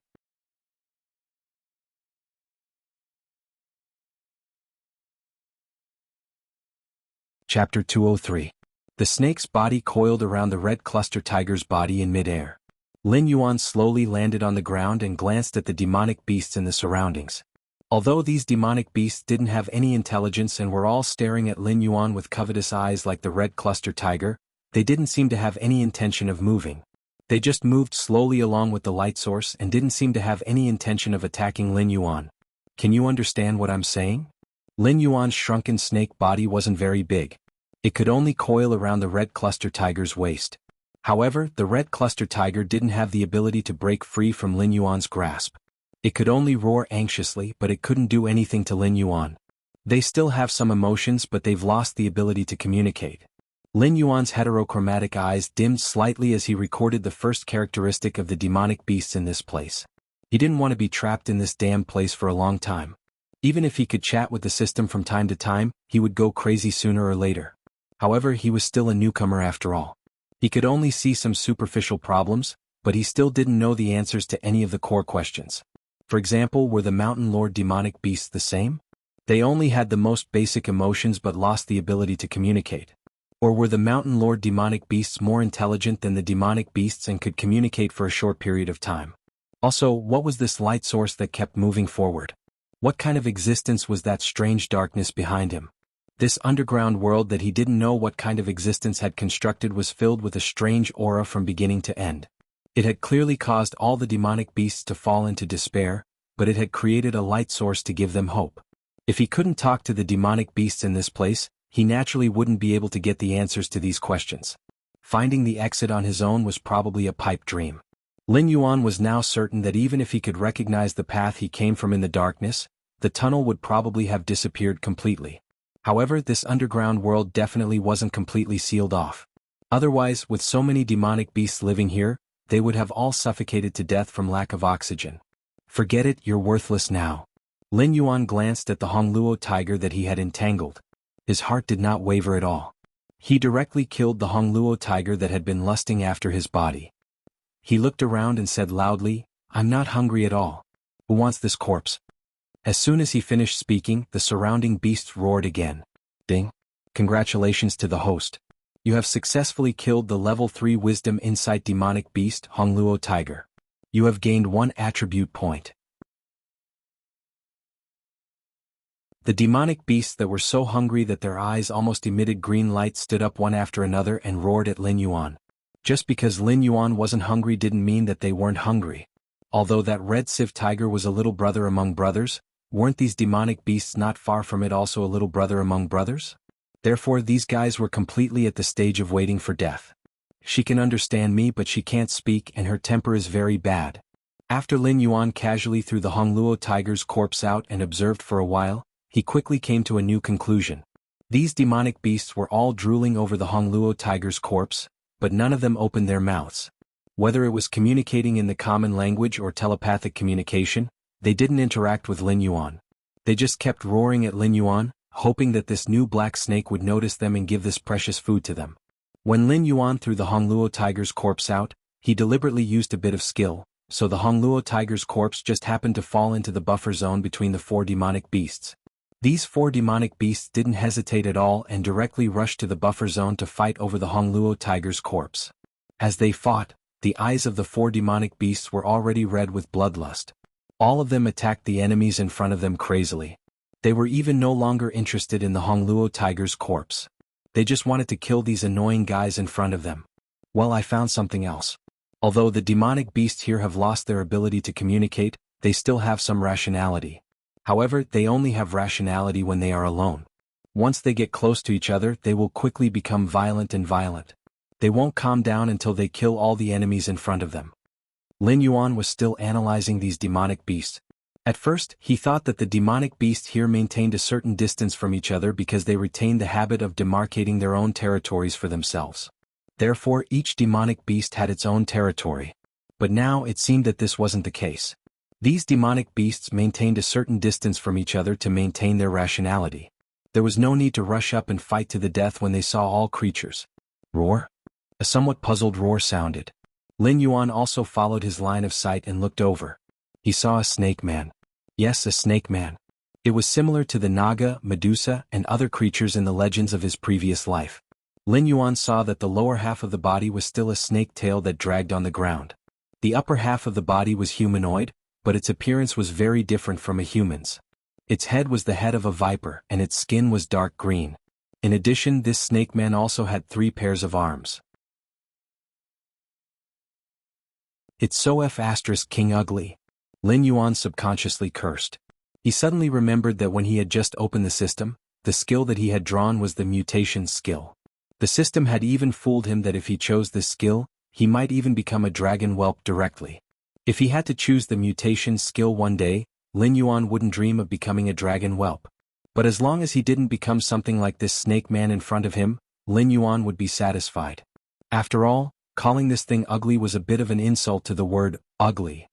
Chapter 203. The snake's body coiled around the red cluster tiger's body in mid-air. Lin Yuan slowly landed on the ground and glanced at the demonic beasts in the surroundings. Although these demonic beasts didn't have any intelligence and were all staring at Lin Yuan with covetous eyes like the red cluster tiger, they didn't seem to have any intention of moving. They just moved slowly along with the light source and didn't seem to have any intention of attacking Lin Yuan. Can you understand what I'm saying? Lin Yuan's shrunken snake body wasn't very big. It could only coil around the red cluster tiger's waist. However, the red cluster tiger didn't have the ability to break free from Lin Yuan's grasp. It could only roar anxiously, but it couldn't do anything to Lin Yuan. They still have some emotions, but they've lost the ability to communicate. Lin Yuan's heterochromatic eyes dimmed slightly as he recorded the first characteristic of the demonic beasts in this place. He didn't want to be trapped in this damn place for a long time. Even if he could chat with the system from time to time, he would go crazy sooner or later. However, he was still a newcomer after all. He could only see some superficial problems, but he still didn't know the answers to any of the core questions. For example, were the Mountain Lord demonic beasts the same? They only had the most basic emotions but lost the ability to communicate. Or were the Mountain Lord demonic beasts more intelligent than the demonic beasts and could communicate for a short period of time? Also, what was this light source that kept moving forward? What kind of existence was that strange darkness behind him? This underground world that he didn't know what kind of existence had constructed was filled with a strange aura from beginning to end. It had clearly caused all the demonic beasts to fall into despair, but it had created a light source to give them hope. If he couldn't talk to the demonic beasts in this place, he naturally wouldn't be able to get the answers to these questions. Finding the exit on his own was probably a pipe dream. Lin Yuan was now certain that even if he could recognize the path he came from in the darkness, the tunnel would probably have disappeared completely. However, this underground world definitely wasn't completely sealed off. Otherwise, with so many demonic beasts living here, they would have all suffocated to death from lack of oxygen. Forget it, you're worthless now. Lin Yuan glanced at the Hongluo tiger that he had entangled. His heart did not waver at all. He directly killed the Hongluo tiger that had been lusting after his body. He looked around and said loudly, "I'm not hungry at all. Who wants this corpse?" As soon as he finished speaking, the surrounding beasts roared again. Ding! Congratulations to the host. You have successfully killed the level 3 Wisdom Insight demonic beast, Hongluo tiger. You have gained 1 attribute point. The demonic beasts that were so hungry that their eyes almost emitted green light stood up one after another and roared at Lin Yuan. Just because Lin Yuan wasn't hungry didn't mean that they weren't hungry. Although that red sieve tiger was a little brother among brothers, weren't these demonic beasts not far from it also a little brother among brothers? Therefore these guys were completely at the stage of waiting for death. She can understand me but she can't speak and her temper is very bad. After Lin Yuan casually threw the Hongluo tiger's corpse out and observed for a while, he quickly came to a new conclusion. These demonic beasts were all drooling over the Hongluo tiger's corpse, but none of them opened their mouths. Whether it was communicating in the common language or telepathic communication, they didn't interact with Lin Yuan. They just kept roaring at Lin Yuan, hoping that this new black snake would notice them and give this precious food to them. When Lin Yuan threw the Hongluo tiger's corpse out, he deliberately used a bit of skill, so the Hongluo tiger's corpse just happened to fall into the buffer zone between the 4 demonic beasts. These 4 demonic beasts didn't hesitate at all and directly rushed to the buffer zone to fight over the Hongluo tiger's corpse. As they fought, the eyes of the 4 demonic beasts were already red with bloodlust. All of them attacked the enemies in front of them crazily. They were even no longer interested in the Hongluo tiger's corpse. They just wanted to kill these annoying guys in front of them. Well, I found something else. Although the demonic beasts here have lost their ability to communicate, they still have some rationality. However, they only have rationality when they are alone. Once they get close to each other, they will quickly become violent and violent. They won't calm down until they kill all the enemies in front of them. Lin Yuan was still analyzing these demonic beasts. At first, he thought that the demonic beasts here maintained a certain distance from each other because they retained the habit of demarcating their own territories for themselves. Therefore, each demonic beast had its own territory. But now it seemed that this wasn't the case. These demonic beasts maintained a certain distance from each other to maintain their rationality. There was no need to rush up and fight to the death when they saw all creatures. Roar? A somewhat puzzled roar sounded. Lin Yuan also followed his line of sight and looked over. He saw a snake man. Yes, a snake man. It was similar to the Naga, Medusa, and other creatures in the legends of his previous life. Lin Yuan saw that the lower half of the body was still a snake tail that dragged on the ground. The upper half of the body was humanoid, but its appearance was very different from a human's. Its head was the head of a viper and its skin was dark green. In addition, this snake man also had 3 pairs of arms. It's so King ugly. Lin Yuan subconsciously cursed. He suddenly remembered that when he had just opened the system, the skill that he had drawn was the mutation skill. The system had even fooled him that if he chose this skill, he might even become a dragon whelp directly. If he had to choose the mutation skill one day, Lin Yuan wouldn't dream of becoming a dragon whelp. But as long as he didn't become something like this snake man in front of him, Lin Yuan would be satisfied. After all, calling this thing ugly was a bit of an insult to the word ugly.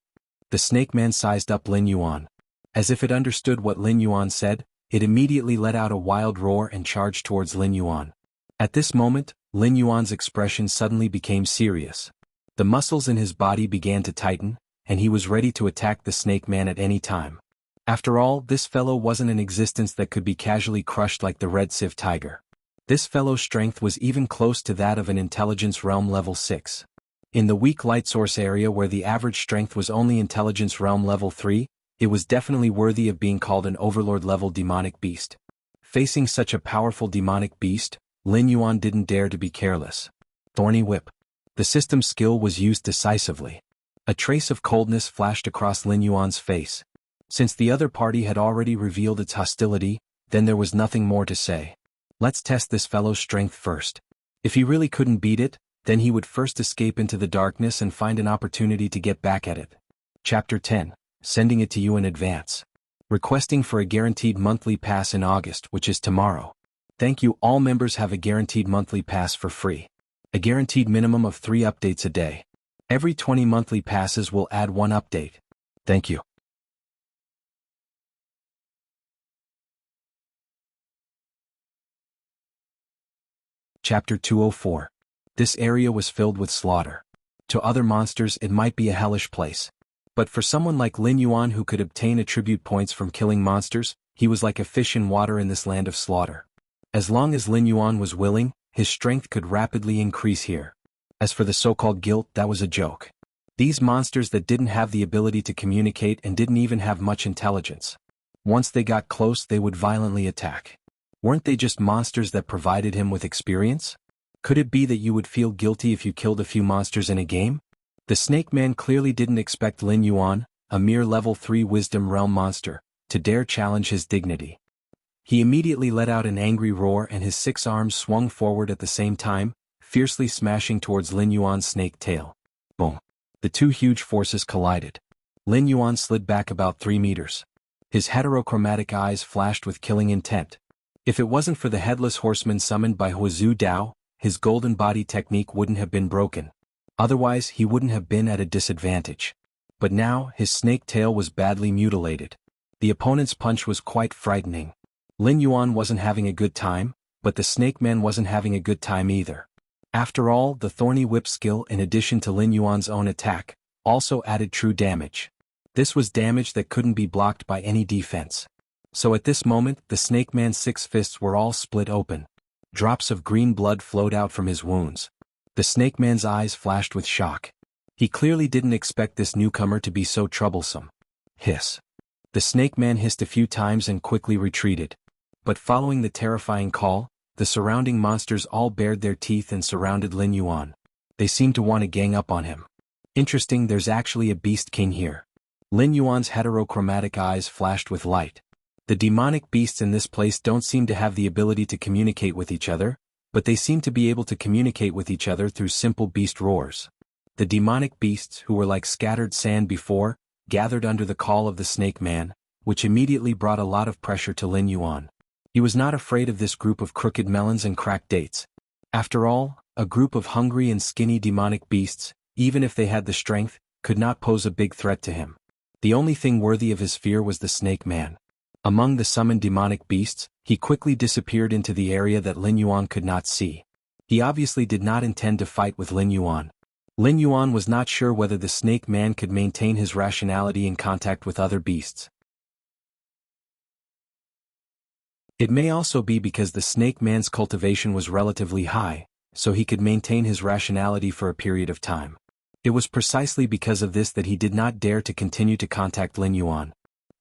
The snake man sized up Lin Yuan. As if it understood what Lin Yuan said, it immediately let out a wild roar and charged towards Lin Yuan. At this moment, Lin Yuan's expression suddenly became serious. The muscles in his body began to tighten, and he was ready to attack the snake man at any time. After all, this fellow wasn't an existence that could be casually crushed like the red Civ tiger. This fellow's strength was even close to that of an intelligence realm level 6. In the weak light source area where the average strength was only intelligence realm level 3, it was definitely worthy of being called an overlord level demonic beast. Facing such a powerful demonic beast, Lin Yuan didn't dare to be careless. Thorny Whip. The system skill was used decisively. A trace of coldness flashed across Lin Yuan's face. Since the other party had already revealed its hostility, then there was nothing more to say. Let's test this fellow's strength first. If he really couldn't beat it, then he would first escape into the darkness and find an opportunity to get back at it. Chapter 10. Sending it to you in advance. Requesting for a guaranteed monthly pass in August, which is tomorrow. Thank you. All members have a guaranteed monthly pass for free. A guaranteed minimum of 3 updates a day. Every 20 monthly passes will add 1 update. Thank you. Chapter 204. This area was filled with slaughter. To other monsters it might be a hellish place. But for someone like Lin Yuan who could obtain attribute points from killing monsters, he was like a fish in water in this land of slaughter. As long as Lin Yuan was willing, his strength could rapidly increase here. As for the so-called guilt, that was a joke. These monsters that didn't have the ability to communicate and didn't even have much intelligence. Once they got close they would violently attack. Weren't they just monsters that provided him with experience? Could it be that you would feel guilty if you killed a few monsters in a game? The Snake Man clearly didn't expect Lin Yuan, a mere level 3 Wisdom Realm monster, to dare challenge his dignity. He immediately let out an angry roar and his 6 arms swung forward at the same time, fiercely smashing towards Lin Yuan's snake tail. Boom. The two huge forces collided. Lin Yuan slid back about 3 meters. His heterochromatic eyes flashed with killing intent. If it wasn't for the headless horseman summoned by Huazhu Dao, his golden body technique wouldn't have been broken. Otherwise, he wouldn't have been at a disadvantage. But now, his snake tail was badly mutilated. The opponent's punch was quite frightening. Lin Yuan wasn't having a good time, but the snake man wasn't having a good time either. After all, the thorny whip skill, in addition to Lin Yuan's own attack, also added true damage. This was damage that couldn't be blocked by any defense. So at this moment, the snake man's 6 fists were all split open. Drops of green blood flowed out from his wounds. The snake man's eyes flashed with shock. He clearly didn't expect this newcomer to be so troublesome. Hiss. The snake man hissed a few times and quickly retreated. But following the terrifying call, the surrounding monsters all bared their teeth and surrounded Lin Yuan. They seemed to want to gang up on him. Interesting, there's actually a beast king here. Lin Yuan's heterochromatic eyes flashed with light. The demonic beasts in this place don't seem to have the ability to communicate with each other, but they seem to be able to communicate with each other through simple beast roars. The demonic beasts, who were like scattered sand before, gathered under the call of the snake man, which immediately brought a lot of pressure to Lin Yuan. He was not afraid of this group of crooked melons and cracked dates. After all, a group of hungry and skinny demonic beasts, even if they had the strength, could not pose a big threat to him. The only thing worthy of his fear was the snake man. Among the summoned demonic beasts, he quickly disappeared into the area that Lin Yuan could not see. He obviously did not intend to fight with Lin Yuan. Lin Yuan was not sure whether the snake man could maintain his rationality in contact with other beasts. It may also be because the snake man's cultivation was relatively high, so he could maintain his rationality for a period of time. It was precisely because of this that he did not dare to continue to contact Lin Yuan.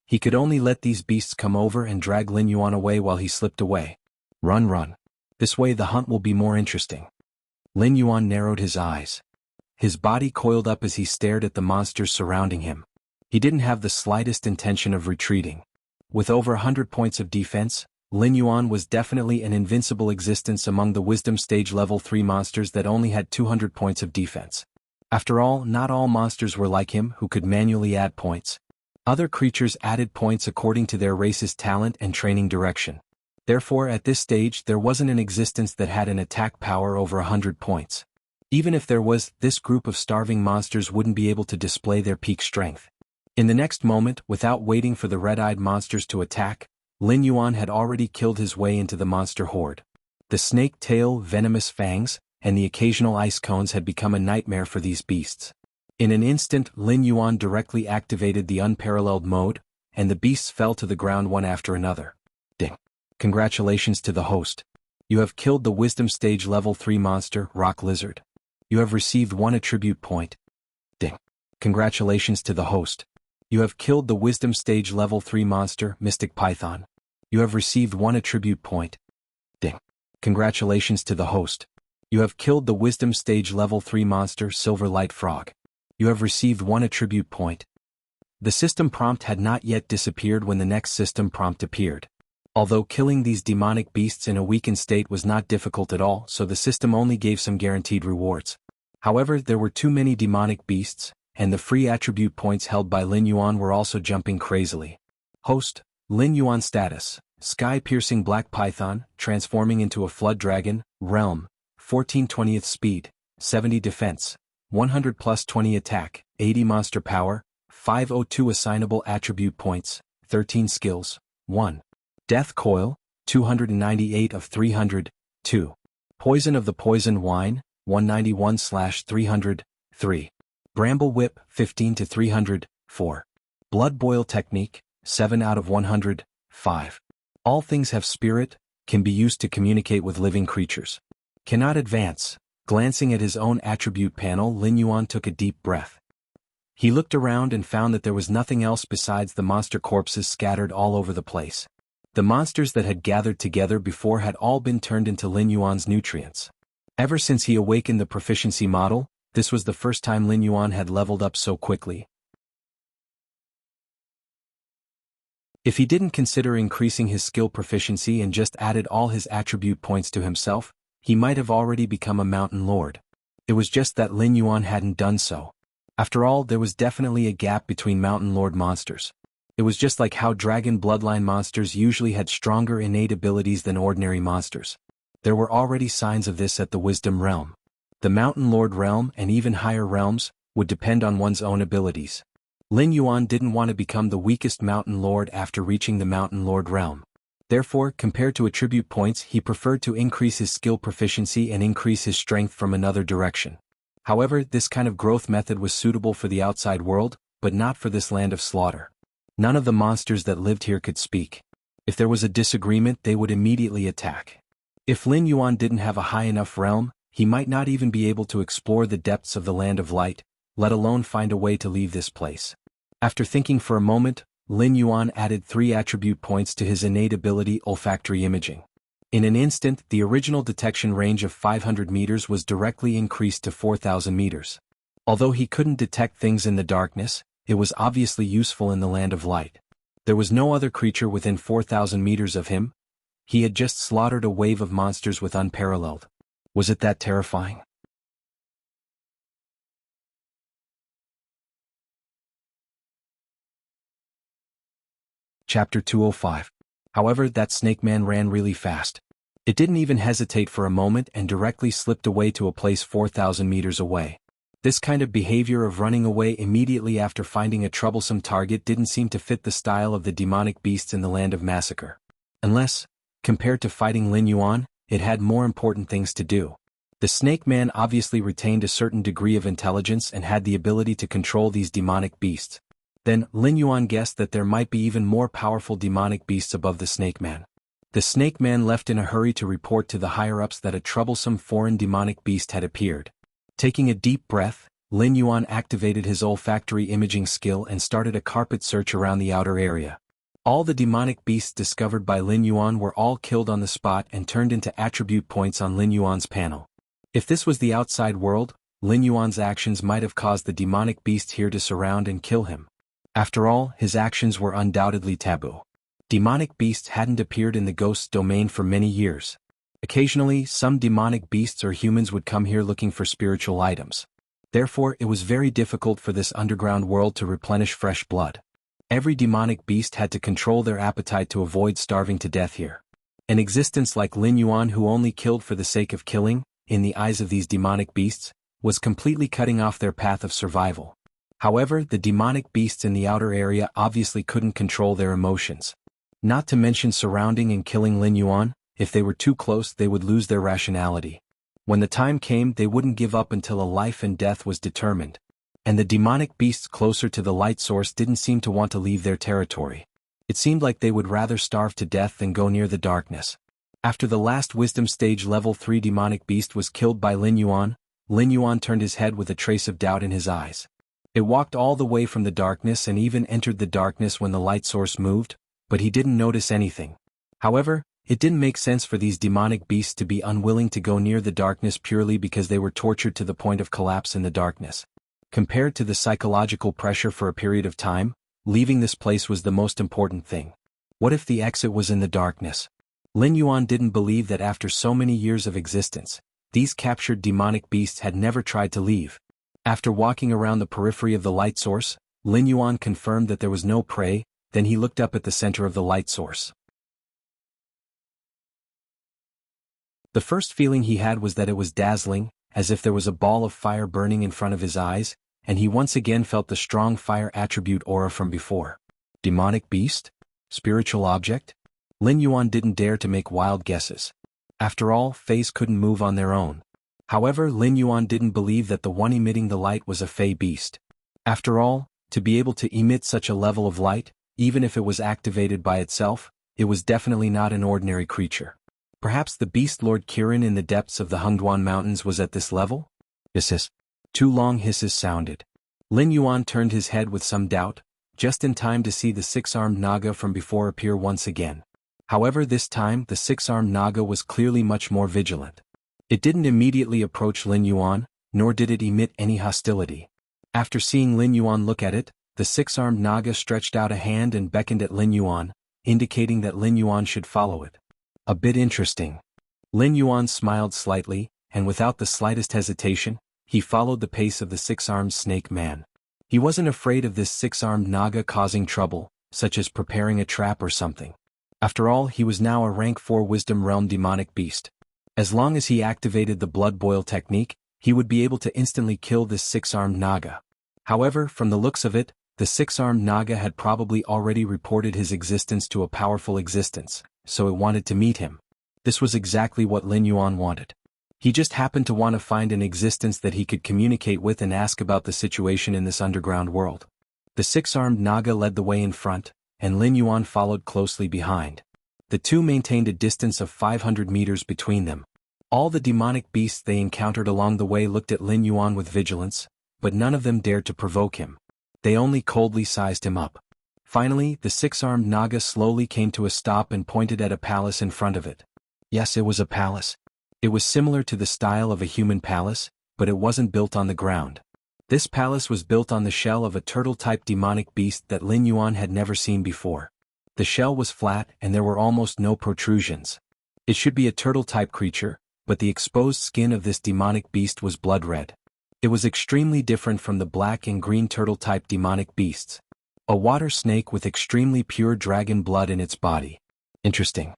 He could only let these beasts come over and drag Lin Yuan away while he slipped away. Run, run. This way the hunt will be more interesting. Lin Yuan narrowed his eyes. His body coiled up as he stared at the monsters surrounding him. He didn't have the slightest intention of retreating. With over 100 points of defense, Lin Yuan was definitely an invincible existence among the Wisdom Stage Level 3 monsters that only had 200 points of defense. After all, not all monsters were like him who could manually add points. Other creatures added points according to their race's talent and training direction. Therefore, at this stage there wasn't an existence that had an attack power over 100 points. Even if there was, this group of starving monsters wouldn't be able to display their peak strength. In the next moment, without waiting for the red-eyed monsters to attack, Lin Yuan had already killed his way into the monster horde. The snake tail, venomous fangs, and the occasional ice cones had become a nightmare for these beasts. In an instant, Lin Yuan directly activated the unparalleled mode, and the beasts fell to the ground one after another. Ding. Congratulations to the host. You have killed the Wisdom Stage Level 3 monster, Rock Lizard. You have received 1 attribute point. Ding. Congratulations to the host. You have killed the Wisdom Stage Level 3 monster, Mystic Python. You have received 1 attribute point. Ding. Congratulations to the host. You have killed the Wisdom Stage Level 3 monster, Silver Light Frog. You have received 1 attribute point. The system prompt had not yet disappeared when the next system prompt appeared. Although killing these demonic beasts in a weakened state was not difficult at all, so the system only gave some guaranteed rewards. However, there were too many demonic beasts, and the free attribute points held by Lin Yuan were also jumping crazily. Host, Lin Yuan status, Sky-Piercing Black Python, transforming into a Flood Dragon, Realm, 14/20th speed, 70 defense, 100 plus 20 attack, 80 monster power, 502 assignable attribute points, 13 skills, 1. Death Coil, 298 of 300, 2. Poison of the Poison Wine, 191/300, 3. Bramble Whip, 15 to 300, 4. Blood Boil Technique, 7 out of 100, 5. All things have spirit, can be used to communicate with living creatures. Cannot advance. Glancing at his own attribute panel, Lin Yuan took a deep breath. He looked around and found that there was nothing else besides the monster corpses scattered all over the place. The monsters that had gathered together before had all been turned into Lin Yuan's nutrients. Ever since he awakened the proficiency model, this was the first time Lin Yuan had leveled up so quickly. If he didn't consider increasing his skill proficiency and just added all his attribute points to himself, he might have already become a mountain lord. It was just that Lin Yuan hadn't done so. After all, there was definitely a gap between mountain lord monsters. It was just like how dragon bloodline monsters usually had stronger innate abilities than ordinary monsters. There were already signs of this at the Wisdom Realm. The Mountain Lord realm and even higher realms would depend on one's own abilities. Lin Yuan didn't want to become the weakest Mountain Lord after reaching the Mountain Lord realm. Therefore, compared to attribute points, he preferred to increase his skill proficiency and increase his strength from another direction. However, this kind of growth method was suitable for the outside world, but not for this land of slaughter. None of the monsters that lived here could speak. If there was a disagreement, they would immediately attack. If Lin Yuan didn't have a high enough realm, he might not even be able to explore the depths of the Land of Light, let alone find a way to leave this place. After thinking for a moment, Lin Yuan added 3 attribute points to his innate ability olfactory imaging. In an instant, the original detection range of 500 meters was directly increased to 4,000 meters. Although he couldn't detect things in the darkness, it was obviously useful in the Land of Light. There was no other creature within 4,000 meters of him. He had just slaughtered a wave of monsters with unparalleled. Was it that terrifying? Chapter 205. However, that snake man ran really fast. It didn't even hesitate for a moment and directly slipped away to a place 4,000 meters away. This kind of behavior of running away immediately after finding a troublesome target didn't seem to fit the style of the demonic beasts in the Land of Massacre. Unless, compared to fighting Lin Yuan, it had more important things to do. The snake man obviously retained a certain degree of intelligence and had the ability to control these demonic beasts. Then, Lin Yuan guessed that there might be even more powerful demonic beasts above the snake man. The snake man left in a hurry to report to the higher-ups that a troublesome foreign demonic beast had appeared. Taking a deep breath, Lin Yuan activated his olfactory imaging skill and started a carpet search around the outer area. All the demonic beasts discovered by Lin Yuan were all killed on the spot and turned into attribute points on Lin Yuan's panel. If this was the outside world, Lin Yuan's actions might have caused the demonic beast here to surround and kill him. After all, his actions were undoubtedly taboo. Demonic beasts hadn't appeared in the ghost's domain for many years. Occasionally, some demonic beasts or humans would come here looking for spiritual items. Therefore, it was very difficult for this underground world to replenish fresh blood. Every demonic beast had to control their appetite to avoid starving to death here. An existence like Lin Yuan, who only killed for the sake of killing, in the eyes of these demonic beasts, was completely cutting off their path of survival. However, the demonic beasts in the outer area obviously couldn't control their emotions. Not to mention surrounding and killing Lin Yuan. If they were too close, they would lose their rationality. When the time came, they wouldn't give up until a life and death was determined. And the demonic beasts closer to the light source didn't seem to want to leave their territory. It seemed like they would rather starve to death than go near the darkness. After the last wisdom stage level 3 demonic beast was killed by Lin Yuan turned his head with a trace of doubt in his eyes. It walked all the way from the darkness and even entered the darkness when the light source moved, but he didn't notice anything. However, it didn't make sense for these demonic beasts to be unwilling to go near the darkness purely because they were tortured to the point of collapse in the darkness. Compared to the psychological pressure for a period of time, leaving this place was the most important thing. What if the exit was in the darkness? Lin Yuan didn't believe that after so many years of existence, these captured demonic beasts had never tried to leave. After walking around the periphery of the light source, Lin Yuan confirmed that there was no prey. Then he looked up at the center of the light source. The first feeling he had was that it was dazzling, as if there was a ball of fire burning in front of his eyes, and he once again felt the strong fire attribute aura from before. Demonic beast? Spiritual object? Lin Yuan didn't dare to make wild guesses. After all, fays couldn't move on their own. However, Lin Yuan didn't believe that the one emitting the light was a fey beast. After all, to be able to emit such a level of light, even if it was activated by itself, it was definitely not an ordinary creature. Perhaps the beast Lord Kirin in the depths of the Hengduan Mountains was at this level? Hiss. 2 long hisses sounded. Lin Yuan turned his head with some doubt, just in time to see the 6-armed Naga from before appear once again. However, this time the 6-armed Naga was clearly much more vigilant. It didn't immediately approach Lin Yuan, nor did it emit any hostility. After seeing Lin Yuan look at it, the 6-armed Naga stretched out a hand and beckoned at Lin Yuan, indicating that Lin Yuan should follow it. A bit interesting. Lin Yuan smiled slightly, and without the slightest hesitation, he followed the pace of the six-armed snake man. He wasn't afraid of this six-armed naga causing trouble, such as preparing a trap or something. After all, he was now a rank 4 wisdom realm demonic beast. As long as he activated the blood boil technique, he would be able to instantly kill this six-armed naga. However, from the looks of it, the six-armed naga had probably already reported his existence to a powerful existence, so it wanted to meet him. This was exactly what Lin Yuan wanted. He just happened to want to find an existence that he could communicate with and ask about the situation in this underground world. The six-armed naga led the way in front, and Lin Yuan followed closely behind. The two maintained a distance of 500 meters between them. All the demonic beasts they encountered along the way looked at Lin Yuan with vigilance, but none of them dared to provoke him. They only coldly sized him up. Finally, the six-armed naga slowly came to a stop and pointed at a palace in front of it. Yes, it was a palace. It was similar to the style of a human palace, but it wasn't built on the ground. This palace was built on the shell of a turtle-type demonic beast that Lin Yuan had never seen before. The shell was flat and there were almost no protrusions. It should be a turtle-type creature, but the exposed skin of this demonic beast was blood red. It was extremely different from the black and green turtle-type demonic beasts. A water snake with extremely pure dragon blood in its body. Interesting.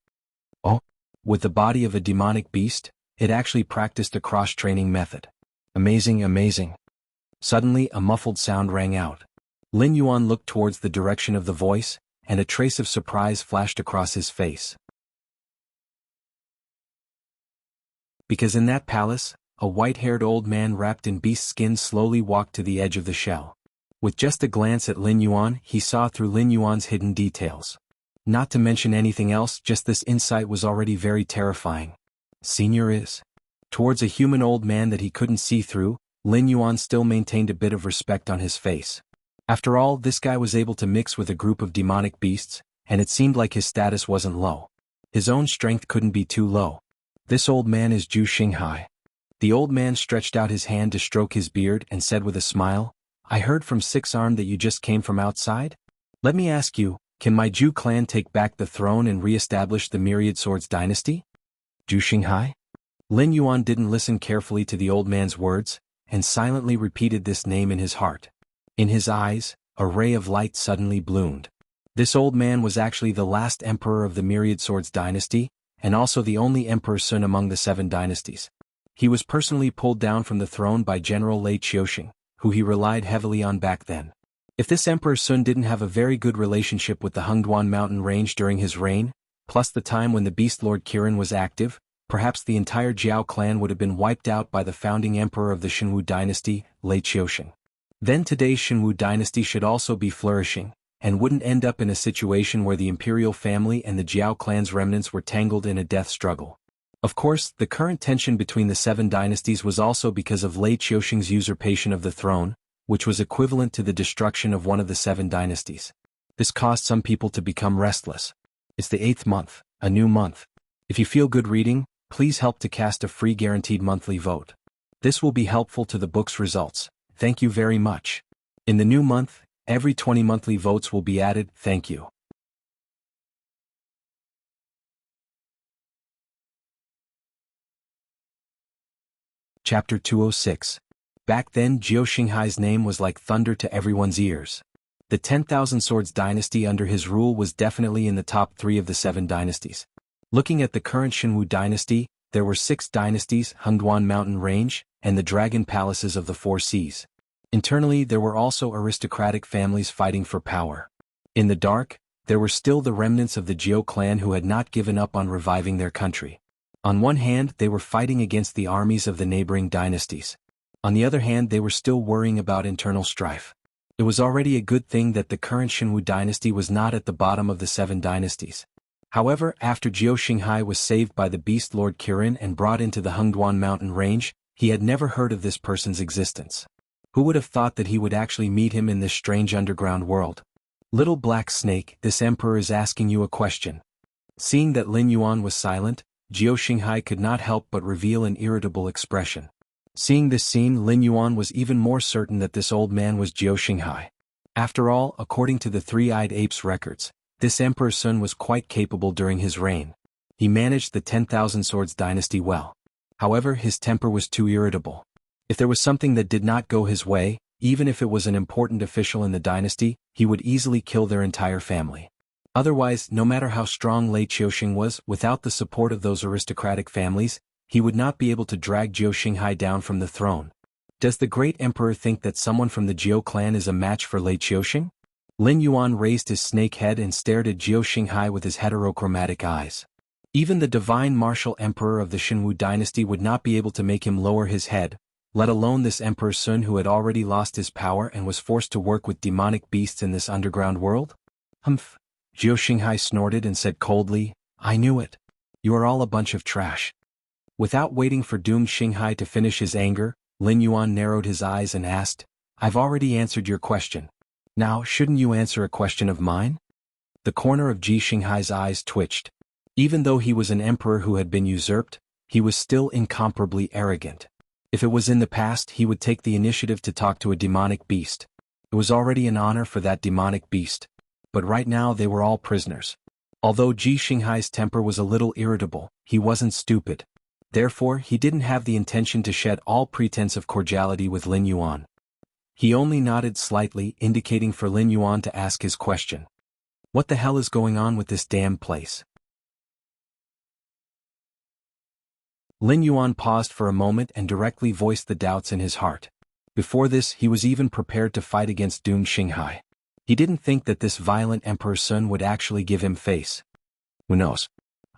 Oh, with the body of a demonic beast, it actually practiced a cross-training method. Amazing, amazing. Suddenly, a muffled sound rang out. Lin Yuan looked towards the direction of the voice, and a trace of surprise flashed across his face. Because in that palace, a white-haired old man wrapped in beast skin slowly walked to the edge of the shell. With just a glance at Lin Yuan, he saw through Lin Yuan's hidden details. Not to mention anything else, just this insight was already very terrifying. Senior is. Towards a human old man that he couldn't see through, Lin Yuan still maintained a bit of respect on his face. After all, this guy was able to mix with a group of demonic beasts, and it seemed like his status wasn't low. His own strength couldn't be too low. This old man is Zhu Xinghai. The old man stretched out his hand to stroke his beard and said with a smile, I heard from Six-Arm that you just came from outside? Let me ask you, can my Zhu clan take back the throne and re-establish the Myriad Swords dynasty? Zhu Xinghai? Lin Yuan didn't listen carefully to the old man's words, and silently repeated this name in his heart. In his eyes, a ray of light suddenly bloomed. This old man was actually the last emperor of the Myriad Swords dynasty, and also the only emperor son among the 7 dynasties. He was personally pulled down from the throne by General Lei Qiuxing, who he relied heavily on back then. If this Emperor Sun didn't have a very good relationship with the Hengduan mountain range during his reign, plus the time when the Beast Lord Kirin was active, perhaps the entire Jiao clan would have been wiped out by the founding emperor of the Shenwu dynasty, Lei Qiuxing. Then today's Shenwu dynasty should also be flourishing, and wouldn't end up in a situation where the imperial family and the Jiao clan's remnants were tangled in a death struggle. Of course, the current tension between the 7 dynasties was also because of Lei Qiuxing's usurpation of the throne, which was equivalent to the destruction of one of the 7 dynasties. This caused some people to become restless. It's the 8th month, a new month. If you feel good reading, please help to cast a free guaranteed monthly vote. This will be helpful to the book's results. Thank you very much. In the new month, every 20 monthly votes will be added. Thank you. Chapter 206. Back then, Zhou Xinghai's name was like thunder to everyone's ears. The 10,000 Swords dynasty under his rule was definitely in the top 3 of the 7 dynasties. Looking at the current Shenwu dynasty, there were 6 dynasties, Hengduan Mountain Range, and the Dragon Palaces of the 4 Seas. Internally, there were also aristocratic families fighting for power. In the dark, there were still the remnants of the Jiao clan who had not given up on reviving their country. On one hand, they were fighting against the armies of the neighboring dynasties. On the other hand, they were still worrying about internal strife. It was already a good thing that the current Shenwu dynasty was not at the bottom of the 7 dynasties. However, after Zhou Xinghai was saved by the Beast Lord Kirin and brought into the Hengduan Mountain Range, he had never heard of this person's existence. Who would have thought that he would actually meet him in this strange underground world? Little Black Snake, this emperor is asking you a question. Seeing that Lin Yuan was silent, Zhou Xinghai could not help but reveal an irritable expression. Seeing this scene, Lin Yuan was even more certain that this old man was Zhou Xinghai. After all, according to the Three-Eyed Ape's records, this Emperor Sun was quite capable during his reign. He managed the 10,000 Swords dynasty well. However, his temper was too irritable. If there was something that did not go his way, even if it was an important official in the dynasty, he would easily kill their entire family. Otherwise, no matter how strong Lei Qiuxing was, without the support of those aristocratic families, he would not be able to drag Jiao Xinghai down from the throne. Does the great emperor think that someone from the Jiao clan is a match for Lei Qiuxing? Lin Yuan raised his snake head and stared at Jiao Xinghai with his heterochromatic eyes. Even the divine martial emperor of the Xinwu dynasty would not be able to make him lower his head, let alone this Emperor Sun who had already lost his power and was forced to work with demonic beasts in this underground world? Humph! Jiao Xinghai snorted and said coldly, I knew it. You are all a bunch of trash. Without waiting for doomed Xinghai to finish his anger, Lin Yuan narrowed his eyes and asked, I've already answered your question. Now, shouldn't you answer a question of mine? The corner of Ji Xinghai's eyes twitched. Even though he was an emperor who had been usurped, he was still incomparably arrogant. If it was in the past, he would take the initiative to talk to a demonic beast. It was already an honor for that demonic beast. But right now they were all prisoners. Although Ji Xinghai's temper was a little irritable, he wasn't stupid. Therefore, he didn't have the intention to shed all pretense of cordiality with Lin Yuan. He only nodded slightly, indicating for Lin Yuan to ask his question. What the hell is going on with this damn place? Lin Yuan paused for a moment and directly voiced the doubts in his heart. Before this, he was even prepared to fight against doomed Xinghai. He didn't think that this violent Emperor Sun would actually give him face. Who knows?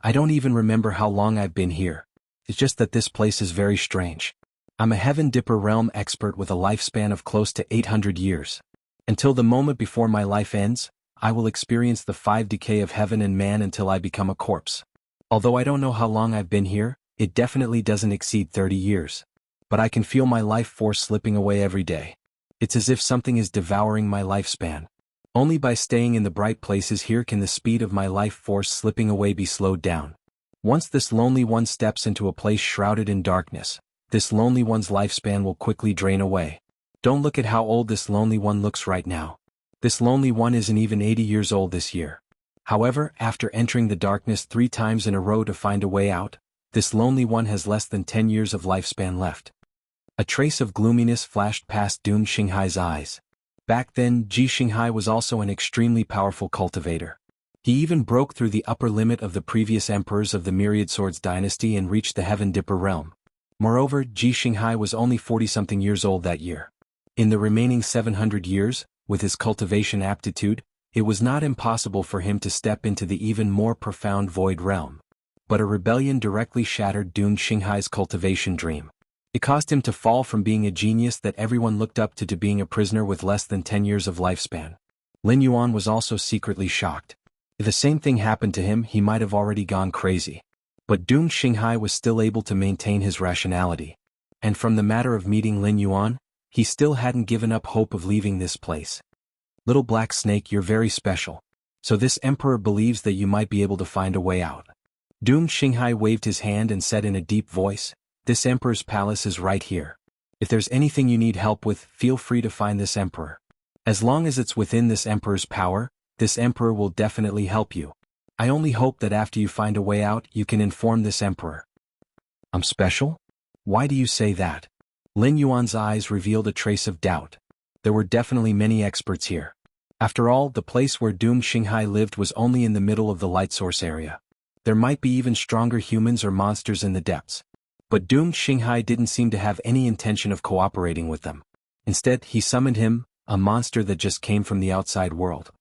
I don't even remember how long I've been here. It's just that this place is very strange. I'm a Heaven Dipper realm expert with a lifespan of close to 800 years. Until the moment before my life ends, I will experience the 5 decay of heaven and man until I become a corpse. Although I don't know how long I've been here, it definitely doesn't exceed 30 years. But I can feel my life force slipping away every day. It's as if something is devouring my lifespan. Only by staying in the bright places here can the speed of my life force slipping away be slowed down. Once this lonely one steps into a place shrouded in darkness, this lonely one's lifespan will quickly drain away. Don't look at how old this lonely one looks right now. This lonely one isn't even 80 years old this year. However, after entering the darkness 3 times in a row to find a way out, this lonely one has less than 10 years of lifespan left. A trace of gloominess flashed past doomed Xinghai's eyes. Back then, Ji Xinghai was also an extremely powerful cultivator. He even broke through the upper limit of the previous emperors of the Myriad Swords dynasty and reached the Heaven Dipper realm. Moreover, Ji Xinghai was only 40-something years old that year. In the remaining 700 years, with his cultivation aptitude, it was not impossible for him to step into the even more profound Void realm. But a rebellion directly shattered doomed Xinghai's cultivation dream. It caused him to fall from being a genius that everyone looked up to being a prisoner with less than 10 years of lifespan. Lin Yuan was also secretly shocked. If the same thing happened to him, he might have already gone crazy. But doomed Xinghai was still able to maintain his rationality. And from the matter of meeting Lin Yuan, he still hadn't given up hope of leaving this place. Little black snake, you're very special. So this emperor believes that you might be able to find a way out. Doomed Xinghai waved his hand and said in a deep voice, This emperor's palace is right here. If there's anything you need help with, feel free to find this emperor. As long as it's within this emperor's power, this emperor will definitely help you. I only hope that after you find a way out, you can inform this emperor. I'm special? Why do you say that? Lin Yuan's eyes revealed a trace of doubt. There were definitely many experts here. After all, the place where doomed Xinghai lived was only in the middle of the light source area. There might be even stronger humans or monsters in the depths. But doomed Xinghai didn't seem to have any intention of cooperating with them. Instead, he summoned him, a monster that just came from the outside world.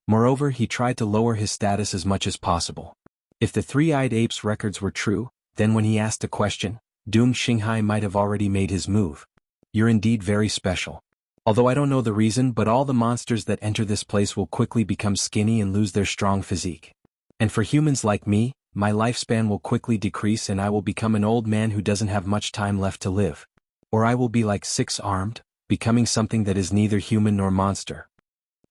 Moreover, he tried to lower his status as much as possible. If the three-eyed ape's records were true, then when he asked a question, doomed Xinghai might have already made his move. You're indeed very special. Although I don't know the reason, but all the monsters that enter this place will quickly become skinny and lose their strong physique. And for humans like me, my lifespan will quickly decrease and I will become an old man who doesn't have much time left to live. Or I will be like six-armed, becoming something that is neither human nor monster.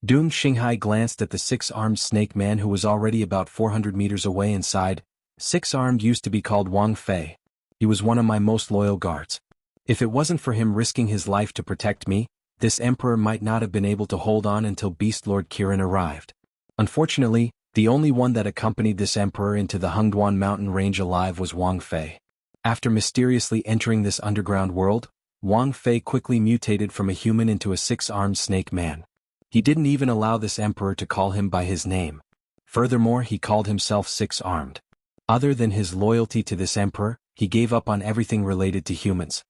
Doomed Xinghai glanced at the six-armed snake man who was already about 400 meters away and sighed. Six-armed used to be called Wang Fei. He was one of my most loyal guards. If it wasn't for him risking his life to protect me, this emperor might not have been able to hold on until Beast Lord Kirin arrived. Unfortunately, the only one that accompanied this emperor into the Hungduan mountain range alive was Wang Fei. After mysteriously entering this underground world, Wang Fei quickly mutated from a human into a six-armed snake man. He didn't even allow this emperor to call him by his name. Furthermore, he called himself six-armed. Other than his loyalty to this emperor, he gave up on everything related to humans.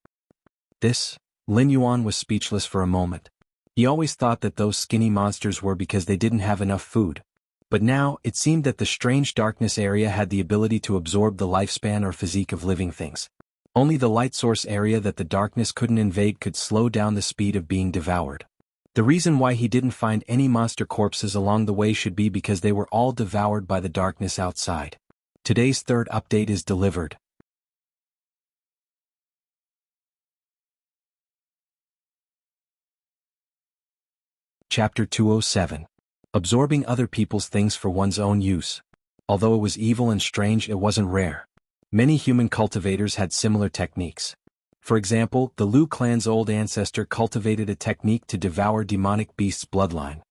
Lin Yuan was speechless for a moment. He always thought that those skinny monsters were because they didn't have enough food. But now, it seemed that the strange darkness area had the ability to absorb the lifespan or physique of living things. Only the light source area that the darkness couldn't invade could slow down the speed of being devoured. The reason why he didn't find any monster corpses along the way should be because they were all devoured by the darkness outside. Today's third update is delivered. Chapter 207. Absorbing other people's things for one's own use. Although it was evil and strange, it wasn't rare. Many human cultivators had similar techniques. For example, the Liu clan's old ancestor cultivated a technique to devour demonic beasts' bloodline.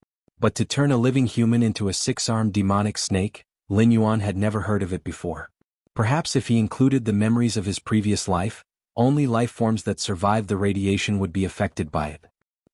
But to turn a living human into a six-armed demonic snake, Lin Yuan had never heard of it before. Perhaps if he included the memories of his previous life, only life forms that survived the radiation would be affected by it.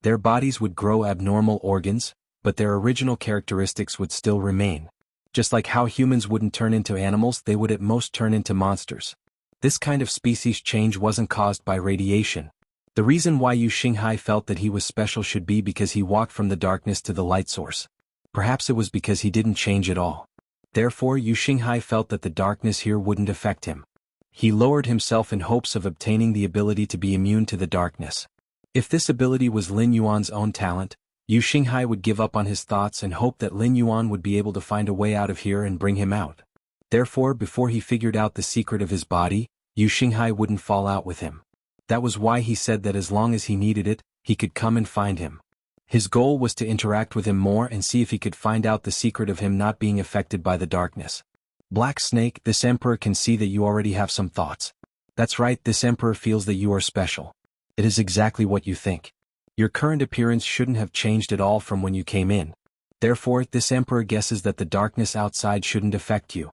Their bodies would grow abnormal organs, but their original characteristics would still remain. Just like how humans wouldn't turn into animals, they would at most turn into monsters. This kind of species change wasn't caused by radiation. The reason why Yu Xinghai felt that he was special should be because he walked from the darkness to the light source. Perhaps it was because he didn't change at all. Therefore, Yu Xinghai felt that the darkness here wouldn't affect him. He lowered himself in hopes of obtaining the ability to be immune to the darkness. If this ability was Lin Yuan's own talent, Yu Xinghai would give up on his thoughts and hope that Lin Yuan would be able to find a way out of here and bring him out. Therefore, before he figured out the secret of his body, Yu Xinghai wouldn't fall out with him. That was why he said that as long as he needed it, he could come and find him. His goal was to interact with him more and see if he could find out the secret of him not being affected by the darkness. Black Snake, this emperor can see that you already have some thoughts. That's right, this emperor feels that you are special. It is exactly what you think. Your current appearance shouldn't have changed at all from when you came in. Therefore, this emperor guesses that the darkness outside shouldn't affect you.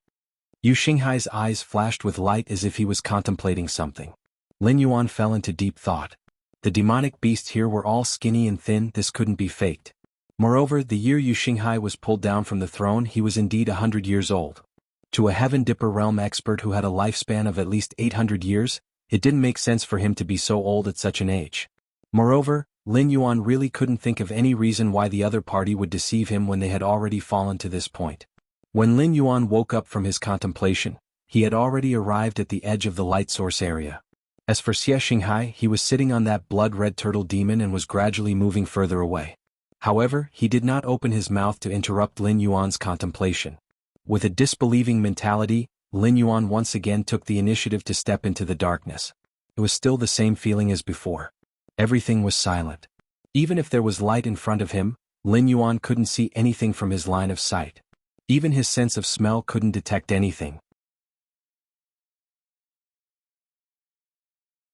Yu Xinghai's eyes flashed with light as if he was contemplating something. Lin Yuan fell into deep thought. The demonic beasts here were all skinny and thin, this couldn't be faked. Moreover, the year Yu Xinghai was pulled down from the throne, he was indeed 100 years old. To a Heaven Dipper realm expert who had a lifespan of at least 800 years, it didn't make sense for him to be so old at such an age. Moreover, Lin Yuan really couldn't think of any reason why the other party would deceive him when they had already fallen to this point. When Lin Yuan woke up from his contemplation, he had already arrived at the edge of the light source area. As for Xie Xinghai, he was sitting on that blood-red turtle demon and was gradually moving further away. However, he did not open his mouth to interrupt Lin Yuan's contemplation. With a disbelieving mentality, Lin Yuan once again took the initiative to step into the darkness. It was still the same feeling as before. Everything was silent. Even if there was light in front of him, Lin Yuan couldn't see anything from his line of sight. Even his sense of smell couldn't detect anything.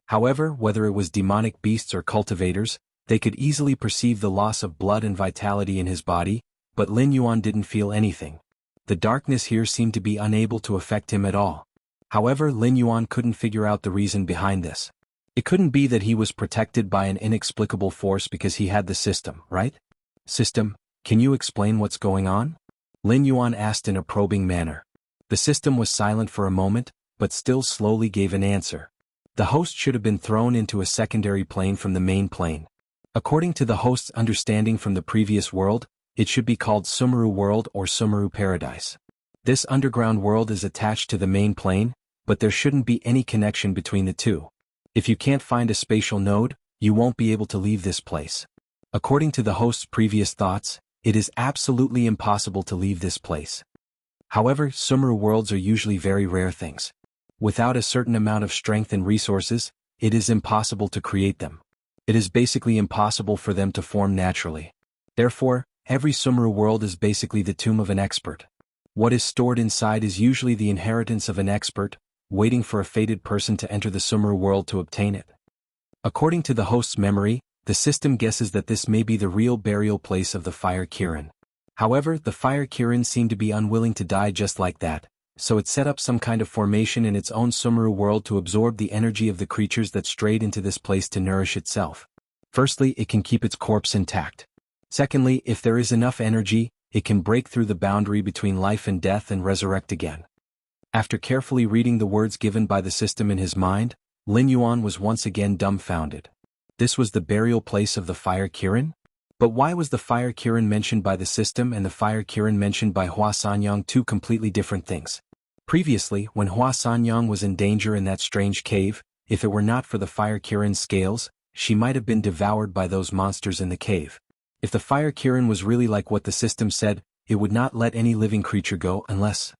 However, whether it was demonic beasts or cultivators, they could easily perceive the loss of blood and vitality in his body, but Lin Yuan didn't feel anything. The darkness here seemed to be unable to affect him at all. However, Lin Yuan couldn't figure out the reason behind this. It couldn't be that he was protected by an inexplicable force because he had the system, right? System, can you explain what's going on? Lin Yuan asked in a probing manner. The system was silent for a moment, but still slowly gave an answer. The host should have been thrown into a secondary plane from the main plane. According to the host's understanding from the previous world, it should be called Sumeru World or Sumeru Paradise. This underground world is attached to the main plane, but there shouldn't be any connection between the two. If you can't find a spatial node, you won't be able to leave this place. According to the host's previous thoughts, it is absolutely impossible to leave this place. However, Sumeru worlds are usually very rare things. Without a certain amount of strength and resources, it is impossible to create them. It is basically impossible for them to form naturally. Therefore, every Sumeru world is basically the tomb of an expert. What is stored inside is usually the inheritance of an expert, waiting for a fated person to enter the Sumeru world to obtain it. According to the host's memory, the system guesses that this may be the real burial place of the Fire Kirin. However, the fire Kirin seemed to be unwilling to die just like that, so it set up some kind of formation in its own Sumeru world to absorb the energy of the creatures that strayed into this place to nourish itself. Firstly, it can keep its corpse intact. Secondly, if there is enough energy, it can break through the boundary between life and death and resurrect again. After carefully reading the words given by the system in his mind, Lin Yuan was once again dumbfounded. This was the burial place of the fire Kirin? But why was the fire Kirin mentioned by the system and the fire Kirin mentioned by Hua Sanyang two completely different things? Previously, when Hua Sanyang was in danger in that strange cave, if it were not for the fire Kirin's scales, she might have been devoured by those monsters in the cave. If the fire Kirin was really like what the system said, it would not let any living creature go unless,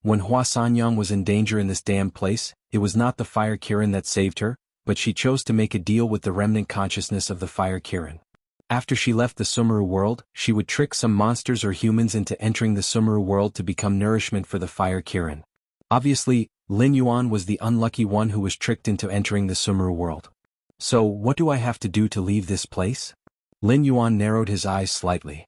when Hua Sanyang was in danger in this damned place, it was not the fire Kirin that saved her, but she chose to make a deal with the remnant consciousness of the fire Kirin. After she left the Sumeru world, she would trick some monsters or humans into entering the Sumeru world to become nourishment for the fire Kirin. Obviously, Lin Yuan was the unlucky one who was tricked into entering the Sumeru world. So, what do I have to do to leave this place? Lin Yuan narrowed his eyes slightly.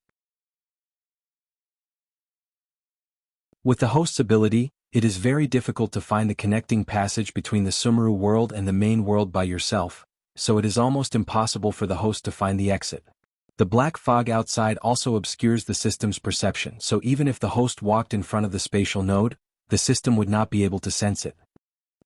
With the host's ability, it is very difficult to find the connecting passage between the Sumeru world and the main world by yourself, so it is almost impossible for the host to find the exit. The black fog outside also obscures the system's perception, so even if the host walked in front of the spatial node, the system would not be able to sense it.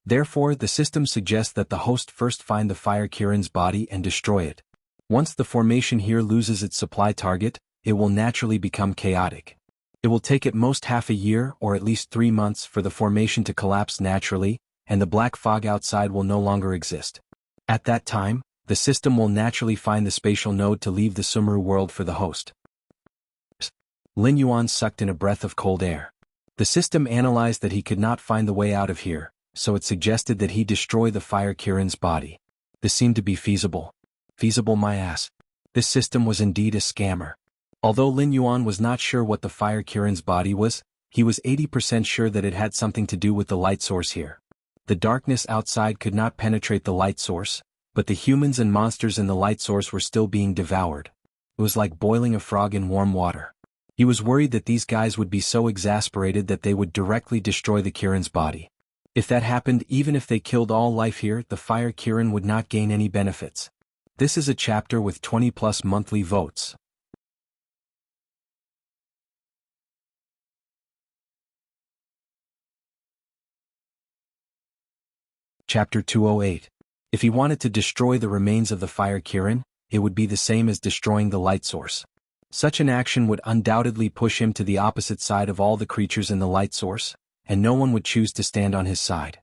Therefore, the system suggests that the host first find the fire Kirin's body and destroy it. Once the formation here loses its supply target, it will naturally become chaotic. It will take at most half a year or at least 3 months for the formation to collapse naturally, and the black fog outside will no longer exist. At that time, the system will naturally find the spatial node to leave the Sumeru world for the host. Lin Yuan sucked in a breath of cold air. The system analyzed that he could not find the way out of here, so it suggested that he destroy the fire Kirin's body. This seemed to be feasible. Feasible my ass. This system was indeed a scammer. Although Lin Yuan was not sure what the fire Kirin's body was, he was 80% sure that it had something to do with the light source here. The darkness outside could not penetrate the light source, but the humans and monsters in the light source were still being devoured. It was like boiling a frog in warm water. He was worried that these guys would be so exasperated that they would directly destroy the Kirin's body. If that happened, even if they killed all life here, the fire Kirin would not gain any benefits. This is a chapter with 20+ monthly votes. Chapter 208. If he wanted to destroy the remains of the fire Kirin, it would be the same as destroying the light source. Such an action would undoubtedly push him to the opposite side of all the creatures in the light source, and no one would choose to stand on his side.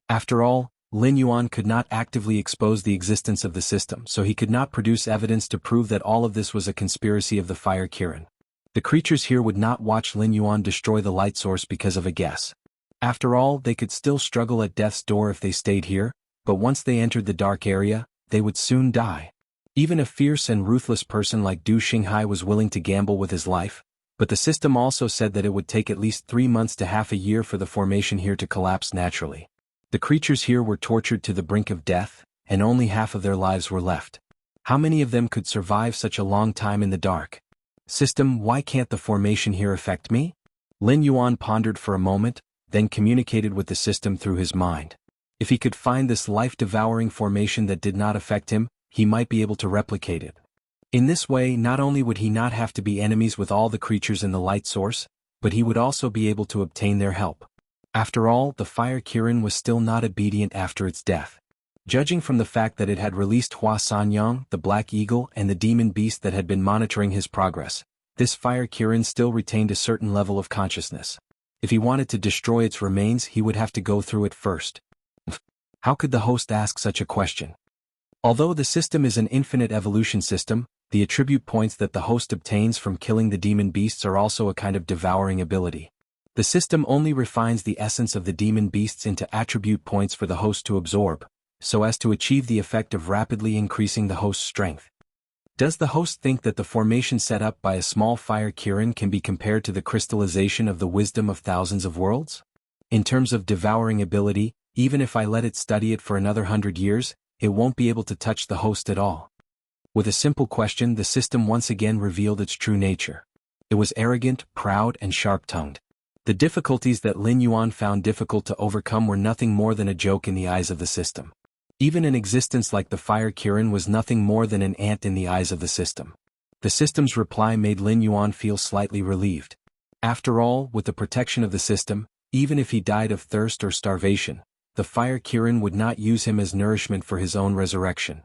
After all, Lin Yuan could not actively expose the existence of the system, so he could not produce evidence to prove that all of this was a conspiracy of the fire Kirin. The creatures here would not watch Lin Yuan destroy the light source because of a guess. After all, they could still struggle at death's door if they stayed here, but once they entered the dark area, they would soon die. Even a fierce and ruthless person like Du Xinghai was willing to gamble with his life, but the system also said that it would take at least 3 months to half a year for the formation here to collapse naturally. The creatures here were tortured to the brink of death, and only half of their lives were left. How many of them could survive such a long time in the dark? System, why can't the formation here affect me? Lin Yuan pondered for a moment, then communicated with the system through his mind. If he could find this life-devouring formation that did not affect him, he might be able to replicate it. In this way, not only would he not have to be enemies with all the creatures in the light source, but he would also be able to obtain their help. After all, the fire Kirin was still not obedient after its death. Judging from the fact that it had released Hua Sanyang, the black eagle, and the demon beast that had been monitoring his progress, this fire Kirin still retained a certain level of consciousness. If he wanted to destroy its remains, he would have to go through it first. How could the host ask such a question? Although the system is an infinite evolution system, the attribute points that the host obtains from killing the demon beasts are also a kind of devouring ability. The system only refines the essence of the demon beasts into attribute points for the host to absorb, so as to achieve the effect of rapidly increasing the host's strength. Does the host think that the formation set up by a small fire Kirin can be compared to the crystallization of the wisdom of thousands of worlds? In terms of devouring ability, even if I let it study it for another 100 years, it won't be able to touch the host at all. With a simple question, the system once again revealed its true nature. It was arrogant, proud, and sharp-tongued. The difficulties that Lin Yuan found difficult to overcome were nothing more than a joke in the eyes of the system. Even an existence like the Fire Kirin was nothing more than an ant in the eyes of the system. The system's reply made Lin Yuan feel slightly relieved. After all, with the protection of the system, even if he died of thirst or starvation, the Fire Kirin would not use him as nourishment for his own resurrection.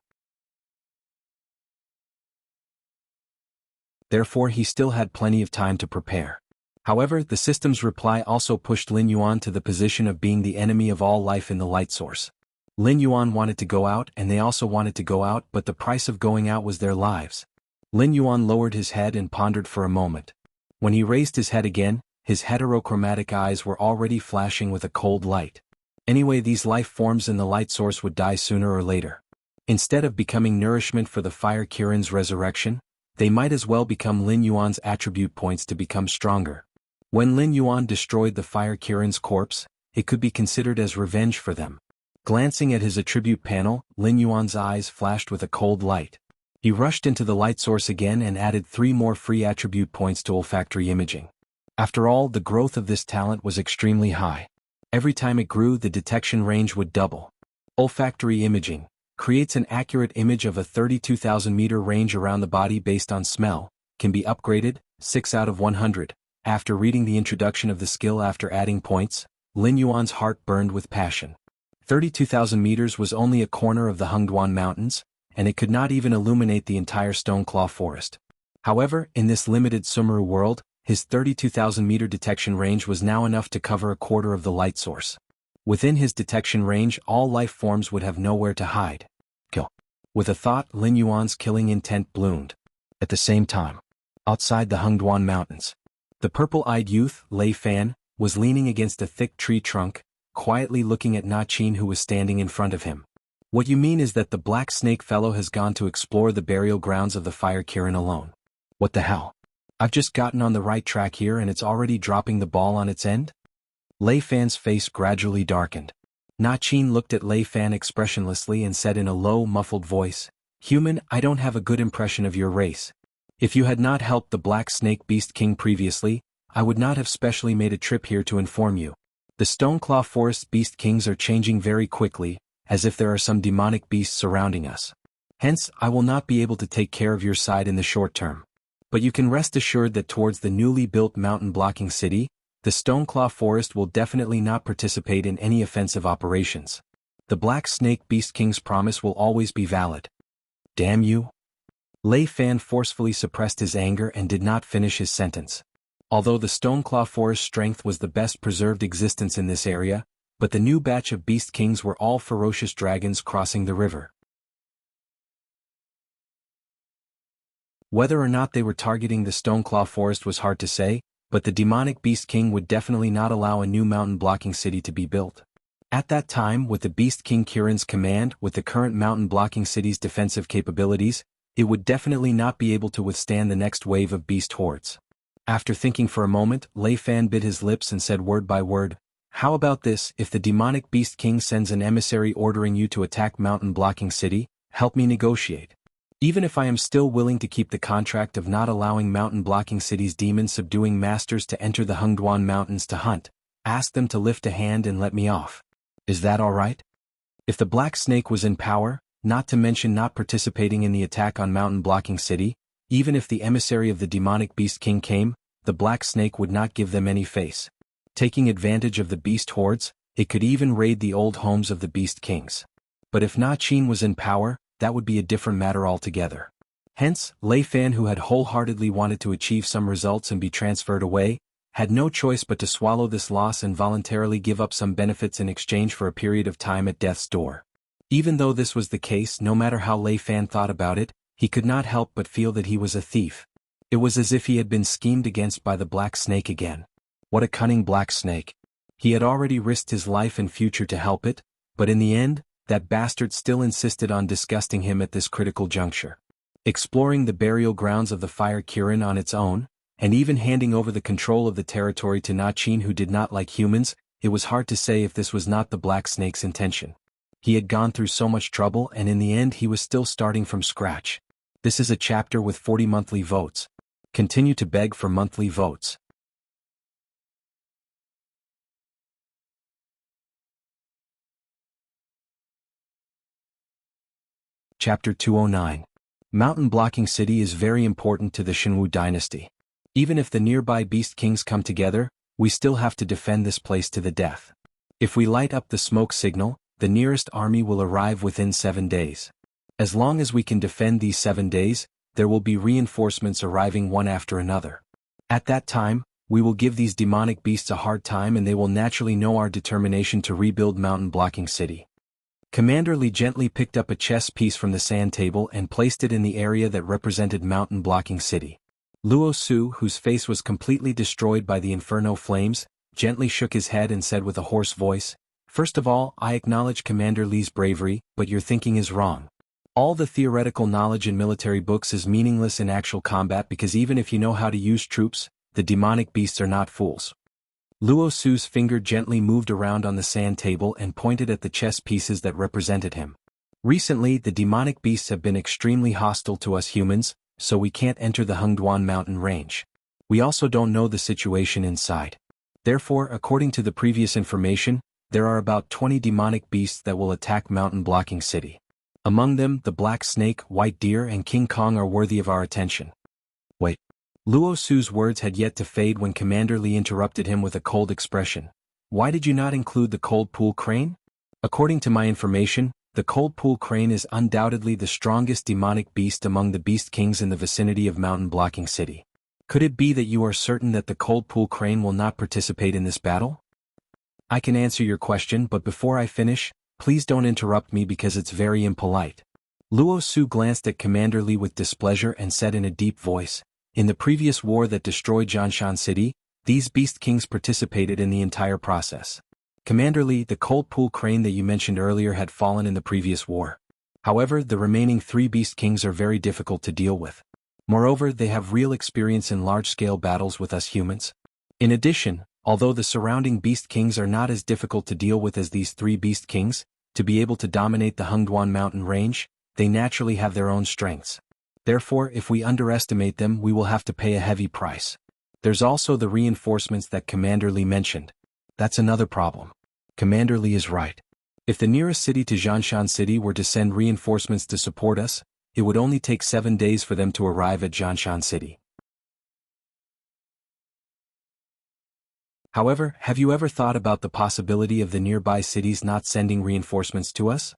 Therefore he still had plenty of time to prepare. However, the system's reply also pushed Lin Yuan to the position of being the enemy of all life in the light source. Lin Yuan wanted to go out and they also wanted to go out, but the price of going out was their lives. Lin Yuan lowered his head and pondered for a moment. When he raised his head again, his heterochromatic eyes were already flashing with a cold light. Anyway, these life forms in the light source would die sooner or later. Instead of becoming nourishment for the Fire Kirin's resurrection, they might as well become Lin Yuan's attribute points to become stronger. When Lin Yuan destroyed the Fire Kirin's corpse, it could be considered as revenge for them. Glancing at his attribute panel, Lin Yuan's eyes flashed with a cold light. He rushed into the light source again and added 3 more free attribute points to olfactory imaging. After all, the growth of this talent was extremely high. Every time it grew, the detection range would double. Olfactory imaging creates an accurate image of a 32,000-meter range around the body based on smell, can be upgraded, 6 out of 100. After reading the introduction of the skill after adding points, Lin Yuan's heart burned with passion. 32,000 meters was only a corner of the Hengduan Mountains, and it could not even illuminate the entire Stoneclaw Forest. However, in this limited Sumeru world, his 32,000-meter detection range was now enough to cover a quarter of the light source. Within his detection range, all life forms would have nowhere to hide. Kill. With a thought, Lin Yuan's killing intent bloomed. At the same time, outside the Hengduan Mountains, the purple-eyed youth, Lei Fan, was leaning against a thick tree trunk, quietly looking at Na Qin, who was standing in front of him. What you mean is that the Black Snake fellow has gone to explore the burial grounds of the Fire Kirin alone. What the hell? I've just gotten on the right track here and it's already dropping the ball on its end? Lei Fan's face gradually darkened. Na Qin looked at Lei Fan expressionlessly and said in a low, muffled voice, "Human, I don't have a good impression of your race. If you had not helped the Black Snake Beast King previously, I would not have specially made a trip here to inform you. The Stoneclaw Forest Beast Kings are changing very quickly, as if there are some demonic beasts surrounding us. Hence, I will not be able to take care of your side in the short term. But you can rest assured that towards the newly built mountain-blocking city, the Stoneclaw Forest will definitely not participate in any offensive operations. The Black Snake Beast King's promise will always be valid." Damn you! Lei Fan forcefully suppressed his anger and did not finish his sentence. Although the Stoneclaw Forest strength was the best preserved existence in this area, but the new batch of Beast Kings were all ferocious dragons crossing the river. Whether or not they were targeting the Stoneclaw Forest was hard to say, but the demonic Beast King would definitely not allow a new mountain-blocking city to be built. At that time, with the Beast King Kirin's command, with the current mountain-blocking city's defensive capabilities, it would definitely not be able to withstand the next wave of beast hordes. After thinking for a moment, Lei Fan bit his lips and said word by word, "How about this? If the demonic Beast King sends an emissary ordering you to attack mountain-blocking city, help me negotiate. Even if I am still willing to keep the contract of not allowing mountain-blocking city's demon-subduing masters to enter the Hengduan Mountains to hunt, ask them to lift a hand and let me off. Is that all right?" If the Black Snake was in power, not to mention not participating in the attack on mountain-blocking city, even if the emissary of the demonic Beast King came, the Black Snake would not give them any face. Taking advantage of the beast hordes, it could even raid the old homes of the Beast Kings. But if Na Qin was in power, that would be a different matter altogether. Hence, Lei Fan, who had wholeheartedly wanted to achieve some results and be transferred away, had no choice but to swallow this loss and voluntarily give up some benefits in exchange for a period of time at death's door. Even though this was the case, no matter how Lei Fan thought about it, he could not help but feel that he was a thief. It was as if he had been schemed against by the Black Snake again. What a cunning Black Snake. He had already risked his life and future to help it, but in the end, that bastard still insisted on disgusting him at this critical juncture. Exploring the burial grounds of the Fire Kirin on its own, and even handing over the control of the territory to Na Qin, who did not like humans, it was hard to say if this was not the Black Snake's intention. He had gone through so much trouble and in the end he was still starting from scratch. This is a chapter with 40 monthly votes. Continue to beg for monthly votes. Chapter 209. Mountain blocking city is very important to the Shenwu dynasty. Even if the nearby beast kings come together, we still have to defend this place to the death. If we light up the smoke signal, the nearest army will arrive within 7 days. As long as we can defend these 7 days, there will be reinforcements arriving one after another. At that time, we will give these demonic beasts a hard time and they will naturally know our determination to rebuild mountain blocking city. Commander Li gently picked up a chess piece from the sand table and placed it in the area that represented mountain blocking city. Luo Su, whose face was completely destroyed by the inferno flames, gently shook his head and said with a hoarse voice, "First of all, I acknowledge Commander Li's bravery, but your thinking is wrong. All the theoretical knowledge in military books is meaningless in actual combat because even if you know how to use troops, the demonic beasts are not fools." Luo Su's finger gently moved around on the sand table and pointed at the chess pieces that represented him. Recently, the demonic beasts have been extremely hostile to us humans, so we can't enter the Hengduan mountain range. We also don't know the situation inside. Therefore, according to the previous information, there are about 20 demonic beasts that will attack mountain blocking city. Among them, the black snake, white deer and King Kong are worthy of our attention. Wait. Luo Su's words had yet to fade when Commander Li interrupted him with a cold expression. "Why did you not include the cold pool crane? According to my information, the cold pool crane is undoubtedly the strongest demonic beast among the beast kings in the vicinity of mountain blocking city. Could it be that you are certain that the cold pool crane will not participate in this battle?" "I can answer your question, but before I finish, please don't interrupt me because it's very impolite." Luo Su glanced at Commander Li with displeasure and said in a deep voice, "In the previous war that destroyed Jianshan City, these beast kings participated in the entire process. Commander Li, the cold pool crane that you mentioned earlier had fallen in the previous war. However, the remaining 3 beast kings are very difficult to deal with. Moreover, they have real experience in large-scale battles with us humans. In addition, although the surrounding beast kings are not as difficult to deal with as these 3 beast kings, to be able to dominate the Hengduan mountain range, they naturally have their own strengths. Therefore, if we underestimate them, we will have to pay a heavy price. There's also the reinforcements that Commander Li mentioned. That's another problem." Commander Li is right. If the nearest city to Jianshan City were to send reinforcements to support us, it would only take 7 days for them to arrive at Jianshan City. However, have you ever thought about the possibility of the nearby cities not sending reinforcements to us?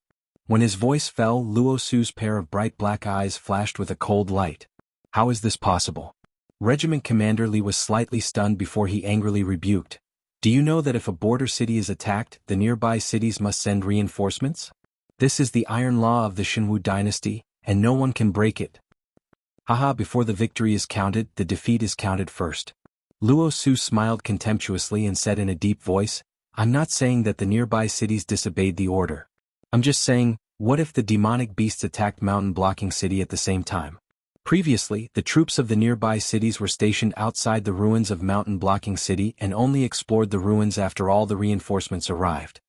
When his voice fell, Luo Su's pair of bright black eyes flashed with a cold light. "How is this possible?" Regiment Commander Li was slightly stunned before he angrily rebuked. "Do you know that if a border city is attacked, the nearby cities must send reinforcements? This is the iron law of the Shenwu dynasty, and no one can break it. Haha, before the victory is counted, the defeat is counted first." Luo Su smiled contemptuously and said in a deep voice, "I'm not saying that the nearby cities disobeyed the order. I'm just saying, what if the demonic beasts attacked mountain blocking city at the same time? Previously, the troops of the nearby cities were stationed outside the ruins of mountain blocking city and only explored the ruins after all the reinforcements arrived.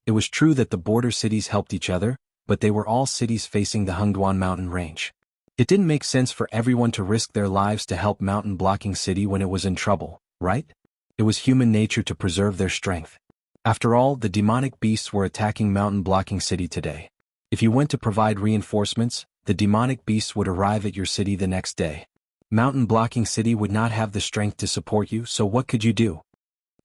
It was true that the border cities helped each other, but they were all cities facing the Hengduan mountain range. It didn't make sense for everyone to risk their lives to help mountain blocking city when it was in trouble, right? It was human nature to preserve their strength. After all, the demonic beasts were attacking mountain blocking city today. If you went to provide reinforcements, the demonic beasts would arrive at your city the next day. Mountain blocking city would not have the strength to support you, so what could you do?"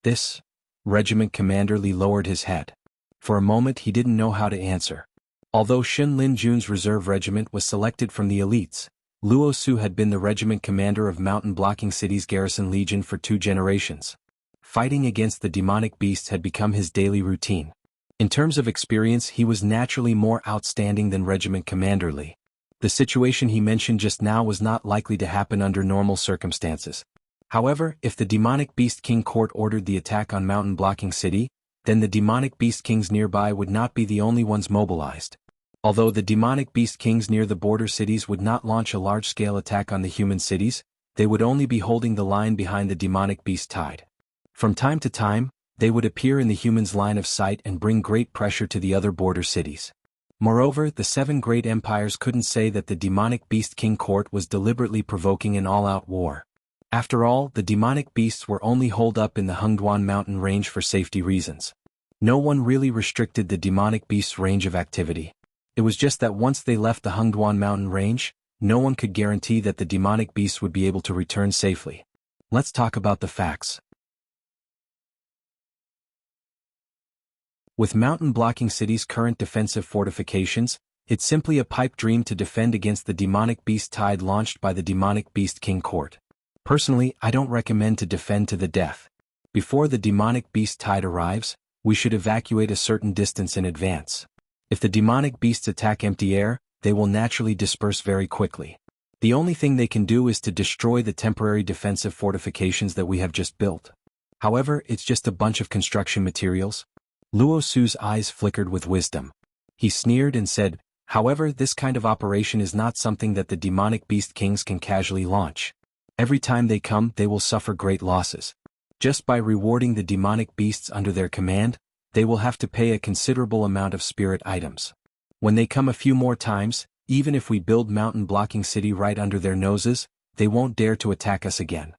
"This?" Regiment Commander Li lowered his head. For a moment he didn't know how to answer. Although Shen Lin Jun's reserve regiment was selected from the elites, Luo Su had been the regiment commander of mountain blocking city's garrison legion for 2 generations. Fighting against the demonic beasts had become his daily routine. In terms of experience, he was naturally more outstanding than Regiment Commander Li. The situation he mentioned just now was not likely to happen under normal circumstances. However, if the demonic beast king court ordered the attack on mountain blocking city, then the demonic beast kings nearby would not be the only ones mobilized. Although the demonic beast kings near the border cities would not launch a large-scale attack on the human cities, they would only be holding the line behind the demonic beast tide. From time to time, they would appear in the humans' line of sight and bring great pressure to the other border cities. Moreover, the seven great empires couldn't say that the demonic beast king court was deliberately provoking an all-out war. After all, the demonic beasts were only holed up in the Hungduan mountain range for safety reasons. No one really restricted the demonic beast's range of activity. It was just that once they left the Hungduan mountain range, no one could guarantee that the demonic beasts would be able to return safely. Let's talk about the facts. With mountain-blocking cities' current defensive fortifications, it's simply a pipe dream to defend against the demonic beast tide launched by the demonic beast king court. Personally, I don't recommend to defend to the death. Before the demonic beast tide arrives, we should evacuate a certain distance in advance. If the demonic beasts attack empty air, they will naturally disperse very quickly. The only thing they can do is to destroy the temporary defensive fortifications that we have just built. However, it's just a bunch of construction materials. Luo Su's eyes flickered with wisdom. He sneered and said, "However, this kind of operation is not something that the demonic beast kings can casually launch. Every time they come, they will suffer great losses. Just by rewarding the demonic beasts under their command, they will have to pay a considerable amount of spirit items. When they come a few more times, even if we build mountain-blocking city right under their noses, they won't dare to attack us again."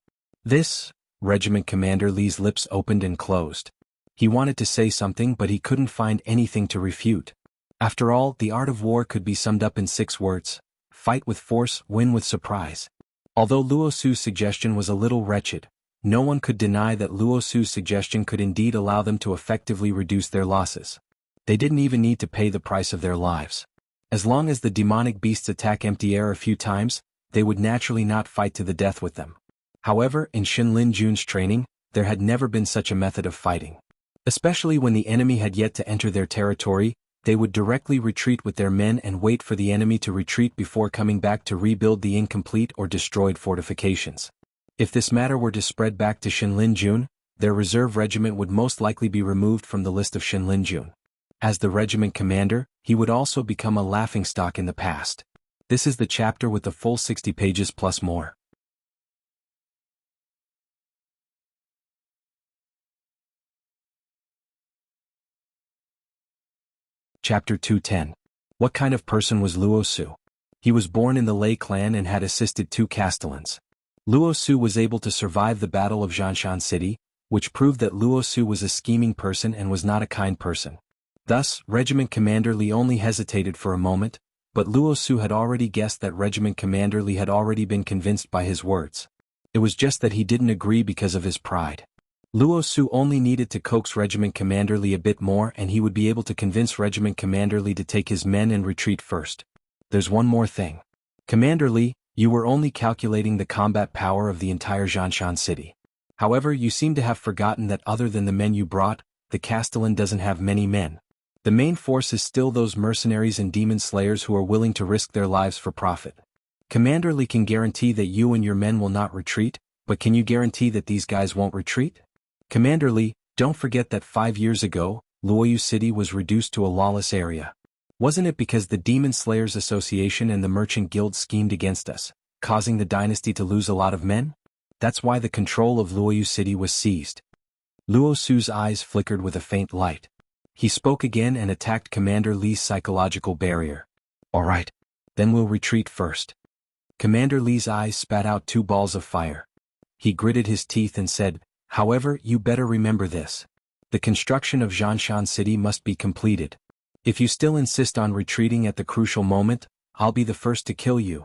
This, Regiment Commander Li's lips opened and closed. He wanted to say something but he couldn't find anything to refute. After all, the art of war could be summed up in 6 words: fight with force, win with surprise. Although Luo Su's suggestion was a little wretched, no one could deny that Luo Su's suggestion could indeed allow them to effectively reduce their losses. They didn't even need to pay the price of their lives. As long as the demonic beasts attack empty air a few times, they would naturally not fight to the death with them. However, in Shinlin Jun's training, there had never been such a method of fighting. Especially when the enemy had yet to enter their territory, they would directly retreat with their men and wait for the enemy to retreat before coming back to rebuild the incomplete or destroyed fortifications. If this matter were to spread back to Shinlin Jun, their reserve regiment would most likely be removed from the list of Shinlin Jun. As the regiment commander, he would also become a laughingstock in the past. This is the chapter with the full 60 pages plus more. Chapter 210. What kind of person was Luo Su? He was born in the Lei clan and had assisted 2 castellans. Luo Su was able to survive the Battle of Zhanshan City, which proved that Luo Su was a scheming person and was not a kind person. Thus, Regiment Commander Li only hesitated for a moment, but Luo Su had already guessed that Regiment Commander Li had already been convinced by his words. It was just that he didn't agree because of his pride. Luo Su only needed to coax Regiment Commander Li a bit more and he would be able to convince Regiment Commander Li to take his men and retreat first. There's one more thing. Commander Li, you were only calculating the combat power of the entire Zhanshan city. However, you seem to have forgotten that other than the men you brought, the Castellan doesn't have many men. The main force is still those mercenaries and demon slayers who are willing to risk their lives for profit. Commander Li can guarantee that you and your men will not retreat, but can you guarantee that these guys won't retreat? Commander Li, don't forget that 5 years ago, Luoyu City was reduced to a lawless area. Wasn't it because the Demon Slayers Association and the Merchant Guild schemed against us, causing the dynasty to lose a lot of men? That's why the control of Luoyu City was seized. Luo Su's eyes flickered with a faint light. He spoke again and attacked Commander Li's psychological barrier. Alright. Then we'll retreat first. Commander Li's eyes spat out 2 balls of fire. He gritted his teeth and said, "However, you better remember this. The construction of Zhanshan City must be completed. If you still insist on retreating at the crucial moment, I'll be the first to kill you."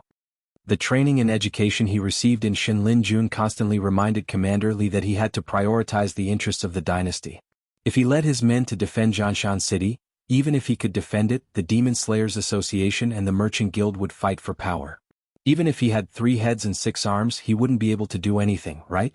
The training and education he received in Shinlin Jun constantly reminded Commander Li that he had to prioritize the interests of the dynasty. If he led his men to defend Zhanshan City, even if he could defend it, the Demon Slayers Association and the Merchant Guild would fight for power. Even if he had 3 heads and 6 arms, he wouldn't be able to do anything, right?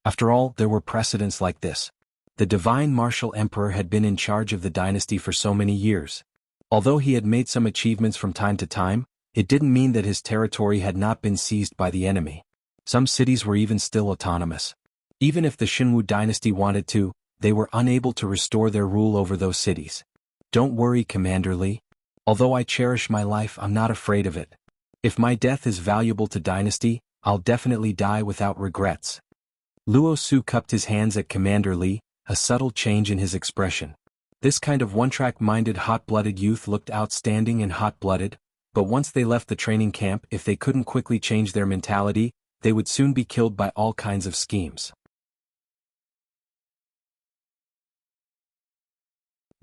After all, there were precedents like this. The Divine Martial Emperor had been in charge of the dynasty for so many years. Although he had made some achievements from time to time, it didn't mean that his territory had not been seized by the enemy. Some cities were even still autonomous. Even if the Xinwu dynasty wanted to, they were unable to restore their rule over those cities. Don't worry, Commander Li. Although I cherish my life, I'm not afraid of it. If my death is valuable to dynasty, I'll definitely die without regrets. Luo Su cupped his hands at Commander Li, a subtle change in his expression. This kind of one-track-minded hot-blooded youth looked outstanding and hot-blooded, but once they left the training camp, if they couldn't quickly change their mentality, they would soon be killed by all kinds of schemes.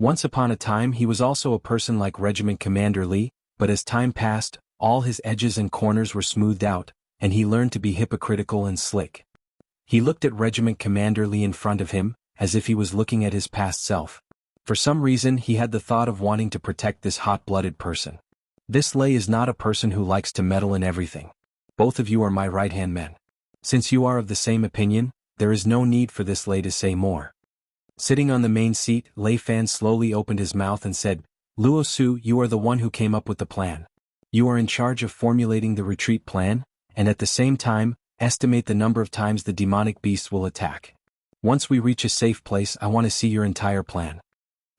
Once upon a time he was also a person like Regiment Commander Lee, but as time passed, all his edges and corners were smoothed out, and he learned to be hypocritical and slick. He looked at Regiment Commander Lee in front of him, as if he was looking at his past self. For some reason he had the thought of wanting to protect this hot-blooded person. This Lei is not a person who likes to meddle in everything. Both of you are my right-hand men. Since you are of the same opinion, there is no need for this Lei to say more. Sitting on the main seat, Lei Fan slowly opened his mouth and said, Luo Su, you are the one who came up with the plan. You are in charge of formulating the retreat plan, and at the same time, estimate the number of times the demonic beasts will attack. Once we reach a safe place, I want to see your entire plan.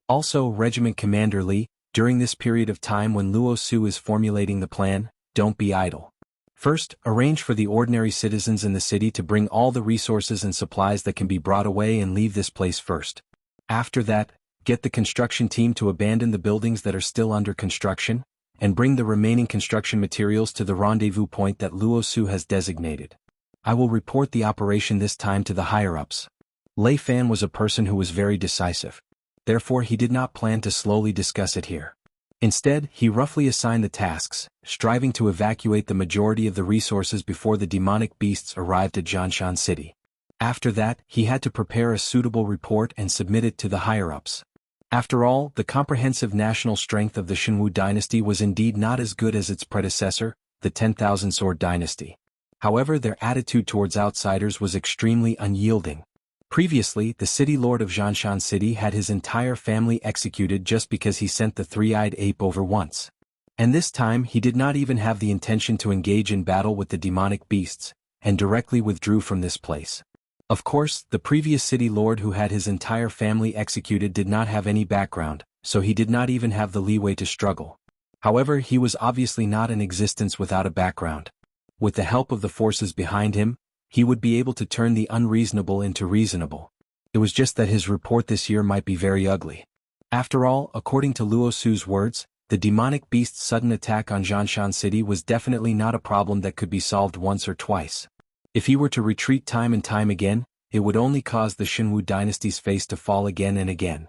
Also, Regiment Commander Lee, during this period of time when Luo Su is formulating the plan, don't be idle. First, arrange for the ordinary citizens in the city to bring all the resources and supplies that can be brought away and leave this place first. After that, get the construction team to abandon the buildings that are still under construction, and bring the remaining construction materials to the rendezvous point that Luo Su has designated. I will report the operation this time to the higher-ups. Lei Fan was a person who was very decisive. Therefore he did not plan to slowly discuss it here. Instead, he roughly assigned the tasks, striving to evacuate the majority of the resources before the demonic beasts arrived at Zhanshan City. After that, he had to prepare a suitable report and submit it to the higher-ups. After all, the comprehensive national strength of the Shenwu dynasty was indeed not as good as its predecessor, the 10,000 Sword dynasty. However, their attitude towards outsiders was extremely unyielding. Previously, the city lord of Zhanshan City had his entire family executed just because he sent the three-eyed ape over once. And this time he did not even have the intention to engage in battle with the demonic beasts, and directly withdrew from this place. Of course, the previous city lord who had his entire family executed did not have any background, so he did not even have the leeway to struggle. However, he was obviously not in existence without a background. With the help of the forces behind him, he would be able to turn the unreasonable into reasonable. It was just that his report this year might be very ugly. After all, according to Luo Su's words, the demonic beast's sudden attack on Zhanshan City was definitely not a problem that could be solved once or twice. If he were to retreat time and time again, it would only cause the Shenwu dynasty's face to fall again and again.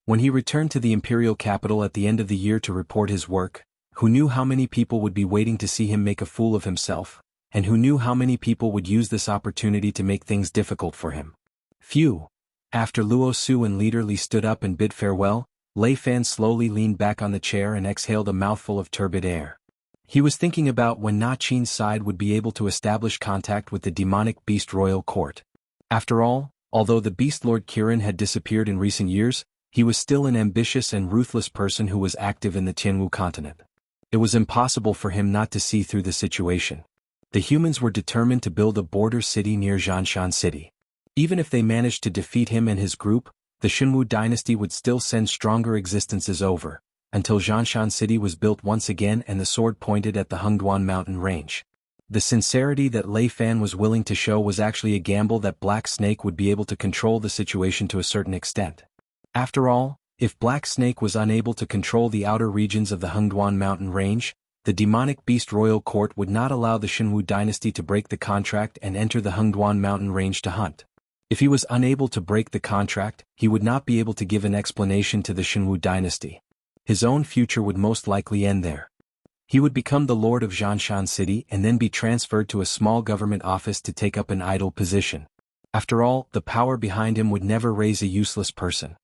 When he returned to the imperial capital at the end of the year to report his work, who knew how many people would be waiting to see him make a fool of himself, and who knew how many people would use this opportunity to make things difficult for him? Few. After Luo Su and Leader Li stood up and bid farewell, Lei Fan slowly leaned back on the chair and exhaled a mouthful of turbid air. He was thinking about when Na Qin's side would be able to establish contact with the demonic beast royal court. After all, although the beast lord Kirin had disappeared in recent years, he was still an ambitious and ruthless person who was active in the Tianwu continent. It was impossible for him not to see through the situation. The humans were determined to build a border city near Zhanshan City. Even if they managed to defeat him and his group, the Shenwu dynasty would still send stronger existences over, until Zhanshan City was built once again and the sword pointed at the Hengduan mountain range. The sincerity that Lei Fan was willing to show was actually a gamble that Black Snake would be able to control the situation to a certain extent. After all, if Black Snake was unable to control the outer regions of the Hengduan mountain range, the demonic beast royal court would not allow the Shenwu dynasty to break the contract and enter the Hengduan mountain range to hunt. If he was unable to break the contract, he would not be able to give an explanation to the Shenwu dynasty. His own future would most likely end there. He would become the lord of Zhanshan City and then be transferred to a small government office to take up an idle position. After all, the power behind him would never raise a useless person.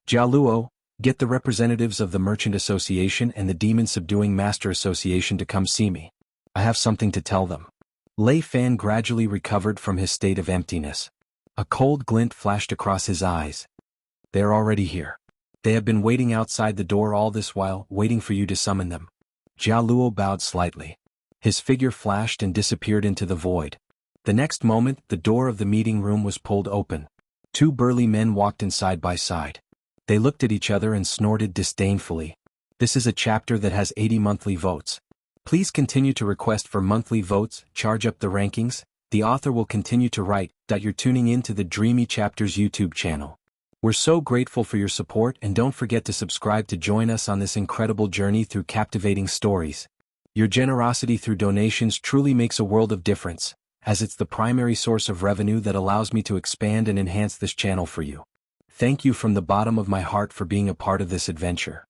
Jialuo, get the representatives of the Merchant Association and the Demon Subduing Master Association to come see me. I have something to tell them. Lei Fan gradually recovered from his state of emptiness. A cold glint flashed across his eyes. They are already here. They have been waiting outside the door all this while, waiting for you to summon them. Jialuo bowed slightly. His figure flashed and disappeared into the void. The next moment, the door of the meeting room was pulled open. Two burly men walked in side by side. They looked at each other and snorted disdainfully. This is a chapter that has 80 monthly votes. Please continue to request for monthly votes, charge up the rankings, The author will continue to write. You're tuning in to the Dreamy Chapters YouTube channel. We're so grateful for your support, and don't forget to subscribe to join us on this incredible journey through captivating stories. Your generosity through donations truly makes a world of difference, as it's the primary source of revenue that allows me to expand and enhance this channel for you. Thank you from the bottom of my heart for being a part of this adventure.